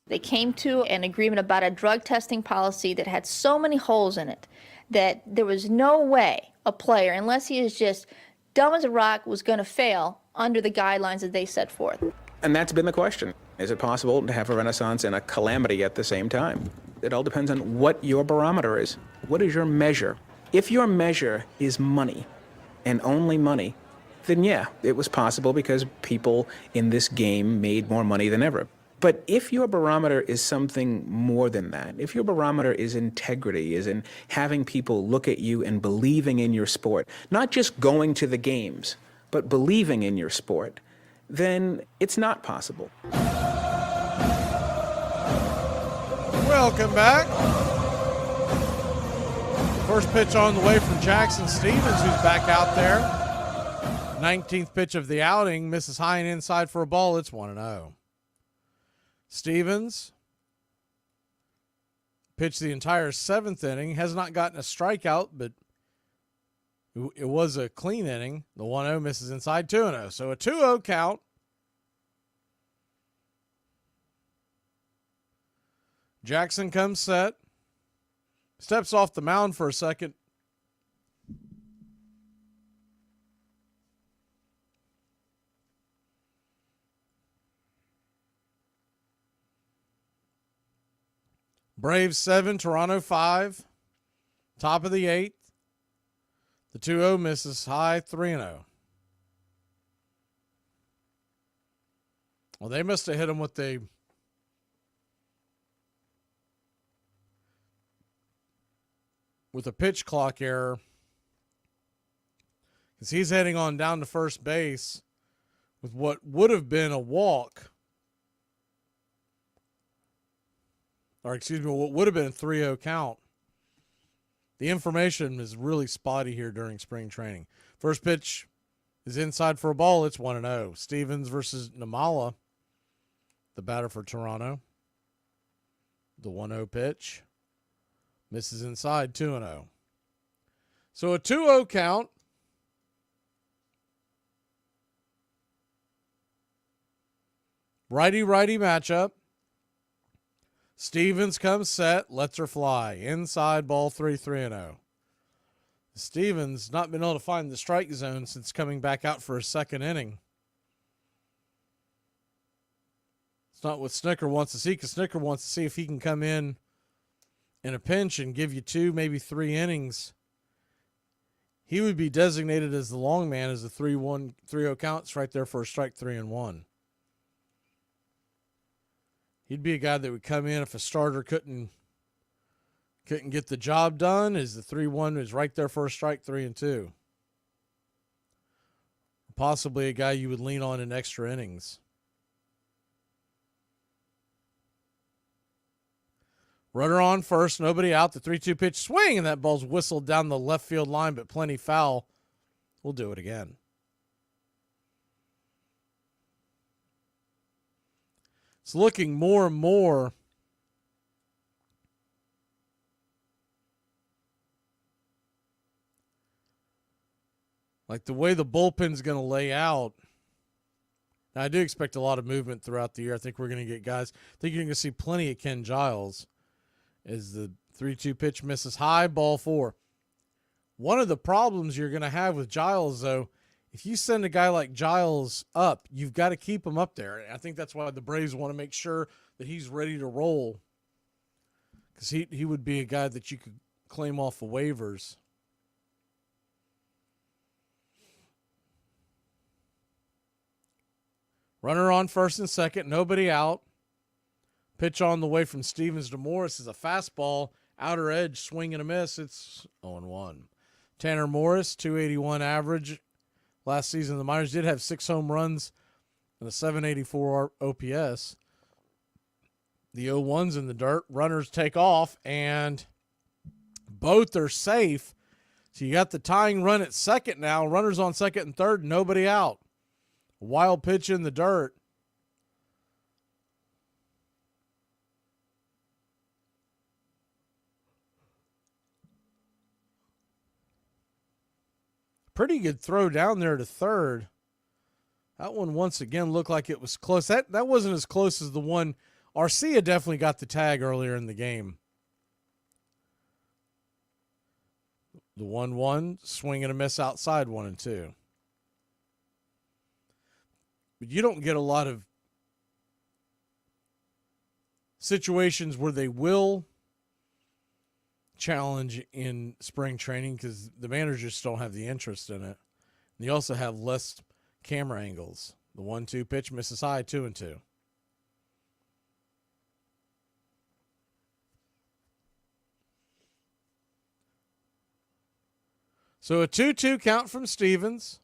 Speaker 21: They came to an agreement about a drug testing policy that had so many holes in it that there was no way a player, unless he is just dumb as a rock, was going to fail under the guidelines that they set forth.
Speaker 26: And that's been the question. Is it possible to have a renaissance and a calamity at the same time? It all depends on what your barometer is. What is your measure? If your measure is money, and only money, then yeah, it was possible because people in this game made more money than ever. But if your barometer is something more than that, if your barometer is integrity, is in having people look at you and believing in your sport, not just going to the games, but believing in your sport, then it's not possible.
Speaker 1: Welcome back. First pitch on the way from Jackson Stevens, who's back out there. 19th pitch of the outing, misses high and inside for a ball. It's 1-0. Stevens pitched the entire 7th inning, has not gotten a strikeout, but it was a clean inning. The 1-0 misses inside, 2-0. So a 2-0 count. Jackson comes set, steps off the mound for a second. Braves 7, Toronto 5. Top of the 8th. The 2-0 misses high, 3-0. Well, they must have hit him with a pitch clock error, because he's heading on down to first base with what would have been a walk. Or excuse me, what would have been a 3-0 count. The information is really spotty here during spring training. First pitch is inside for a ball. It's 1-0. Stevens versus Namala, the batter for Toronto. The 1-0 pitch misses inside, 2-0. So a 2-0 count. Righty-righty matchup. Stevens comes set, lets her fly. Inside, ball 3-0. Stevens not been able to find the strike zone since coming back out for a second inning. It's not what Snicker wants to see, because Snicker wants to see if he can come in a pinch and give you 2, maybe 3 innings. He would be designated as the long man as the 3-0 counts right there for a strike 3-1. He'd be a guy that would come in if a starter couldn't get the job done, as the 3-1 is right there for a strike 3-2. Possibly a guy you would lean on in extra innings. Runner on first, nobody out. The 3-2 pitch swing, and that ball's whistled down the left field line, but plenty foul. We'll do it again. It's looking more and more like the way the bullpen's going to lay out. Now, I do expect a lot of movement throughout the year. I think we're going to get guys. I think you're going to see plenty of Ken Giles as the 3-2 pitch misses high, ball 4. One of the problems you're going to have with Giles, though, if you send a guy like Giles up, you've got to keep him up there. And I think that's why the Braves want to make sure that he's ready to roll, because he would be a guy that you could claim off of waivers. Runner on first and second, nobody out. Pitch on the way from Stevens to Morris is a fastball, outer edge, swing and a miss. It's 0-1. Tanner Morris, 281 average. Last season, the Miners did have 6 home runs and a 784 OPS. The 0-1's in the dirt. Runners take off, and both are safe. So you got the tying run at second now. Runners on second and third, nobody out. A wild pitch in the dirt. Pretty good throw down there to third. That one once again looked like it was close. That wasn't as close as the one. Arcia definitely got the tag earlier in the game. The 1-1, swing and a miss outside, 1-2. But you don't get a lot of situations where they will challenge in spring training, because the managers just don't have the interest in it. And you also have less camera angles. The 1-2 pitch misses high, 2-2. So a 2-2 count from Stevens.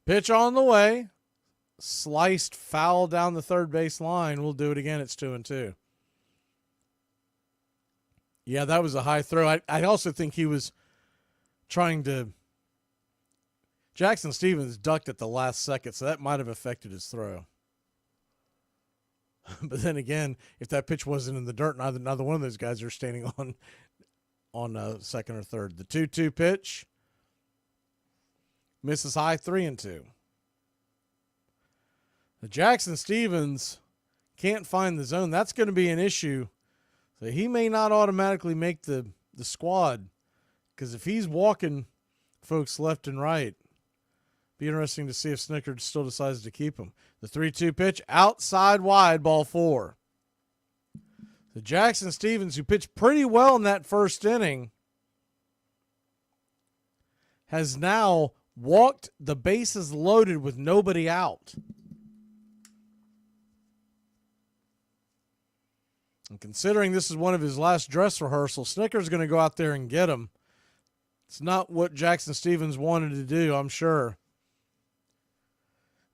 Speaker 1: Pitch on the way. Sliced foul down the third base line. We'll do it again. It's 2-2. Yeah, that was a high throw. I also think he was trying to. Jackson Stevens ducked at the last second, so that might have affected his throw. But then again, if that pitch wasn't in the dirt, neither one of those guys are standing on second or third. The 2-2 pitch misses high, 3-2. The Jackson Stevens can't find the zone. That's going to be an issue. So he may not automatically make the squad, because if he's walking folks left and right, be interesting to see if Snicker still decides to keep him. The 3-2 pitch, outside wide, ball 4. The Jackson Stevens, who pitched pretty well in that first inning, has now walked the bases loaded with nobody out. And considering this is one of his last dress rehearsals, Snicker's going to go out there and get him. It's not what Jackson Stevens wanted to do, I'm sure.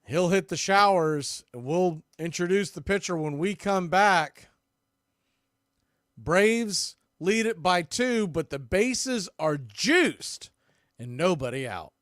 Speaker 1: He'll hit the showers, and we'll introduce the pitcher when we come back. Braves lead it by 2, but the bases are juiced and nobody out.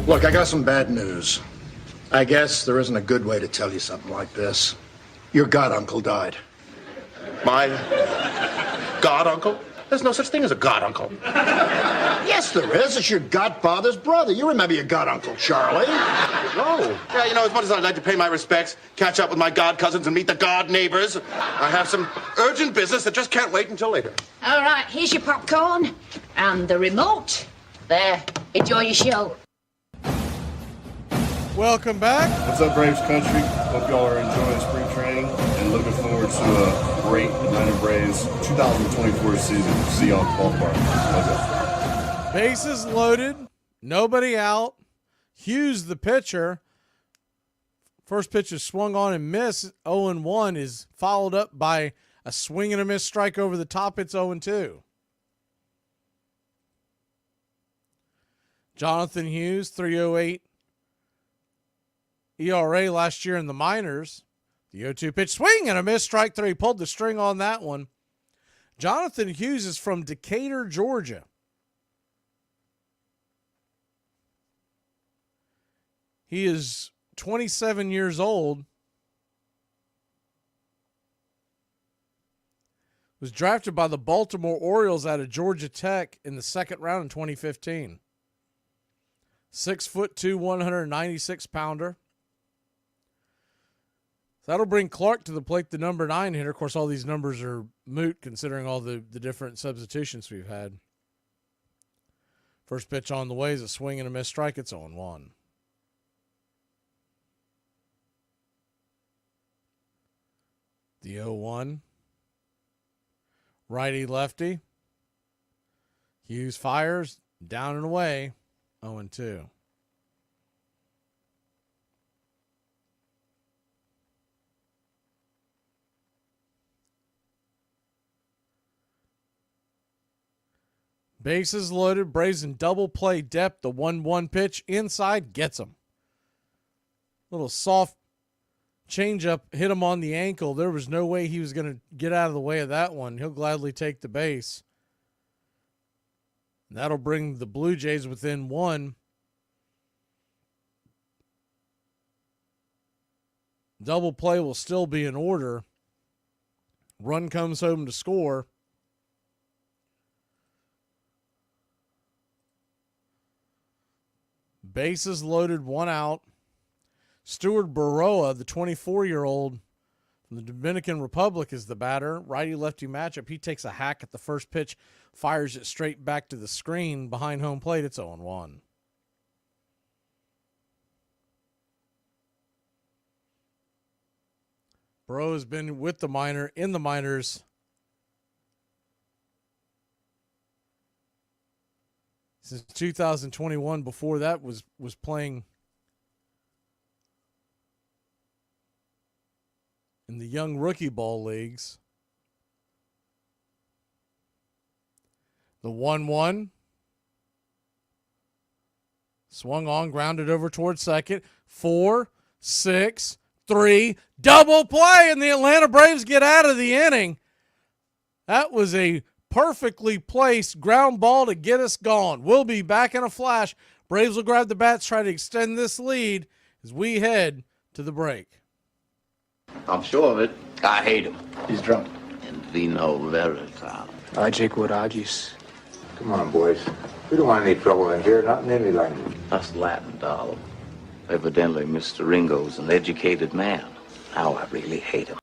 Speaker 25: Look, I got some bad news. I guess there isn't a good way to tell you something like this. Your goduncle died.
Speaker 10: My goduncle? There's no such thing as a goduncle.
Speaker 25: Yes, there is. It's your godfather's brother. You remember your goduncle, Charlie.
Speaker 10: Oh. Yeah, you know, as much as I'd like to pay my respects, catch up with my god cousins and meet the god neighbors, I have some urgent business that just can't wait until later.
Speaker 11: All right, here's your popcorn and the remote. There, enjoy your show.
Speaker 1: Welcome back.
Speaker 12: What's up, Braves country? Hope y'all are enjoying spring training and looking forward to a great Atlanta Braves 2024 season. See y'all at the ballpark. Okay.
Speaker 1: Bases loaded, nobody out. Hughes, the pitcher. First pitch is swung on and missed. 0-1 is followed up by a swing and a miss strike over the top. It's 0-2. Jonathan Hughes, 3.08 ERA last year in the minors. The 0-2 pitch, swing and a miss, strike 3. Pulled the string on that one. Jonathan Hughes is from Decatur, Georgia. He is 27 years old. Was drafted by the Baltimore Orioles out of Georgia Tech in the second round in 2015. 6'2", 196-pounder. That'll bring Clark to the plate, the number 9 hitter. Of course, all these numbers are moot considering all the different substitutions we've had. First pitch on the way is a swing and a miss strike. It's 0-1. The 0-1. Righty lefty. Hughes fires. Down and away. 0-2. Bases loaded. Braves in double play depth. The 1-1 pitch inside gets him. Little soft changeup hit him on the ankle. There was no way he was going to get out of the way of that one. He'll gladly take the base. And that'll bring the Blue Jays within 1. Double play will still be in order. Run comes home to score. Bases loaded, 1 out. Stuart Baroa, the 24-year-old from the Dominican Republic, is the batter. Righty-lefty matchup. He takes a hack at the first pitch, fires it straight back to the screen behind home plate. It's 0-1. Baroa has been with the in the minors since 2021. Before that was playing in the young rookie ball leagues. The 1-1. Swung on, grounded over towards second. 4, 6, 3. Double play, and the Atlanta Braves get out of the inning. That was a perfectly placed ground ball to get us gone. We'll be back in a flash. Braves will grab the bats, try to extend this lead as we head to the break.
Speaker 22: I'm sure of it. I hate him. He's drunk. In vino veritas.
Speaker 13: Ajay Coragis.
Speaker 15: Come on, boys. We don't want any trouble in here, not in any language.
Speaker 22: That's Latin, darling. Evidently, Mr. Ringo's an educated man. Now I really hate him.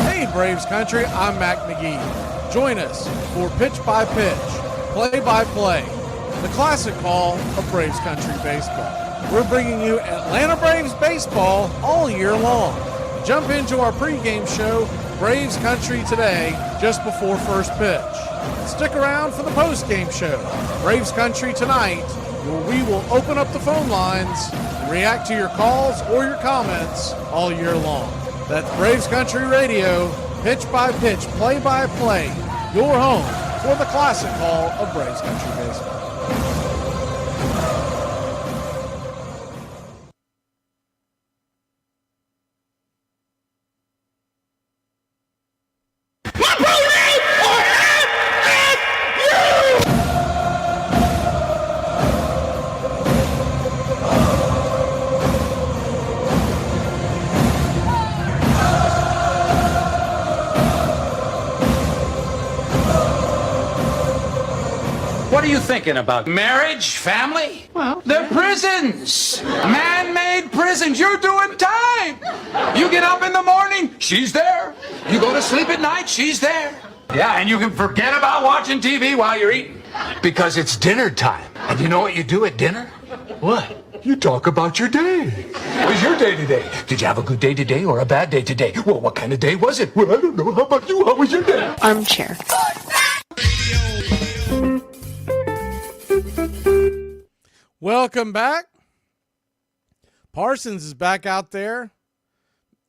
Speaker 1: Hey, Braves country, I'm Mac Magee. Join us for Pitch by Pitch, Play by Play, the classic call of Braves country baseball. We're bringing you Atlanta Braves baseball all year long. Jump into our pregame show, Braves Country Today, just before first pitch. Stick around for the postgame show, Braves Country Tonight, where we will open up the phone lines and react to your calls or your comments all year long. That's Braves Country Radio, Pitch by Pitch, Play by Play, your home for the classic call of Braves Country Baseball.
Speaker 16: What are you thinking about? Marriage? Family? Well, they're prisons. Man-made prisons. You're doing time. You get up in the morning, she's there. You go to sleep at night, she's there. Yeah, and you can forget about watching TV while you're eating. Because it's dinner time. And you know what you do at dinner? What? You talk about your day. What was your day today? Did you have a good day today or a bad day today? Well, what kind of day was it? Well, I don't know. How about you? How was your day?
Speaker 21: Armchair.
Speaker 1: Welcome back. Parsons is back out there.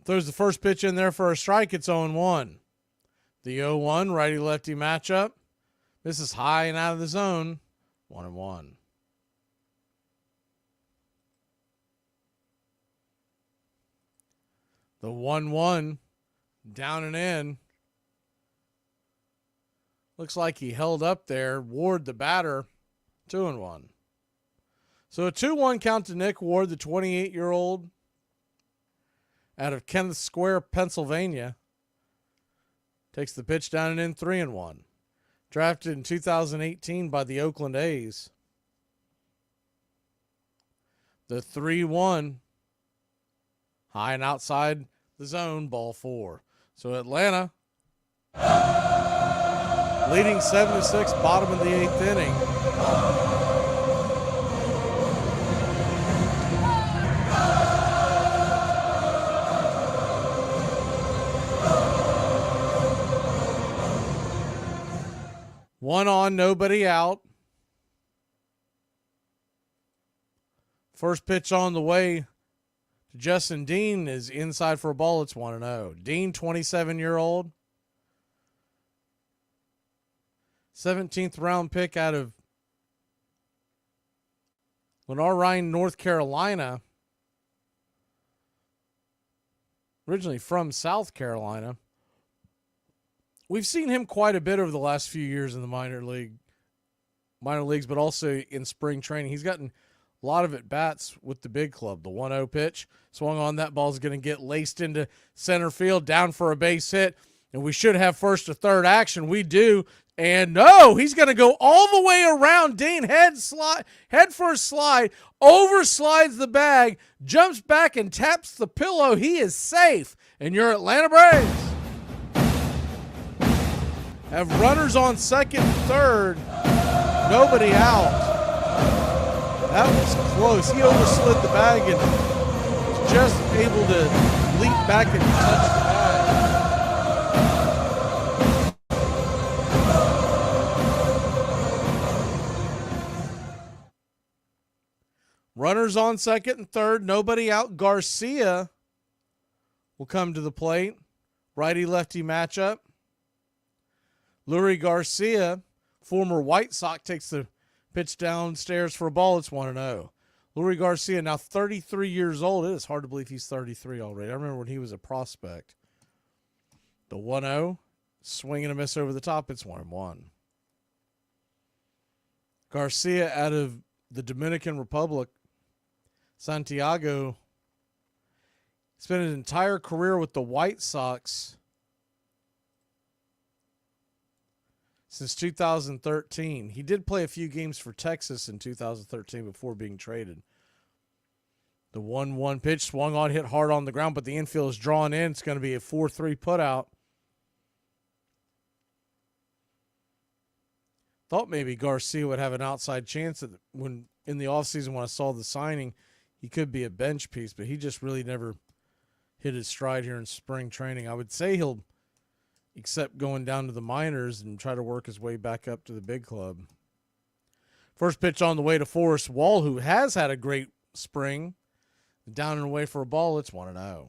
Speaker 1: Throws the first pitch in there for a strike. It's 0-1. The 0-1 righty-lefty matchup. This is high and out of the zone. 1-1. The 1-1 down and in. Looks like he held up there. Ward, the batter, 2-1. So a 2-1 count to Nick Ward, the 28-year-old out of Kenneth Square, Pennsylvania. Takes the pitch down and in, 3-1. Drafted in 2018 by the Oakland A's. The 3-1. High and outside the zone, ball 4. So Atlanta leading 7-6, bottom of the 8th inning. One on, nobody out. First pitch on the way to Justin Dean is inside for a ball. It's 1-0. Dean, 27-year-old. 17th round pick out of Lenore, North Carolina. Originally from South Carolina. We've seen him quite a bit over the last few years in the minor leagues, but also in spring training. He's gotten a lot of at-bats with the big club. The 1-0 pitch swung on. That ball's going to get laced into center field, down for a base hit, and we should have first to third action. We do, and no, he's going to go all the way around. Dean head first slide, overslides the bag, jumps back and taps the pillow. He is safe, and your Atlanta Braves have runners on second and third, nobody out. That was close. He overslid the bag and was just able to leap back and touch the bag. Runners on second and third, nobody out. Garcia will come to the plate. Righty-lefty matchup. Lurie Garcia, former White Sox, takes the pitch downstairs for a ball. It's 1-0. Lurie Garcia, now 33 years old. It is hard to believe he's 33 already. I remember when he was a prospect. The 1-0, swing and a miss over the top. It's 1-1. Garcia out of the Dominican Republic, Santiago, spent his entire career with the White Sox since 2013. He did play a few games for Texas in 2013 before being traded. The 1-1 pitch swung on, hit hard on the ground, but the infield is drawn in. It's going to be a 4-3 putout. Thought maybe Garcia would have an outside chance that when in the offseason when I saw the signing, he could be a bench piece, but he just really never hit his stride here in spring training. I would say he'll except going down to the minors and try to work his way back up to the big club. First pitch on the way to Forrest Wall, who has had a great spring. Down and away for a ball, it's 1-0.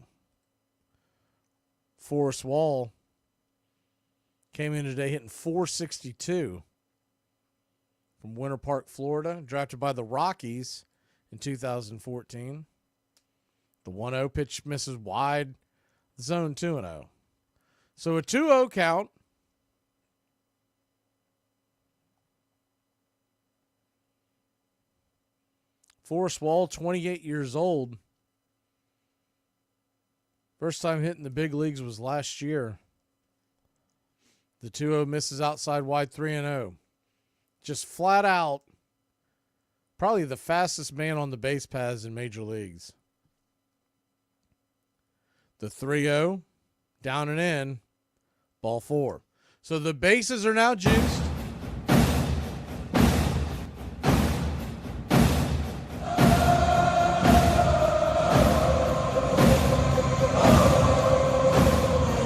Speaker 1: Forrest Wall came in today hitting .462 from Winter Park, Florida, drafted by the Rockies in 2014. The 1-0 pitch misses wide, zone 2-0. So a 2-0 count. Forrest Wall, 28 years old. First time hitting the big leagues was last year. The 2-0 misses outside wide, 3-0. Just flat out, probably the fastest man on the base paths in major leagues. The 3-0, down and in. Ball 4. So the bases are now juiced.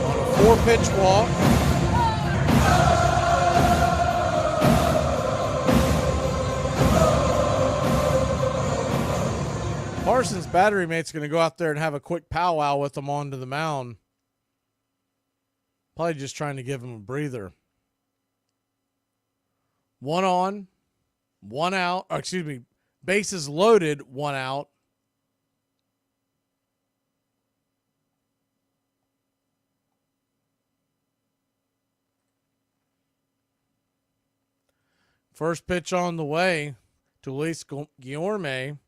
Speaker 1: On a 4-pitch walk. Parsons' battery mate's going to go out there and have a quick powwow with him onto the mound. Probably just trying to give him a breather. 1 on, 1 out. Or excuse me, bases loaded, 1 out. First pitch on the way to Luis Guillorme.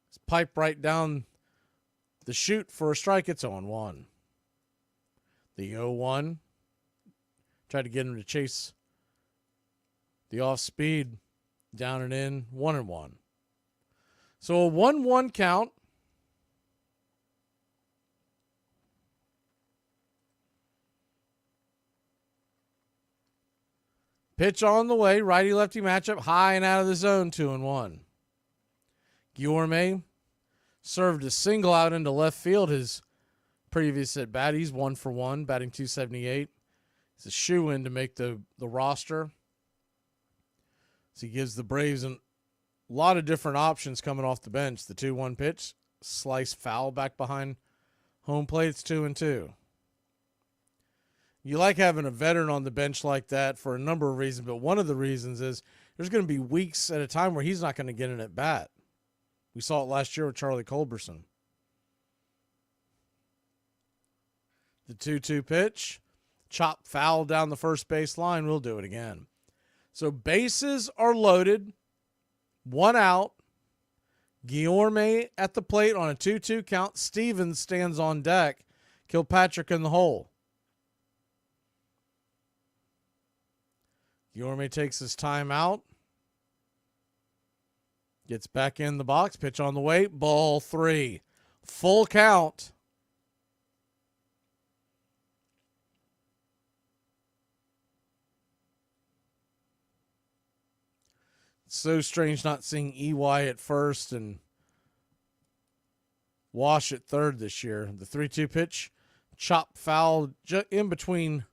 Speaker 1: It's piped right down the shoot for a strike. It's 0-1. The 0-1. Tried to get him to chase the off speed. Down and in. 1-1. So a 1-1 count. Pitch on the way. Righty-lefty matchup. High and out of the zone. 2-1. Guillorme served a single out into left field his previous at bat. He's 1 for 1, batting .278. He's a shoe-in to make the roster. So he gives the Braves a lot of different options coming off the bench. The 2-1 pitch, slice foul back behind home plate. It's 2-2. You like having a veteran on the bench like that for a number of reasons, but one of the reasons is there's going to be weeks at a time where he's not going to get an at-bat. We saw it last year with Charlie Culberson. The 2-2 pitch, chop foul down the first base line. We'll do it again. So bases are loaded, 1 out. Guillorme at the plate on a 2-2 count. Stevens stands on deck. Kilpatrick in the hole. Guillorme takes his time out. Gets back in the box. Pitch on the way. Ball 3. Full count. It's so strange not seeing EY at first and Wash at third this year. The 3-2 pitch. Chop foul in between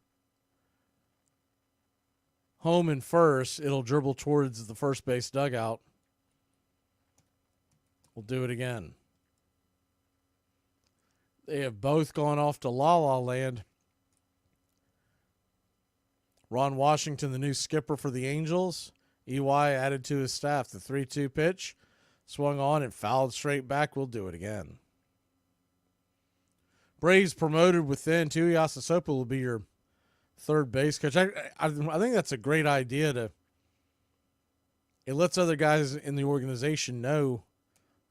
Speaker 1: home and first. It'll dribble towards the first base dugout. We'll do it again. They have both gone off to La La Land. Ron Washington, the new skipper for the Angels. EY added to his staff. The 3-2 pitch. Swung on and fouled straight back. We'll do it again. Braves promoted within. Tuiasa Sopa will be your third base coach. I think that's a great idea. It lets other guys in the organization know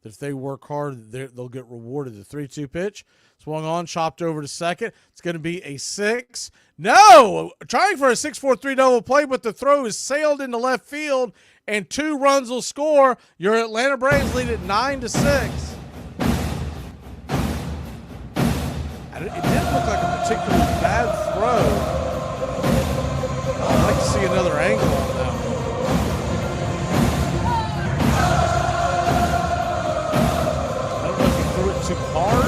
Speaker 1: that if they work hard, they'll get rewarded. The 3-2 pitch. Swung on, chopped over to second. It's going to be a 6. No! Trying for a 6-4-3 double play, but the throw is sailed into left field, and 2 runs will score. Your Atlanta Braves lead at 9-6. It didn't look like a particularly bad throw. I'd like to see another angle on that one. I don't know if he threw it too hard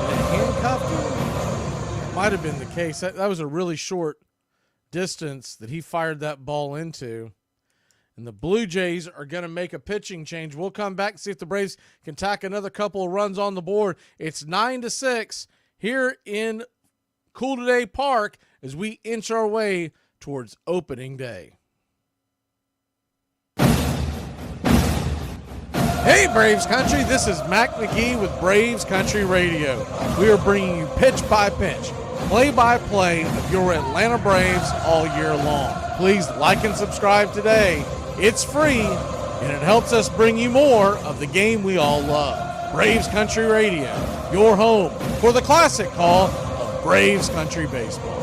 Speaker 1: and it handcuffed him. Might have been the case. That was a really short distance that he fired that ball into. And the Blue Jays are going to make a pitching change. We'll come back and see if the Braves can tack another couple of runs on the board. It's 9-6. Here in Cool Today Park as we inch our way towards opening day. Hey, Braves Country, this is Mac Magee with Braves Country Radio. We are bringing you pitch by pitch, play by play of your Atlanta Braves all year long. Please like and subscribe today. It's free, and it helps us bring you more of the game we all love. Braves Country Radio, your home for the classic call of Braves Country Baseball.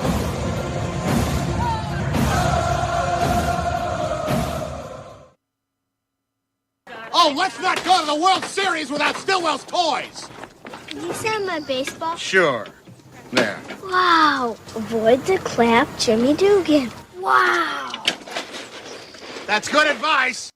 Speaker 10: Oh, let's not go to the World Series without Stillwell's toys.
Speaker 2: Can you send my baseball?
Speaker 10: Sure. There.
Speaker 2: Wow. Avoid the clap, Jimmy Dugan. Wow.
Speaker 10: That's good advice.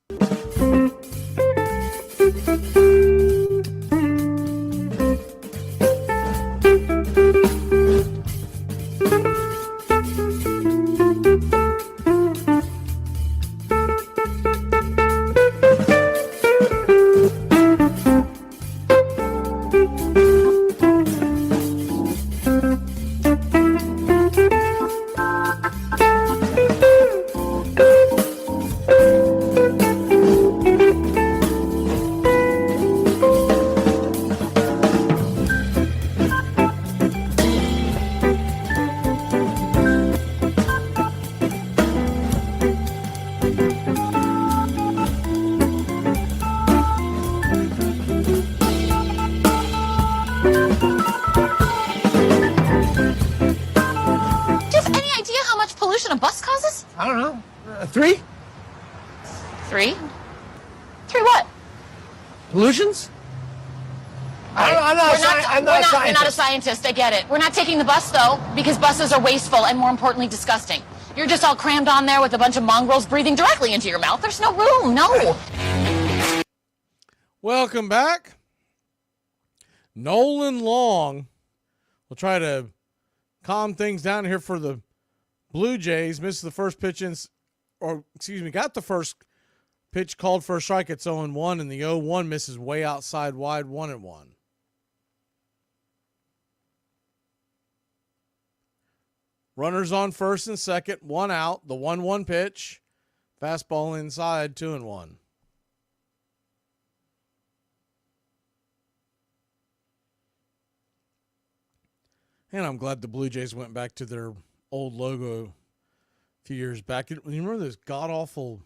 Speaker 11: A bus causes?
Speaker 10: I don't know. 3?
Speaker 11: 3? 3 what?
Speaker 10: Pollutions? I'm not
Speaker 11: You're not a scientist, I get it. We're not taking the bus, though, because buses are wasteful and, more importantly, disgusting. You're just all crammed on there with a bunch of mongrels breathing directly into your mouth. There's no room, no.
Speaker 1: Welcome back. Nolan Long will try to calm things down here for the Blue Jays. Missed the first pitch got the first pitch called for a strike. It's 0-1, and the 0-1 misses way outside wide, 1-1. Runners on first and second, 1 out. The 1-1 pitch. Fastball inside, 2-1. And I'm glad the Blue Jays went back to their old logo a few years back. You remember those god-awful,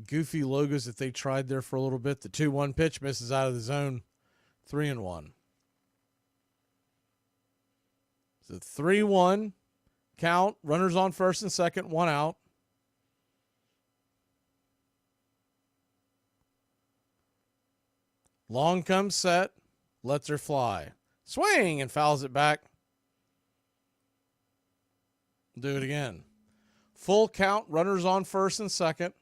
Speaker 1: goofy logos that they tried there for a little bit? The 2-1 pitch misses out of the zone, 3-1. So 3-1 count. Runners on first and second, 1 out. Long comes set, lets her fly. Swing and fouls it back. Do it again. Full count, runners on first and second.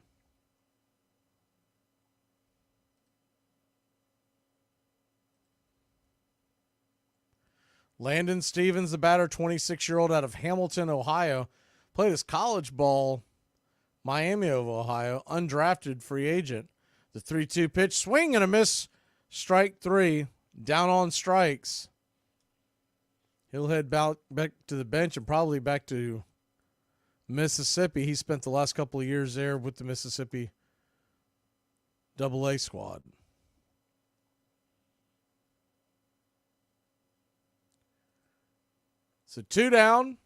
Speaker 1: Landon Stevens, the batter, 26-year-old out of Hamilton, Ohio. Played his college ball, Miami of Ohio, undrafted free agent. The 3-2 pitch, swing and a miss, strike 3, down on strikes. He'll head back to the bench and probably back to Mississippi. He spent the last couple of years there with the Mississippi AA squad. So 2 down.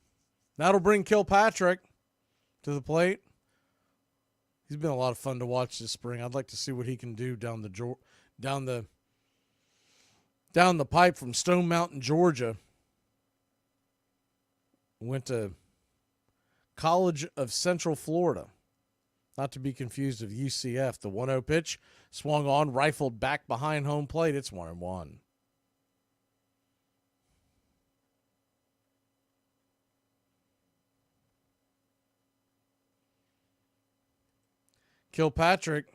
Speaker 1: That'll bring Kilpatrick to the plate. He's been a lot of fun to watch this spring. I'd like to see what he can do down the pipe from Stone Mountain, Georgia. Went to College of Central Florida. Not to be confused with UCF. The 1-0 pitch swung on, rifled back behind home plate. It's 1-1. Kilpatrick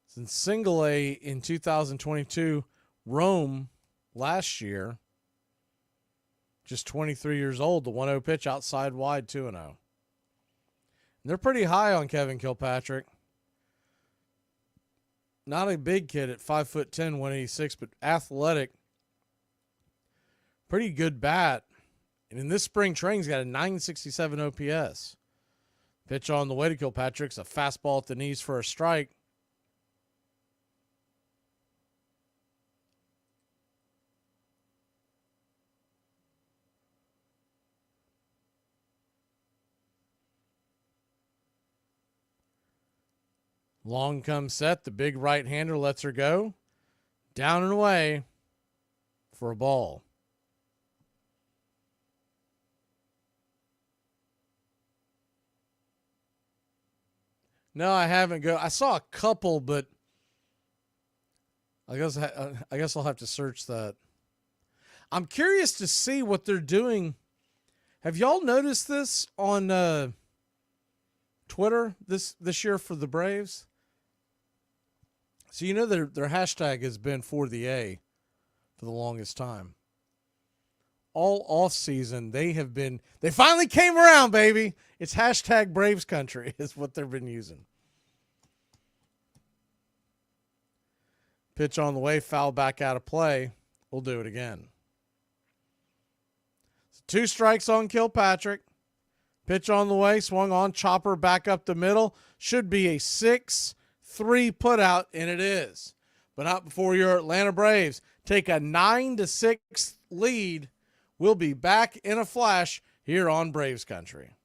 Speaker 1: is in Single A in 2022. Rome last year. Just 23 years old. The 1-0 pitch outside wide, 2-0. And they're pretty high on Kevin Kilpatrick. Not a big kid at 5'10", 186, but athletic. Pretty good bat. And in this spring training, he's got a 967 OPS. Pitch on the way to Kilpatrick's a fastball at the knees for a strike. Long comes set. The big right-hander lets her go. Down and away for a ball. No, I haven't I saw a couple, but I guess I'll have to search that. I'm curious to see what they're doing. Have y'all noticed this on Twitter this year for the Braves? So you know their hashtag has been for the A for the longest time. All off season they finally came around, baby. It's hashtag Braves Country is what they've been using. Pitch on the way, foul back out of play. We'll do it again. So 2 strikes on Kilpatrick. Pitch on the way, swung on, chopper back up the middle. Should be a 6-3 putout, and it is. But not before your Atlanta Braves take a 9-6 lead. We'll be back in a flash here on Braves Country.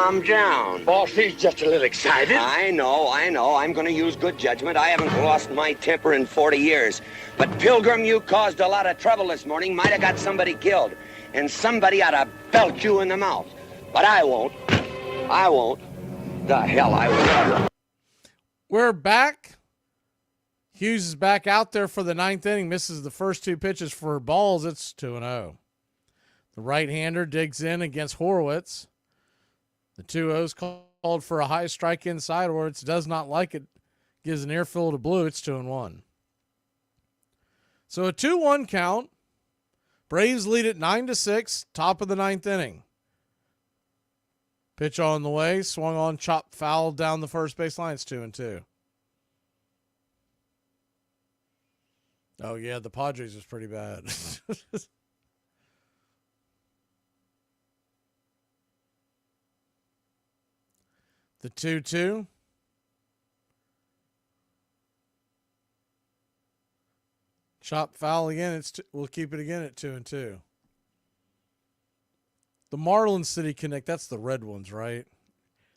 Speaker 7: calm down.
Speaker 9: Boss, he's just a little excited.
Speaker 7: I know. I'm going to use good judgment. I haven't lost my temper in 40 years. But, Pilgrim, you caused a lot of trouble this morning. Might have got somebody killed. And somebody ought to belt you in the mouth. But I won't. The hell I will.
Speaker 1: We're back. Hughes is back out there for the ninth inning. Misses the first two pitches for balls. It's 2-0. The right-hander digs in against Horowitz. The 2-0's called for a high strike inside. Horowitz does not like it. Gives an earful to Blue. It's 2-1. So a 2-1 count. Braves lead at 9-6. Top of the ninth inning. Pitch on the way. Swung on, chopped foul down the first base line. It's 2-2. Oh, yeah, the Padres was pretty bad. The 2-2. Chop foul again. We'll keep it again at 2-2. The Marlins City Connect, that's the red ones, right?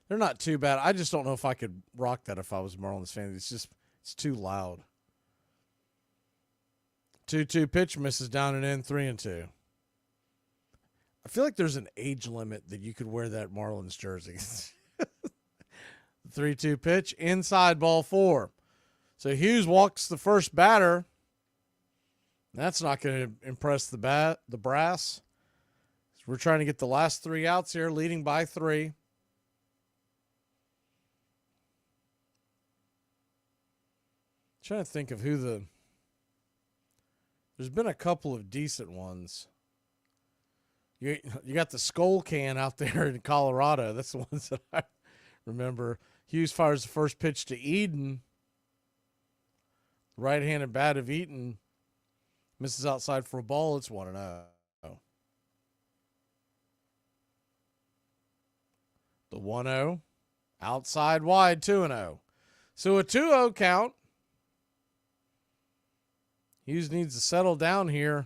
Speaker 1: They're not too bad. I just don't know if I could rock that if I was a Marlins fan. It's too loud. 2-2 pitch, misses down and in, 3-2. I feel like there's an age limit that you could wear that Marlins jersey. 3-2 pitch, inside, ball 4. So Hughes walks the first batter. That's not going to impress the brass. We're trying to get the last 3 outs here, leading by 3. Trying to think of who there's been a couple of decent ones. You got the Skull Can out there in Colorado. That's the ones that I remember. Hughes fires the first pitch to Eden. Right-handed bat of Eaton misses outside for a ball. It's 1-0. The 1-0. Outside wide, 2-0. So a 2-0 count. Hughes needs to settle down here.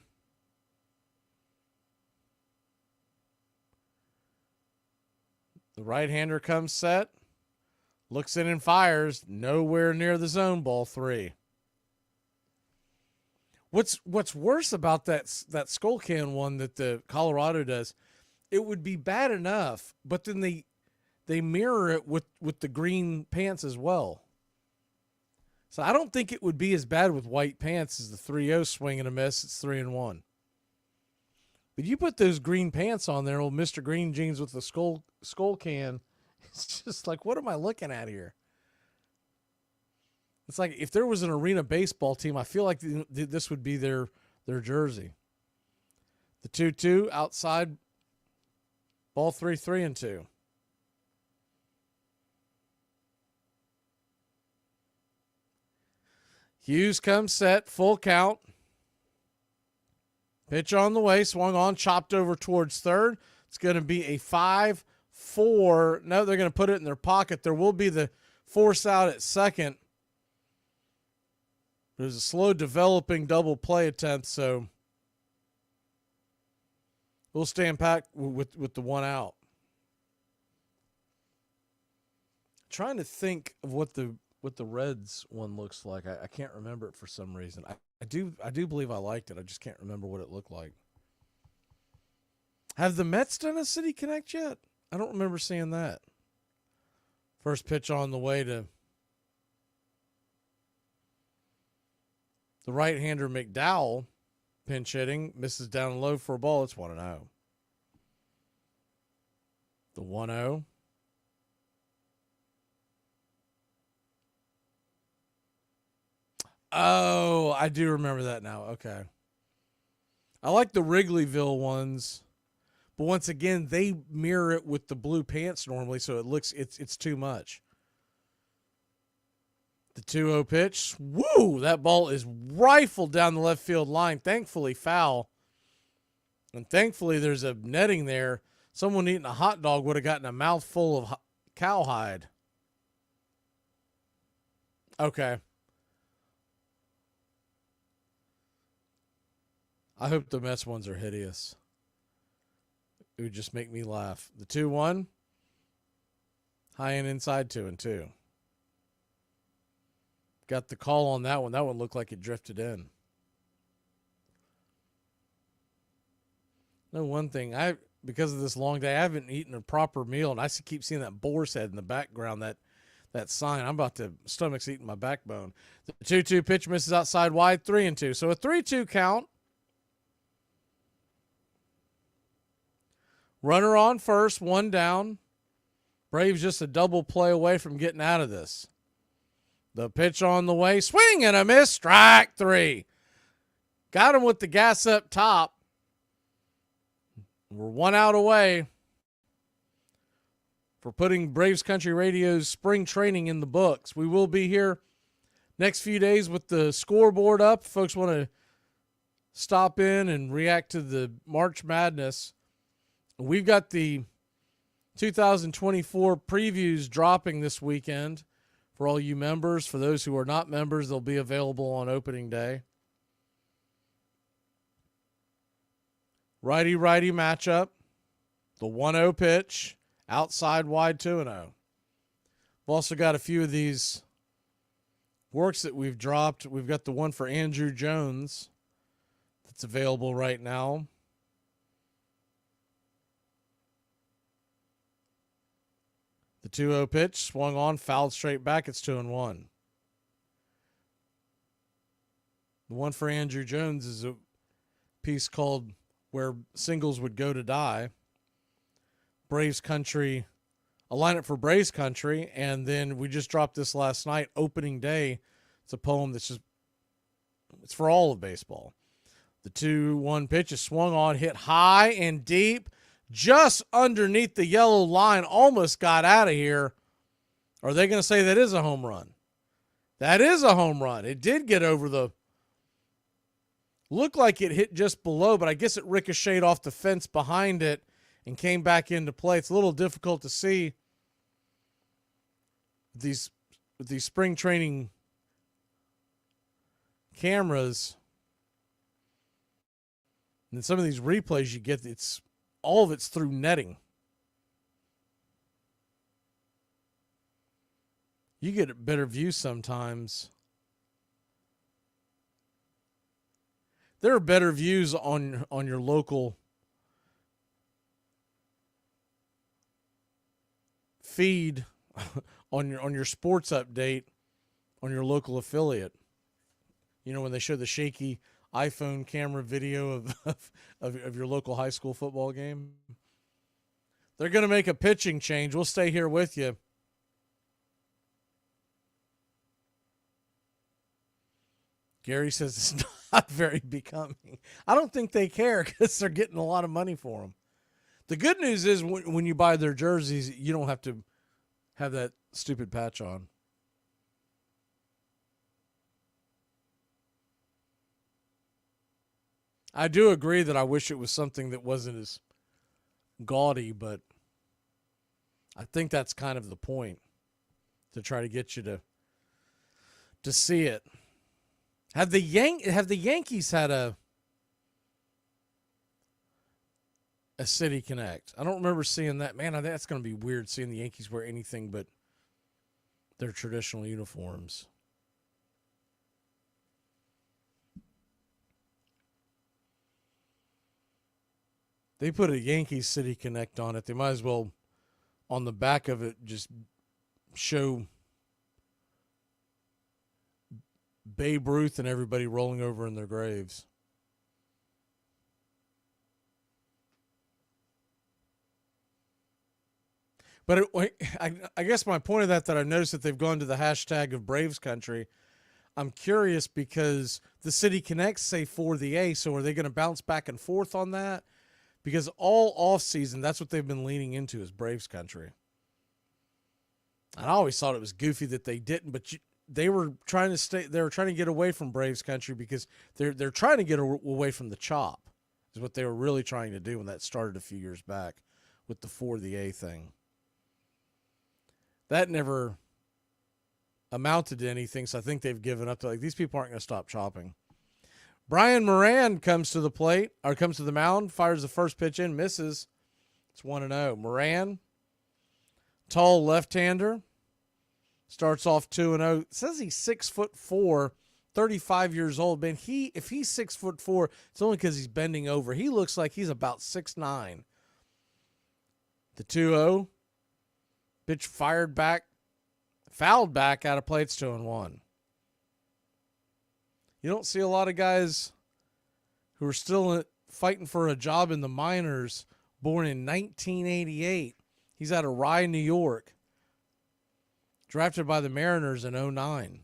Speaker 1: The right-hander comes set. Looks in and fires. Nowhere near the zone, ball 3. What's worse about that Skull Can one that the Colorado does, it would be bad enough, but then they mirror it with the green pants as well. So I don't think it would be as bad with white pants as the 3-0 swing and a miss. It's 3-1. But you put those green pants on there, old Mr. Green jeans with the skull can, it's just like, what am I looking at here? It's like if there was an arena baseball team, I feel like this would be their jersey. The 2-2 outside, ball 3, 3-2. Hughes comes set, full count. Pitch on the way, swung on, chopped over towards third. It's going to be a 5-4. No, they're going to put it in their pocket. There will be the force out at second. There's a slow developing double play attempt, so we'll stand pat with the 1 out. Trying to think of what the Reds one looks like. I can't remember it for some reason. I do believe I liked it. I just can't remember what it looked like. Have the Mets done a City Connect yet? I don't remember seeing that. First pitch on the way to the right-hander McDowell, pinch hitting, misses down low for a ball. It's 1-0. The 1-0. Oh, I do remember that now. Okay. I like the Wrigleyville ones, but once again, they mirror it with the blue pants normally, so it looks it's too much. The 2-0 pitch. Woo! That ball is rifled down the left field line. Thankfully, foul. And thankfully, there's a netting there. Someone eating a hot dog would have gotten a mouthful of cowhide. Okay. I hope the Mets ones are hideous. It would just make me laugh. The 2-1. High and inside 2-2. Got the call on that one. That one looked like it drifted in. No, one thing, because of this long day, I haven't eaten a proper meal, and I keep seeing that boar's head in the background, that sign. I'm about to, stomach's eating my backbone. The 2-2 pitch misses outside wide, 3-2. So a 3-2 count. Runner on first, one down. Braves just a double play away from getting out of this. The pitch on the way, swing and a miss, strike 3. Got him with the gas up top. We're 1 out away for putting Braves Country Radio's spring training in the books. We will be here next few days with the scoreboard up. If folks want to stop in and react to the March Madness. We've got the 2024 previews dropping this weekend for all you members. For those who are not members, they'll be available on opening day. Righty-righty matchup. The 1-0 pitch. Outside wide 2-0. We've also got a few of these works that we've dropped. We've got the one for Andrew Jones that's available right now. The 2-0 pitch, swung on, fouled straight back. It's 2-1. The one for Andrew Jones is a piece called Where Singles Would Go to Die. Braves Country, a lineup for Braves Country, and then we just dropped this last night, opening day. It's a poem that's just, it's for all of baseball. The 2-1 pitch is swung on, hit high and deep, just underneath the yellow line, almost got out of here. Are they going to say that is a home run? That is a home run. It did get over the, looked like it hit just below, but I guess it ricocheted off the fence behind it and came back into play. It's a little difficult to see these spring training cameras. And some of these replays you get, it's all of it's through netting. You get a better view sometimes. There are better views on your local feed on your sports update on your local affiliate. You know, when they show the shaky iPhone camera video of your local high school football game. They're going to make a pitching change. We'll stay here with you. Gary says it's not very becoming. I don't think they care because they're getting a lot of money for them. The good news is when you buy their jerseys, you don't have to have that stupid patch on. I do agree that I wish it was something that wasn't as gaudy, but I think that's kind of the point, to try to get you to see it. Have the Yankees had a City Connect? I don't remember seeing that. Man, I think that's going to be weird seeing the Yankees wear anything but their traditional uniforms. They put a Yankees City Connect on it. They might as well, on the back of it, just show Babe Ruth and everybody rolling over in their graves. But I guess my point of that I've noticed that they've gone to the hashtag of Braves Country. I'm curious because the City Connects say for the A, so are they going to bounce back and forth on that? Because all offseason, that's what they've been leaning into is Braves Country. And I always thought it was goofy that they didn't, but they were trying to get away from Braves Country because they're trying to get away from the chop, is what they were really trying to do when that started a few years back with the for the A thing. That never amounted to anything, so I think they've given up. These people aren't going to stop chopping. Brian Moran comes to the plate, or comes to the mound, fires the first pitch in, misses. It's 1-0. Moran, Tall left-hander. Starts off 2-0. Says he's 6'4", 35 years old. Man, if he's 6'4", it's only because he's bending over. He looks like he's about 6'9". The 2-0. Pitch fouled back out of play. It's 2-1. You don't see a lot of guys who are still fighting for a job in the minors, born in 1988. He's out of Rye, New York. Drafted by the Mariners in 2009.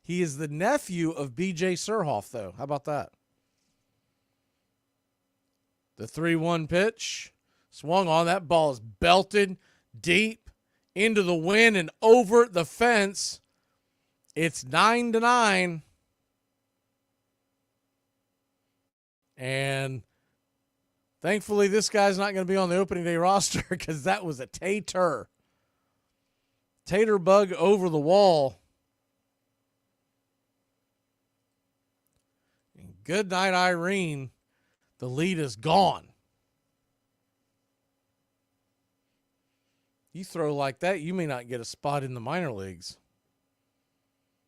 Speaker 1: He is the nephew of B.J. Surhoff, though. How about that? The 3-1 pitch. Swung on. That ball is belted deep into the wind and over the fence. It's 9-9. And thankfully, this guy's not going to be on the opening day roster because that was a tater. Tater bug over the wall. And good night, Irene. The lead is gone. You throw like that, you may not get a spot in the minor leagues.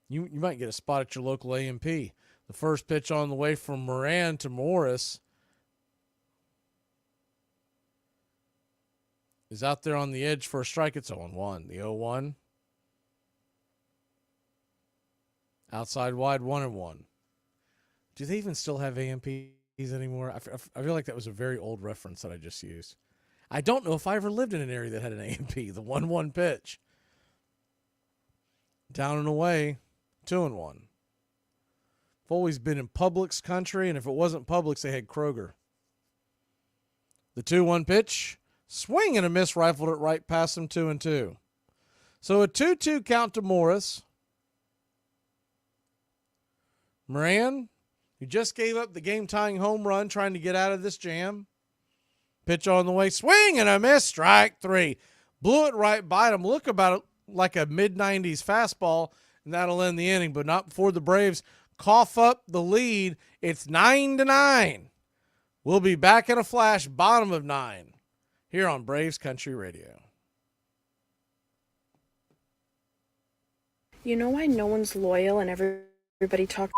Speaker 1: You might get a spot at your local A&P. The first pitch on the way from Moran to Morris is out there on the edge for a strike. It's 0-1. The 0-1. Outside wide, 1-1. Do they even still have A&Ps anymore? I feel like that was a very old reference that I just used. I don't know if I ever lived in an area that had an A&P. The 1-1 pitch. Down and away, 2-1. I've always been in Publix country, and if it wasn't Publix, they had Kroger. The 2-1 pitch, swing and a miss, rifled it right past him, 2-2. So a 2-2 count to Morris. Moran, who just gave up the game-tying home run, trying to get out of this jam. Pitch on the way, swing and a miss, strike 3. Blew it right by him. Look about it like a mid-90s fastball, and that'll end the inning, but not before the Braves cough up the lead. It's 9-9. We'll be back in a flash, bottom of 9, here on Braves Country Radio.
Speaker 4: You know why no one's loyal and everybody talks?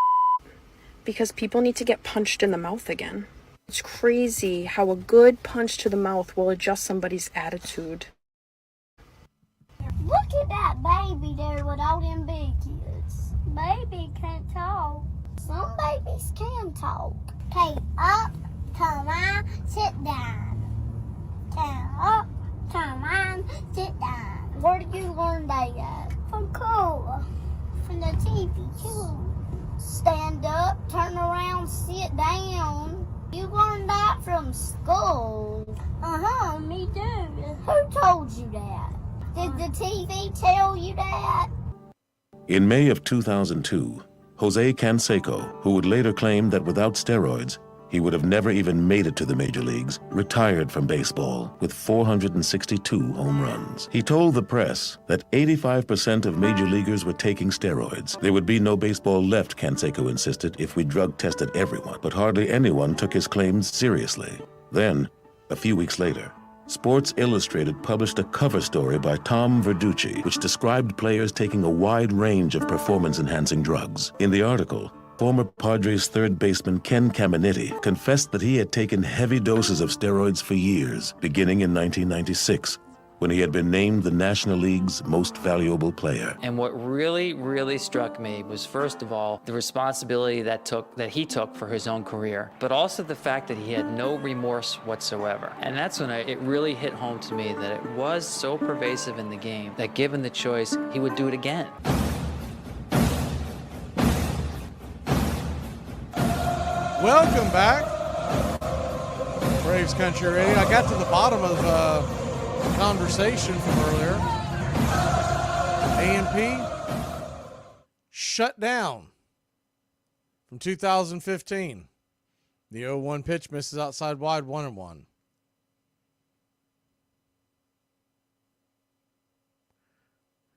Speaker 4: Because people need to get punched in the mouth again. It's crazy how a good punch to the mouth will adjust somebody's attitude.
Speaker 2: Look at that baby there with all them big kids. Baby can't talk. Some babies can talk. Okay, up, turn around, sit down. Turn up, turn around, sit down. Where did you learn that at? From school. From the TV too. Stand up, turn around, sit down. You learned that from school. Uh-huh, me too. Who told you that? Did the TV tell you that?
Speaker 17: In May of 2002, Jose Canseco, who would later claim that without steroids, he would have never even made it to the major leagues, retired from baseball with 462 home runs. He told the press that 85% of major leaguers were taking steroids. There would be no baseball left, Canseco insisted, if we drug tested everyone, but hardly anyone took his claims seriously. Then, a few weeks later, Sports Illustrated published a cover story by Tom Verducci, which described players taking a wide range of performance-enhancing drugs. In the article, former Padres third baseman Ken Caminiti confessed that he had taken heavy doses of steroids for years, beginning in 1996, when he had been named the National League's most valuable player.
Speaker 19: And what really struck me was, first of all, the responsibility that he took for his own career, but also the fact that he had no remorse whatsoever. And that's when it really hit home to me that it was so pervasive in the game that given the choice, he would do it again.
Speaker 1: Welcome back. Braves Country Radio. I got to the bottom of the conversation from earlier. A&P shut down from 2015. The 0-1 pitch misses outside wide, 1-1.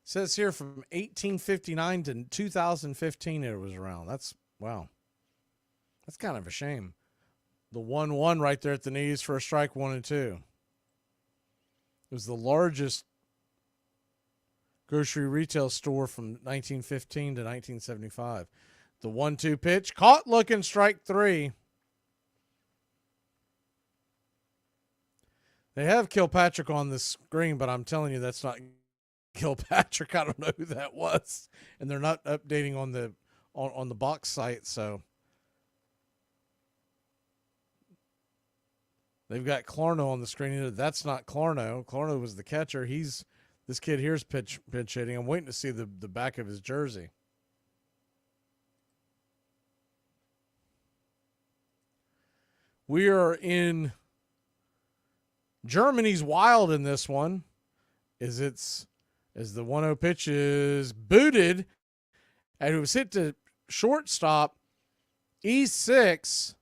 Speaker 1: Says here from 1859 to 2015 it was around. That's, wow. That's kind of a shame. The 1-1 right there at the knees for a strike, 1-2. It was the largest grocery retail store from 1915 to 1975. The 1-2 pitch, caught looking, strike 3. They have Kilpatrick on the screen, but I'm telling you that's not Kilpatrick. I don't know who that was, and they're not updating on the box site, so they've got Clarno on the screen. That's not Clarno. Clarno was the catcher. This kid here's pitch hitting. I'm waiting to see the back of his jersey. We are in Germany's wild in this one. As the 1-0 pitch is booted, and it was hit to shortstop. E6.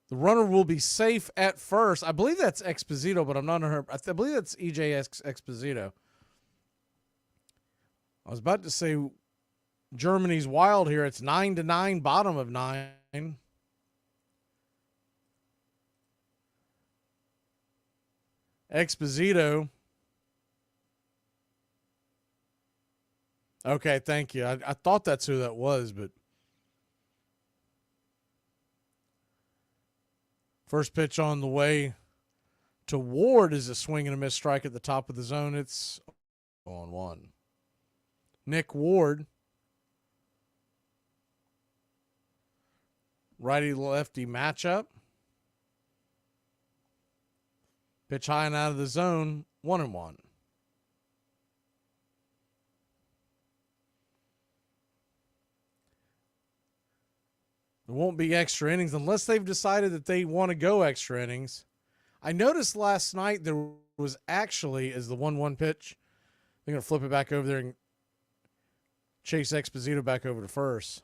Speaker 1: The runner will be safe at first. I believe that's Exposito, but I'm not 100%. I believe that's EJ Exposito. I was about to say Germany's wild here. It's 9-9, bottom of 9. Exposito. Okay, thank you. I thought that's who that was, but first pitch on the way to Ward is a swing and a miss strike at the top of the zone. It's 0-1. Nick Ward. Righty-lefty matchup. Pitch high and out of the zone, 1-1. There won't be extra innings unless they've decided that they want to go extra innings. I noticed last night there was actually, as the 1-1 pitch, they're going to flip it back over there and chase Exposito back over to first.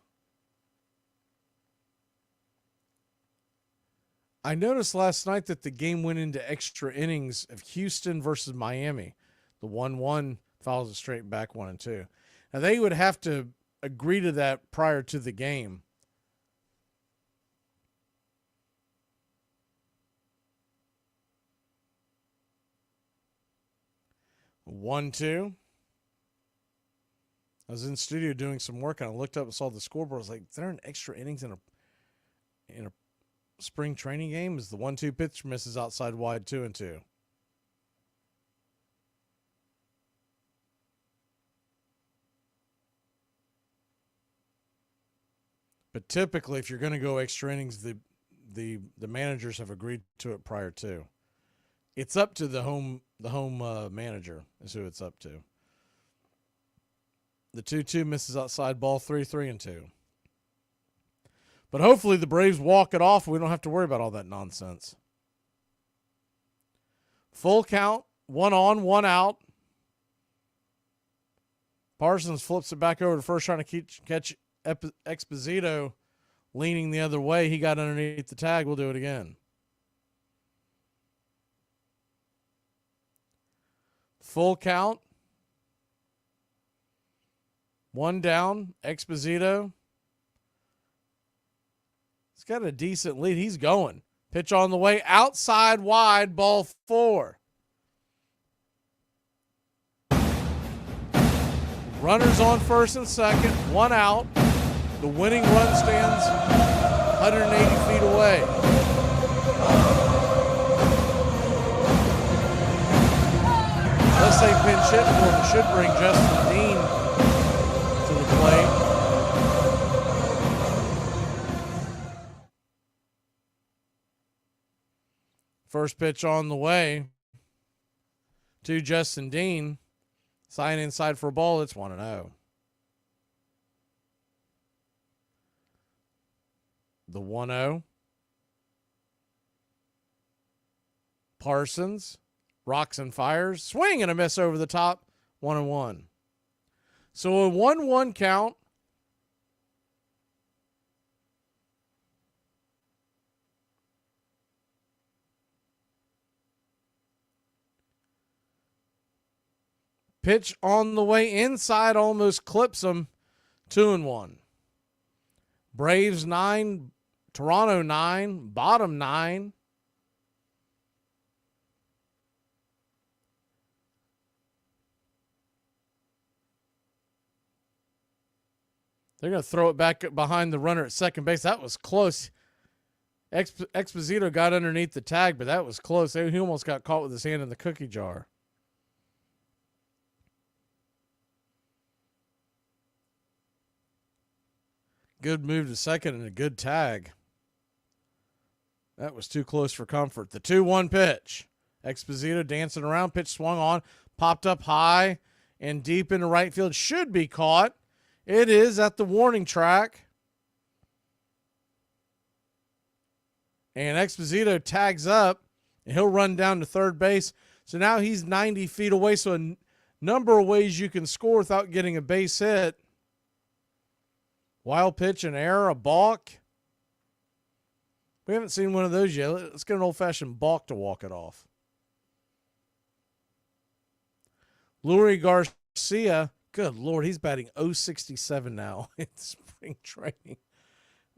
Speaker 1: I noticed last night that the game went into extra innings of Houston versus Miami. The 1-1 follows it straight back 1-2. Now, they would have to agree to that prior to the game. One, two. I was in the studio doing some work, and I looked up and saw the scoreboard. I was like, is there an extra innings in a spring training game? As the 1-2 pitch misses outside wide, 2-2. But typically, if you're going to go extra innings, the managers have agreed to it prior to. It's up to the home manager is who it's up to. The 2-2 misses outside ball, 3-2. But hopefully the Braves walk it off. We don't have to worry about all that nonsense. Full count, 1 on, 1 out. Parsons flips it back over to first, trying to catch Exposito leaning the other way. He got underneath the tag. We'll do it again. Full count. 1 down. Exposito. He's got a decent lead. He's going. Pitch on the way. Outside wide. Ball 4. Runners on first and second. 1 out. The winning run stands 180 feet away. Unless they pinch hit for him, should bring Justin Dean to the plate. First pitch on the way to Justin Dean. Sign inside for a ball. It's 1-0. The 1-0. Parsons rocks and fires. Swing and a miss over the top. 1-1. So a 1-1 count. Pitch on the way inside, almost clips him. 2-1. Braves 9, Toronto 9, bottom 9. They're going to throw it back behind the runner at second base. That was close. Exposito got underneath the tag, but that was close. He almost got caught with his hand in the cookie jar. Good move to second and a good tag. That was too close for comfort. The 2-1 pitch. Exposito dancing around. Pitch swung on. Popped up high and deep into right field. Should be caught. It is at the warning track. And Exposito tags up. And he'll run down to third base. So now he's 90 feet away. So a number of ways you can score without getting a base hit. Wild pitch, an error, a balk. We haven't seen one of those yet. Let's get an old-fashioned balk to walk it off. Lurie Garcia, good Lord, he's batting .067 now in spring training.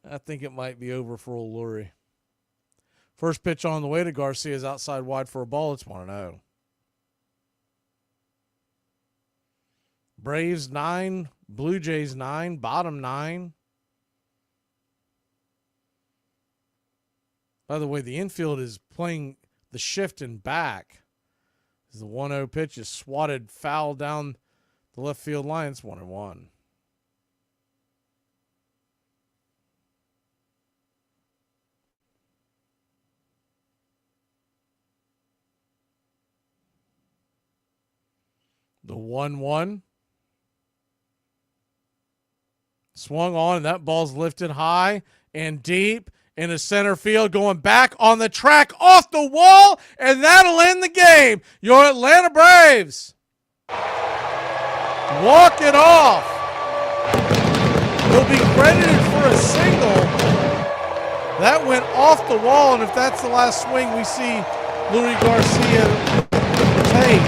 Speaker 1: I think it might be over for old Lurie. First pitch on the way to Garcia is outside wide for a ball. It's 1-0. Braves 9, Blue Jays 9, bottom 9. By the way, the infield is playing the shift and back. As the 1-0 pitch is swatted foul down the left field line. It's 1-1. The 1-1. Swung on, and that ball's lifted high and deep into center field, going back on the track, off the wall, and that'll end the game. Your Atlanta Braves walk it off. He'll be credited for a single. That went off the wall, and if that's the last swing we see Lurie Garcia take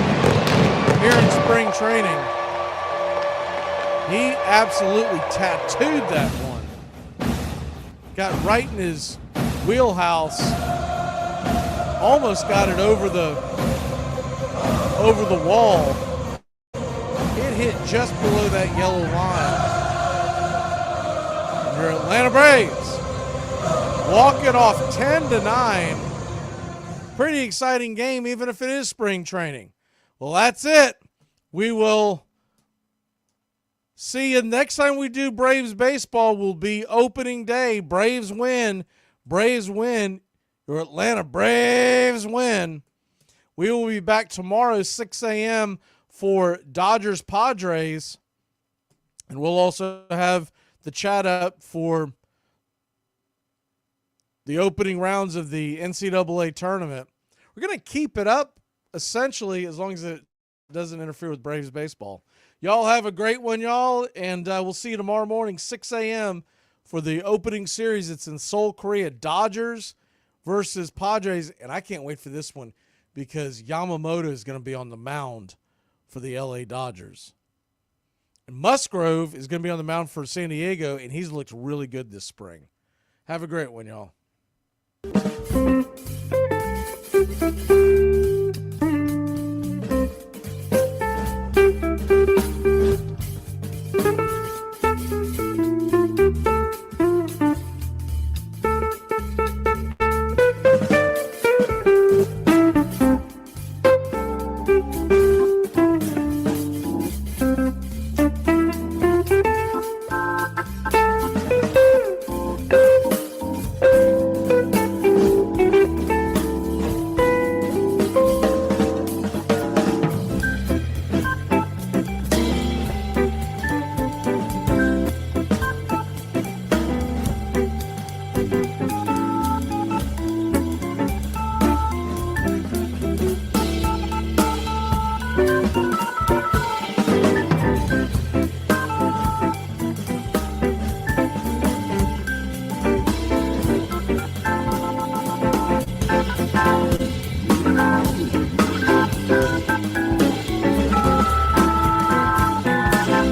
Speaker 1: here in spring training, he absolutely tattooed that one. Got right in his wheelhouse. Almost got it over the wall. It hit just below that yellow line. Your Atlanta Braves walk it off 10-9. Pretty exciting game, even if it is spring training. Well, that's it. We will see you next time we do Braves baseball. Will be opening day. Braves win. Braves win. Your Atlanta Braves win. We will be back tomorrow, 6 a.m. for Dodgers Padres. And we'll also have the chat up for the opening rounds of the NCAA tournament. We're going to keep it up, essentially, as long as it doesn't interfere with Braves baseball. Y'all have a great one, y'all, and we'll see you tomorrow morning, 6 a.m. for the opening series. It's in Seoul, Korea. Dodgers versus Padres, and I can't wait for this one because Yamamoto is going to be on the mound for the L.A. Dodgers. And Musgrove is going to be on the mound for San Diego, and he's looked really good this spring. Have a great one, y'all.